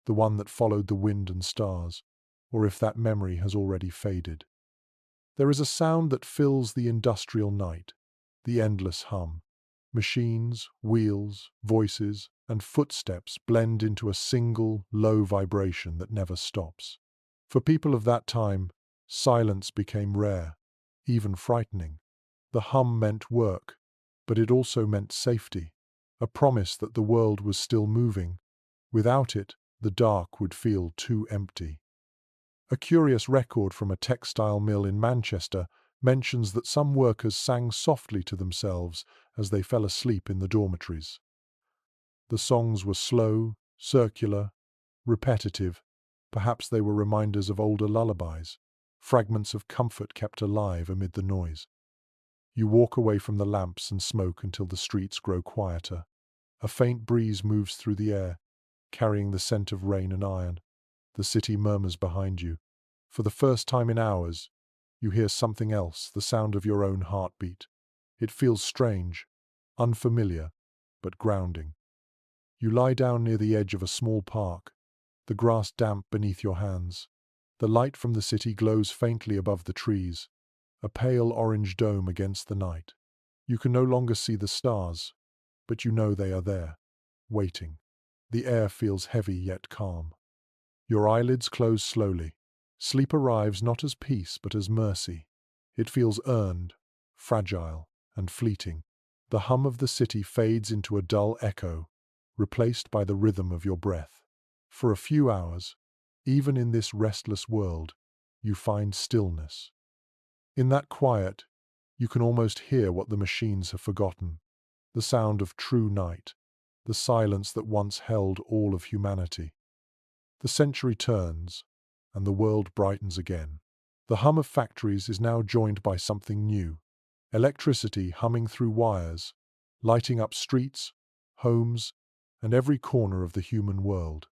the one that followed the wind and stars, or if that memory has already faded. There is a sound that fills the industrial night, the endless hum. Machines, wheels, voices, and footsteps blend into a single, low vibration that never stops. For people of that time, silence became rare, even frightening. The hum meant work, but it also meant safety, a promise that the world was still moving. Without it, the dark would feel too empty. A curious record from a textile mill in Manchester mentions that some workers sang softly to themselves as they fell asleep in the dormitories. The songs were slow, circular, repetitive. Perhaps they were reminders of older lullabies, fragments of comfort kept alive amid the noise. You walk away from the lamps and smoke until the streets grow quieter. A faint breeze moves through the air, carrying the scent of rain and iron. The city murmurs behind you. For the first time in hours, you hear something else, the sound of your own heartbeat. It feels strange, unfamiliar, but grounding. You lie down near the edge of a small park, the grass damp beneath your hands. The light from the city glows faintly above the trees, a pale orange dome against the night. You can no longer see the stars, but you know they are there, waiting. The air feels heavy yet calm. Your eyelids close slowly. Sleep arrives not as peace but as mercy. It feels earned, fragile, and fleeting. The hum of the city fades into a dull echo, replaced by the rhythm of your breath. For a few hours, even in this restless world, you find stillness. In that quiet, you can almost hear what the machines have forgotten, the sound of true night, the silence that once held all of humanity. The century turns, and the world brightens again. The hum of factories is now joined by something new. Electricity humming through wires, lighting up streets, homes, and every corner of the human world.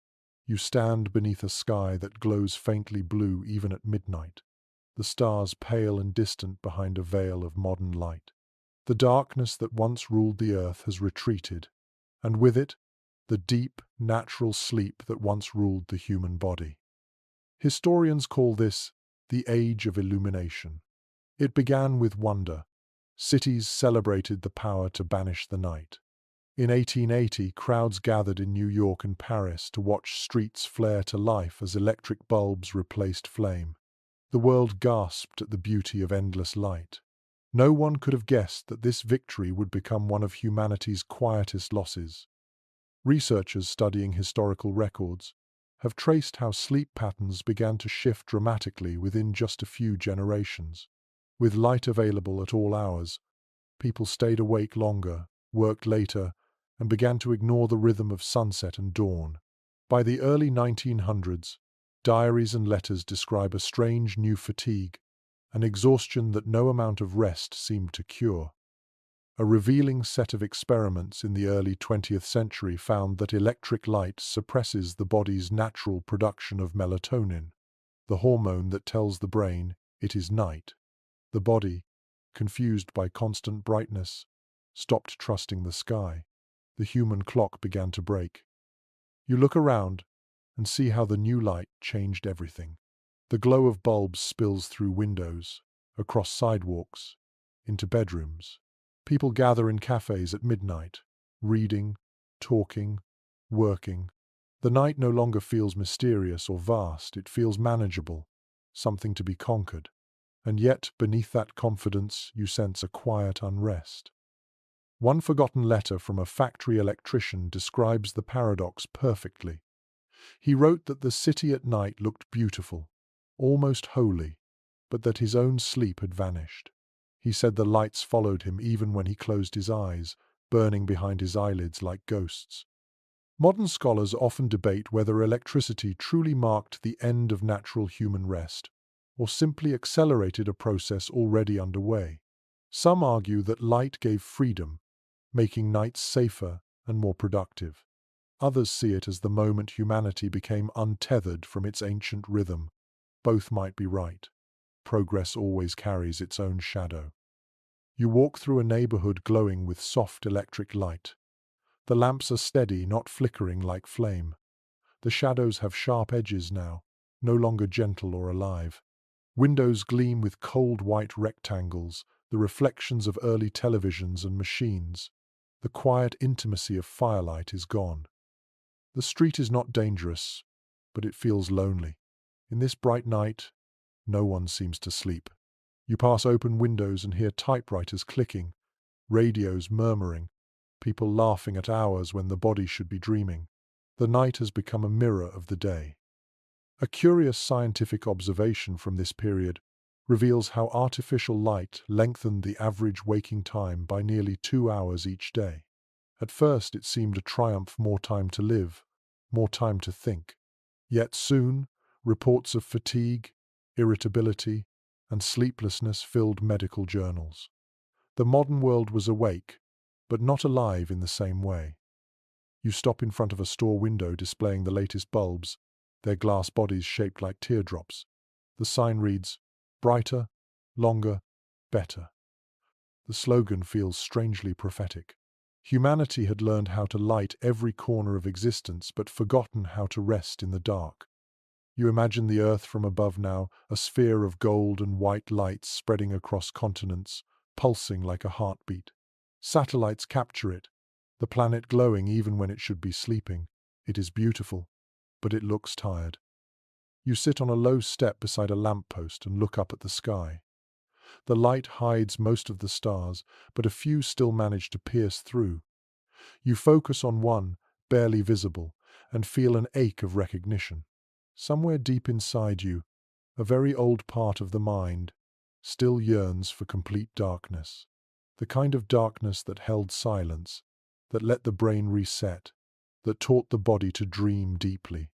You stand beneath a sky that glows faintly blue even at midnight, the stars pale and distant behind a veil of modern light. The darkness that once ruled the earth has retreated, and with it, the deep, natural sleep that once ruled the human body. Historians call this the Age of Illumination. It began with wonder. Cities celebrated the power to banish the night. In 1880, crowds gathered in New York and Paris to watch streets flare to life as electric bulbs replaced flame. The world gasped at the beauty of endless light. No one could have guessed that this victory would become one of humanity's quietest losses. Researchers studying historical records have traced how sleep patterns began to shift dramatically within just a few generations. With light available at all hours, people stayed awake longer, worked later, and began to ignore the rhythm of sunset and dawn. By the early 1900s, diaries and letters describe a strange new fatigue, an exhaustion that no amount of rest seemed to cure. A revealing set of experiments in the early 20th century found that electric light suppresses the body's natural production of melatonin, the hormone that tells the brain it is night. The body, confused by constant brightness, stopped trusting the sky. The human clock began to break. You look around and see how the new light changed everything. The glow of bulbs spills through windows, across sidewalks, into bedrooms. People gather in cafes at midnight, reading, talking, working. The night no longer feels mysterious or vast, it feels manageable, something to be conquered. And yet, beneath that confidence, you sense a quiet unrest. One forgotten letter from a factory electrician describes the paradox perfectly. He wrote that the city at night looked beautiful, almost holy, but that his own sleep had vanished. He said the lights followed him even when he closed his eyes, burning behind his eyelids like ghosts. Modern scholars often debate whether electricity truly marked the end of natural human rest, or simply accelerated a process already underway. Some argue that light gave freedom, making nights safer and more productive. Others see it as the moment humanity became untethered from its ancient rhythm. Both might be right. Progress always carries its own shadow. You walk through a neighborhood glowing with soft electric light. The lamps are steady, not flickering like flame. The shadows have sharp edges now, no longer gentle or alive. Windows gleam with cold white rectangles, the reflections of early televisions and machines. The quiet intimacy of firelight is gone. The street is not dangerous, but it feels lonely. In this bright night, no one seems to sleep. You pass open windows and hear typewriters clicking, radios murmuring, people laughing at hours when the body should be dreaming. The night has become a mirror of the day. A curious scientific observation from this period reveals how artificial light lengthened the average waking time by nearly 2 hours each day. At first it seemed a triumph: more time to live, more time to think. Yet soon, reports of fatigue, irritability, and sleeplessness filled medical journals. The modern world was awake, but not alive in the same way. You stop in front of a store window displaying the latest bulbs, their glass bodies shaped like teardrops. The sign reads, "Brighter, longer, better." The slogan feels strangely prophetic. Humanity had learned how to light every corner of existence but forgotten how to rest in the dark. You imagine the Earth from above now, a sphere of gold and white lights spreading across continents, pulsing like a heartbeat. Satellites capture it, the planet glowing even when it should be sleeping. It is beautiful, but it looks tired. You sit on a low step beside a lamppost and look up at the sky. The light hides most of the stars, but a few still manage to pierce through. You focus on one, barely visible, and feel an ache of recognition. Somewhere deep inside you, a very old part of the mind still yearns for complete darkness. The kind of darkness that held silence, that let the brain reset, that taught the body to dream deeply.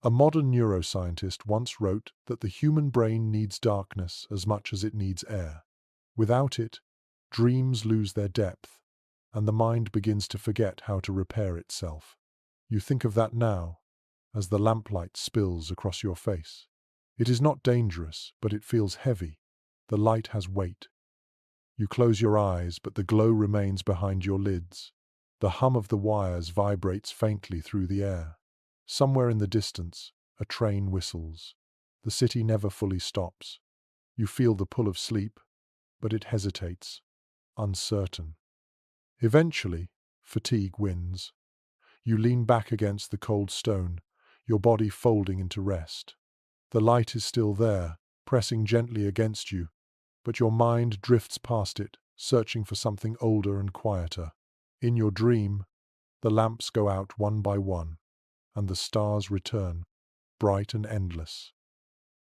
A modern neuroscientist once wrote that the human brain needs darkness as much as it needs air. Without it, dreams lose their depth, and the mind begins to forget how to repair itself. You think of that now, as the lamplight spills across your face. It is not dangerous, but it feels heavy. The light has weight. You close your eyes, but the glow remains behind your lids. The hum of the wires vibrates faintly through the air. Somewhere in the distance, a train whistles. The city never fully stops. You feel the pull of sleep, but it hesitates, uncertain. Eventually, fatigue wins. You lean back against the cold stone, your body folding into rest. The light is still there, pressing gently against you, but your mind drifts past it, searching for something older and quieter. In your dream, the lamps go out one by one, and the stars return, bright and endless.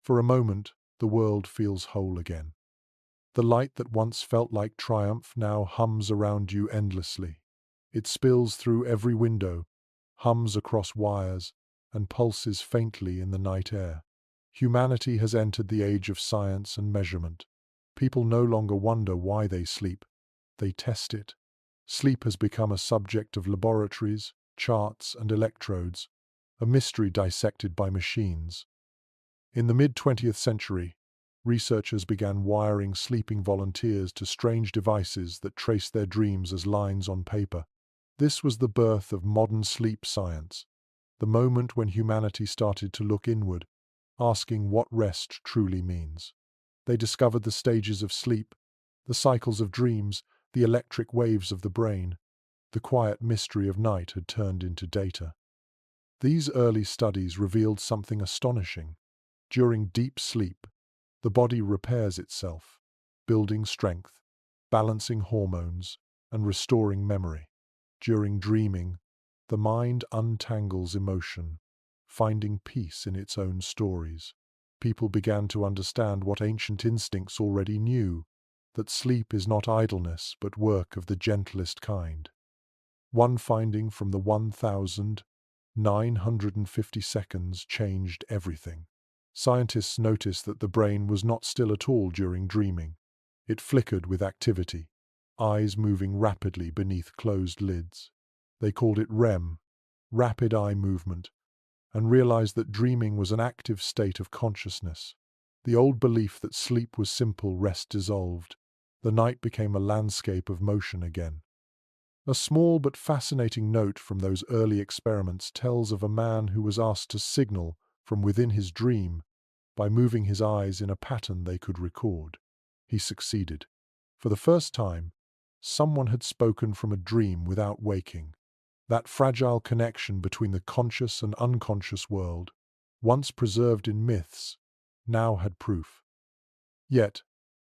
For a moment, the world feels whole again. The light that once felt like triumph now hums around you endlessly. It spills through every window, hums across wires, and pulses faintly in the night air. Humanity has entered the age of science and measurement. People no longer wonder why they sleep. They test it. Sleep has become a subject of laboratories, charts, and electrodes, a mystery dissected by machines. In the mid-20th century, researchers began wiring sleeping volunteers to strange devices that traced their dreams as lines on paper. This was the birth of modern sleep science, the moment when humanity started to look inward, asking what rest truly means. They discovered the stages of sleep, the cycles of dreams, the electric waves of the brain. The quiet mystery of night had turned into data. These early studies revealed something astonishing. During deep sleep, the body repairs itself, building strength, balancing hormones, and restoring memory. During dreaming, the mind untangles emotion, finding peace in its own stories. People began to understand what ancient instincts already knew, that sleep is not idleness but work of the gentlest kind. One finding from the 1,950 seconds changed everything. Scientists noticed that the brain was not still at all during dreaming. It flickered with activity, eyes moving rapidly beneath closed lids. They called it REM, rapid eye movement, and realized that dreaming was an active state of consciousness. The old belief that sleep was simple rest dissolved. The night became a landscape of motion again. A small but fascinating note from those early experiments tells of a man who was asked to signal from within his dream by moving his eyes in a pattern they could record. He succeeded. For the first time, someone had spoken from a dream without waking. That fragile connection between the conscious and unconscious world, once preserved in myths, now had proof. Yet,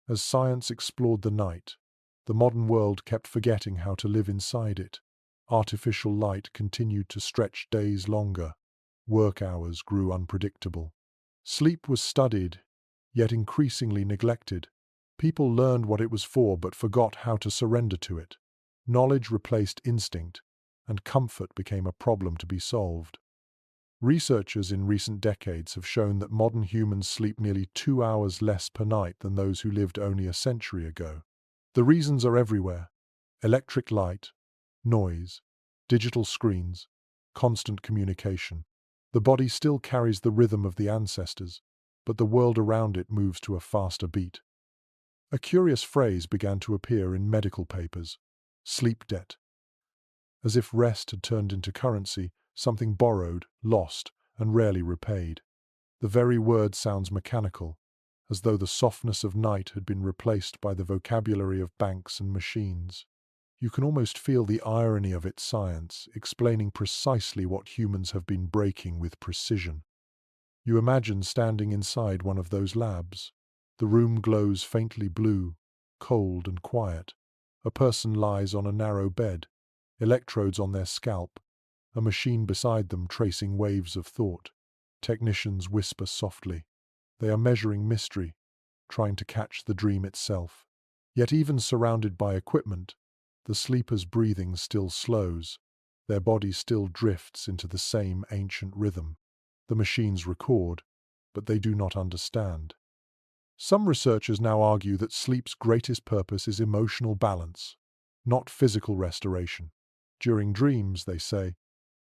as science explored the night, the modern world kept forgetting how to live inside it. Artificial light continued to stretch days longer. Work hours grew unpredictable. Sleep was studied, yet increasingly neglected. People learned what it was for but forgot how to surrender to it. Knowledge replaced instinct, and comfort became a problem to be solved. Researchers in recent decades have shown that modern humans sleep nearly 2 hours less per night than those who lived only a century ago. The reasons are everywhere: electric light, noise, digital screens, constant communication. The body still carries the rhythm of the ancestors, but the world around it moves to a faster beat. A curious phrase began to appear in medical papers: sleep debt. As if rest had turned into currency, something borrowed, lost, and rarely repaid. The very word sounds mechanical, as though the softness of night had been replaced by the vocabulary of banks and machines. You can almost feel the irony of its science, explaining precisely what humans have been breaking with precision. You imagine standing inside one of those labs. The room glows faintly blue, cold and quiet. A person lies on a narrow bed, electrodes on their scalp, a machine beside them tracing waves of thought. Technicians whisper softly. They are measuring mystery, trying to catch the dream itself. Yet even surrounded by equipment, the sleeper's breathing still slows. Their body still drifts into the same ancient rhythm. The machines record, but they do not understand. Some researchers now argue that sleep's greatest purpose is emotional balance, not physical restoration. During dreams, they say,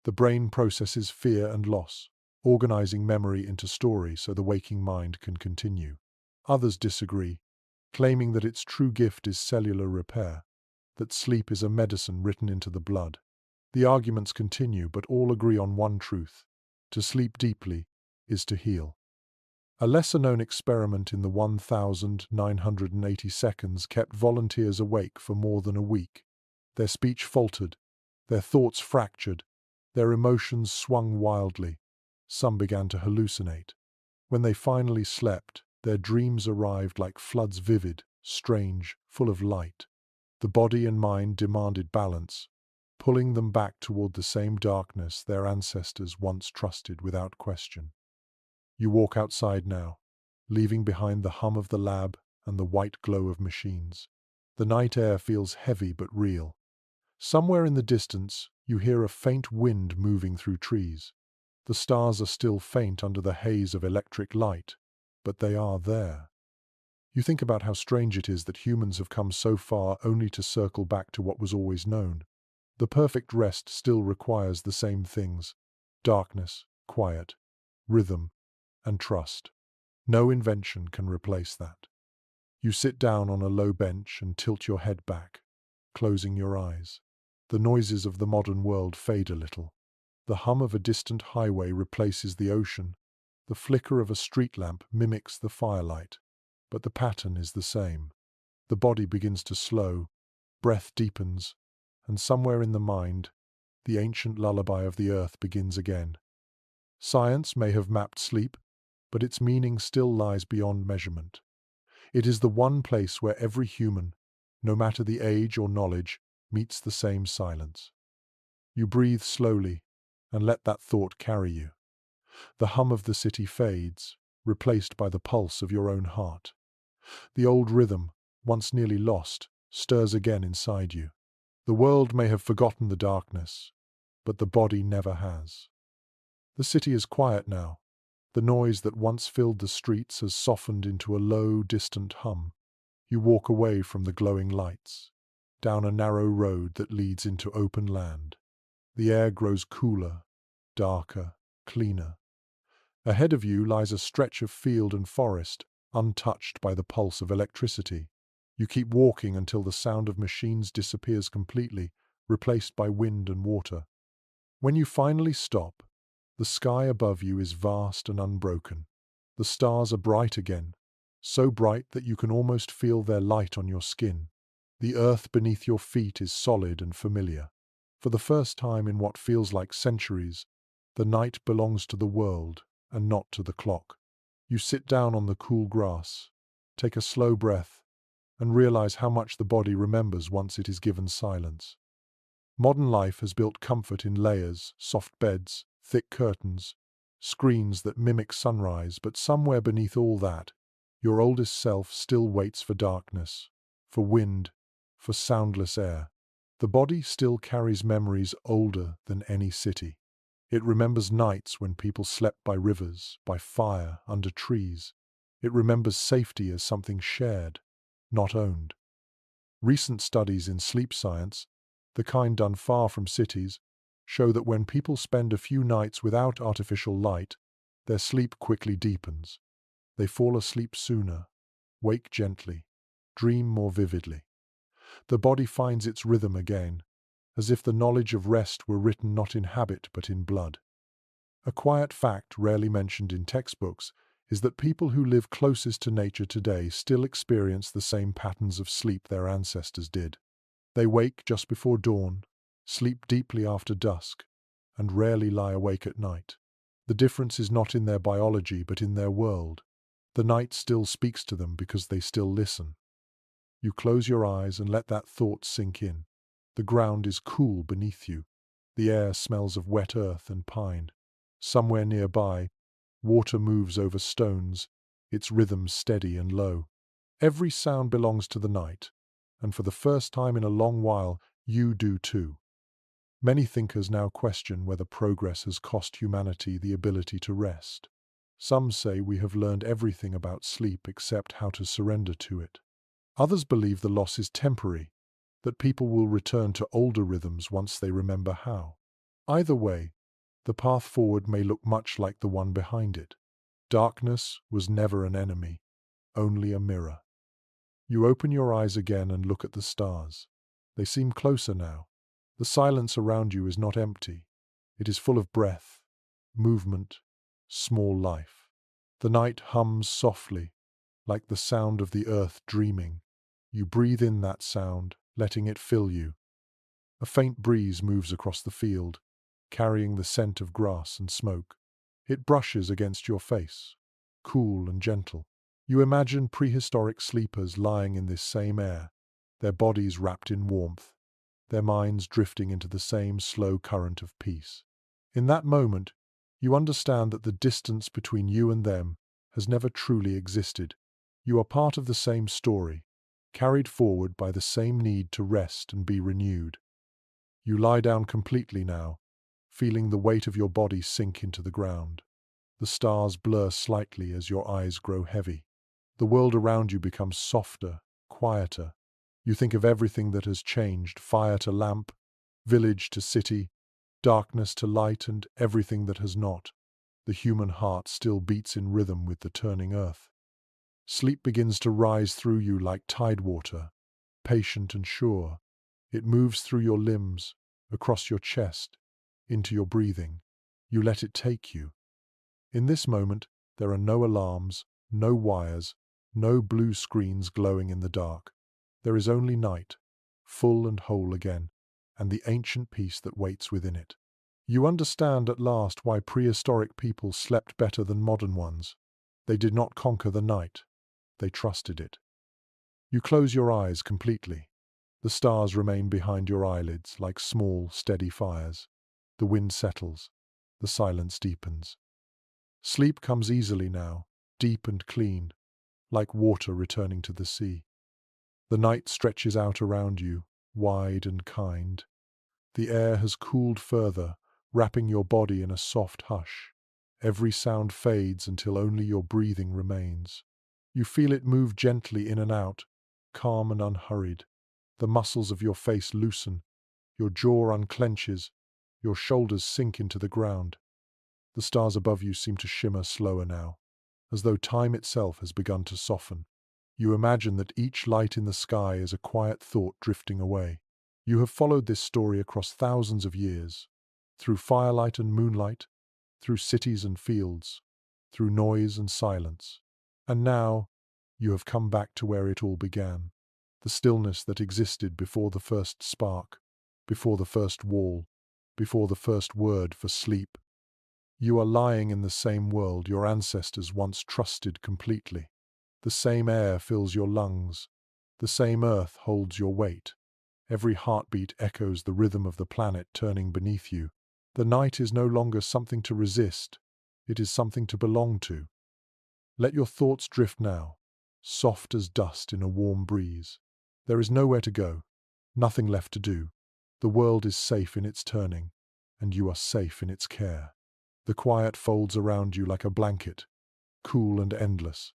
the brain processes fear and loss, organizing memory into story so the waking mind can continue. Others disagree, claiming that its true gift is cellular repair, that sleep is a medicine written into the blood. The arguments continue, but all agree on one truth: to sleep deeply is to heal. A lesser-known experiment in the 1,980 seconds kept volunteers awake for more than a week. Their speech faltered, their thoughts fractured, their emotions swung wildly. Some began to hallucinate. When they finally slept, their dreams arrived like floods, vivid, strange, full of light. The body and mind demanded balance, pulling them back toward the same darkness their ancestors once trusted without question. You walk outside now, leaving behind the hum of the lab and the white glow of machines. The night air feels heavy but real. Somewhere in the distance, you hear a faint wind moving through trees. The stars are still faint under the haze of electric light, but they are there. You think about how strange it is that humans have come so far only to circle back to what was always known. The perfect rest still requires the same things: darkness, quiet, rhythm, and trust. No invention can replace that. You sit down on a low bench and tilt your head back, closing your eyes. The noises of the modern world fade a little. The hum of a distant highway replaces the ocean. The flicker of a street lamp mimics the firelight, but the pattern is the same. The body begins to slow, breath deepens, and somewhere in the mind, the ancient lullaby of the earth begins again. Science may have mapped sleep, but its meaning still lies beyond measurement. It is the one place where every human, no matter the age or knowledge, meets the same silence. You breathe slowly and let that thought carry you. The hum of the city fades, replaced by the pulse of your own heart. The old rhythm, once nearly lost, stirs again inside you. The world may have forgotten the darkness, but the body never has. The city is quiet now. The noise that once filled the streets has softened into a low, distant hum. You walk away from the glowing lights, down a narrow road that leads into open land. The air grows cooler, darker, cleaner. Ahead of you lies a stretch of field and forest, untouched by the pulse of electricity. You keep walking until the sound of machines disappears completely, replaced by wind and water. When you finally stop, the sky above you is vast and unbroken. The stars are bright again, so bright that you can almost feel their light on your skin. The earth beneath your feet is solid and familiar. For the first time in what feels like centuries, the night belongs to the world and not to the clock. You sit down on the cool grass, take a slow breath, and realize how much the body remembers once it is given silence. Modern life has built comfort in layers, soft beds, thick curtains, screens that mimic sunrise, but somewhere beneath all that, your oldest self still waits for darkness, for wind, for soundless air. The body still carries memories older than any city. It remembers nights when people slept by rivers, by fire, under trees. It remembers safety as something shared, not owned. Recent studies in sleep science, the kind done far from cities, show that when people spend a few nights without artificial light, their sleep quickly deepens. They fall asleep sooner, wake gently, dream more vividly. The body finds its rhythm again, as if the knowledge of rest were written not in habit but in blood. A quiet fact rarely mentioned in textbooks is that people who live closest to nature today still experience the same patterns of sleep their ancestors did. They wake just before dawn, sleep deeply after dusk, and rarely lie awake at night. The difference is not in their biology but in their world. The night still speaks to them because they still listen. You close your eyes and let that thought sink in. The ground is cool beneath you. The air smells of wet earth and pine. Somewhere nearby, water moves over stones, its rhythm steady and low. Every sound belongs to the night, and for the first time in a long while, you do too. Many thinkers now question whether progress has cost humanity the ability to rest. Some say we have learned everything about sleep except how to surrender to it. Others believe the loss is temporary, that people will return to older rhythms once they remember how. Either way, the path forward may look much like the one behind it. Darkness was never an enemy, only a mirror. You open your eyes again and look at the stars. They seem closer now. The silence around you is not empty. It is full of breath, movement, small life. The night hums softly, like the sound of the earth dreaming. You breathe in that sound, letting it fill you. A faint breeze moves across the field, carrying the scent of grass and smoke. It brushes against your face, cool and gentle. You imagine prehistoric sleepers lying in this same air, their bodies wrapped in warmth, their minds drifting into the same slow current of peace. In that moment, you understand that the distance between you and them has never truly existed. You are part of the same story, carried forward by the same need to rest and be renewed. You lie down completely now, feeling the weight of your body sink into the ground. The stars blur slightly as your eyes grow heavy. The world around you becomes softer, quieter. You think of everything that has changed, fire to lamp, village to city, darkness to light, and everything that has not. The human heart still beats in rhythm with the turning earth. Sleep begins to rise through you like tide water, patient and sure. It moves through your limbs, across your chest, into your breathing. You let it take you. In this moment, there are no alarms, no wires, no blue screens glowing in the dark. There is only night, full and whole again, and the ancient peace that waits within it. You understand at last why prehistoric people slept better than modern ones. They did not conquer the night. They trusted it. You close your eyes completely. The stars remain behind your eyelids like small, steady fires. The wind settles. The silence deepens. Sleep comes easily now, deep and clean, like water returning to the sea. The night stretches out around you, wide and kind. The air has cooled further, wrapping your body in a soft hush. Every sound fades until only your breathing remains. You feel it move gently in and out, calm and unhurried. The muscles of your face loosen, your jaw unclenches, your shoulders sink into the ground. The stars above you seem to shimmer slower now, as though time itself has begun to soften. You imagine that each light in the sky is a quiet thought drifting away. You have followed this story across thousands of years, through firelight and moonlight, through cities and fields, through noise and silence. And now, you have come back to where it all began, the stillness that existed before the first spark, before the first wall, before the first word for sleep. You are lying in the same world your ancestors once trusted completely. The same air fills your lungs. The same earth holds your weight. Every heartbeat echoes the rhythm of the planet turning beneath you. The night is no longer something to resist. It is something to belong to. Let your thoughts drift now, soft as dust in a warm breeze. There is nowhere to go, nothing left to do. The world is safe in its turning, and you are safe in its care. The quiet folds around you like a blanket, cool and endless.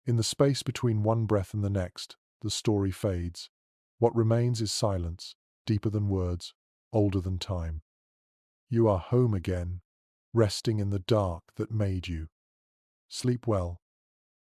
In the space between one breath and the next, the story fades. What remains is silence, deeper than words, older than time. You are home again, resting in the dark that made you. Sleep well,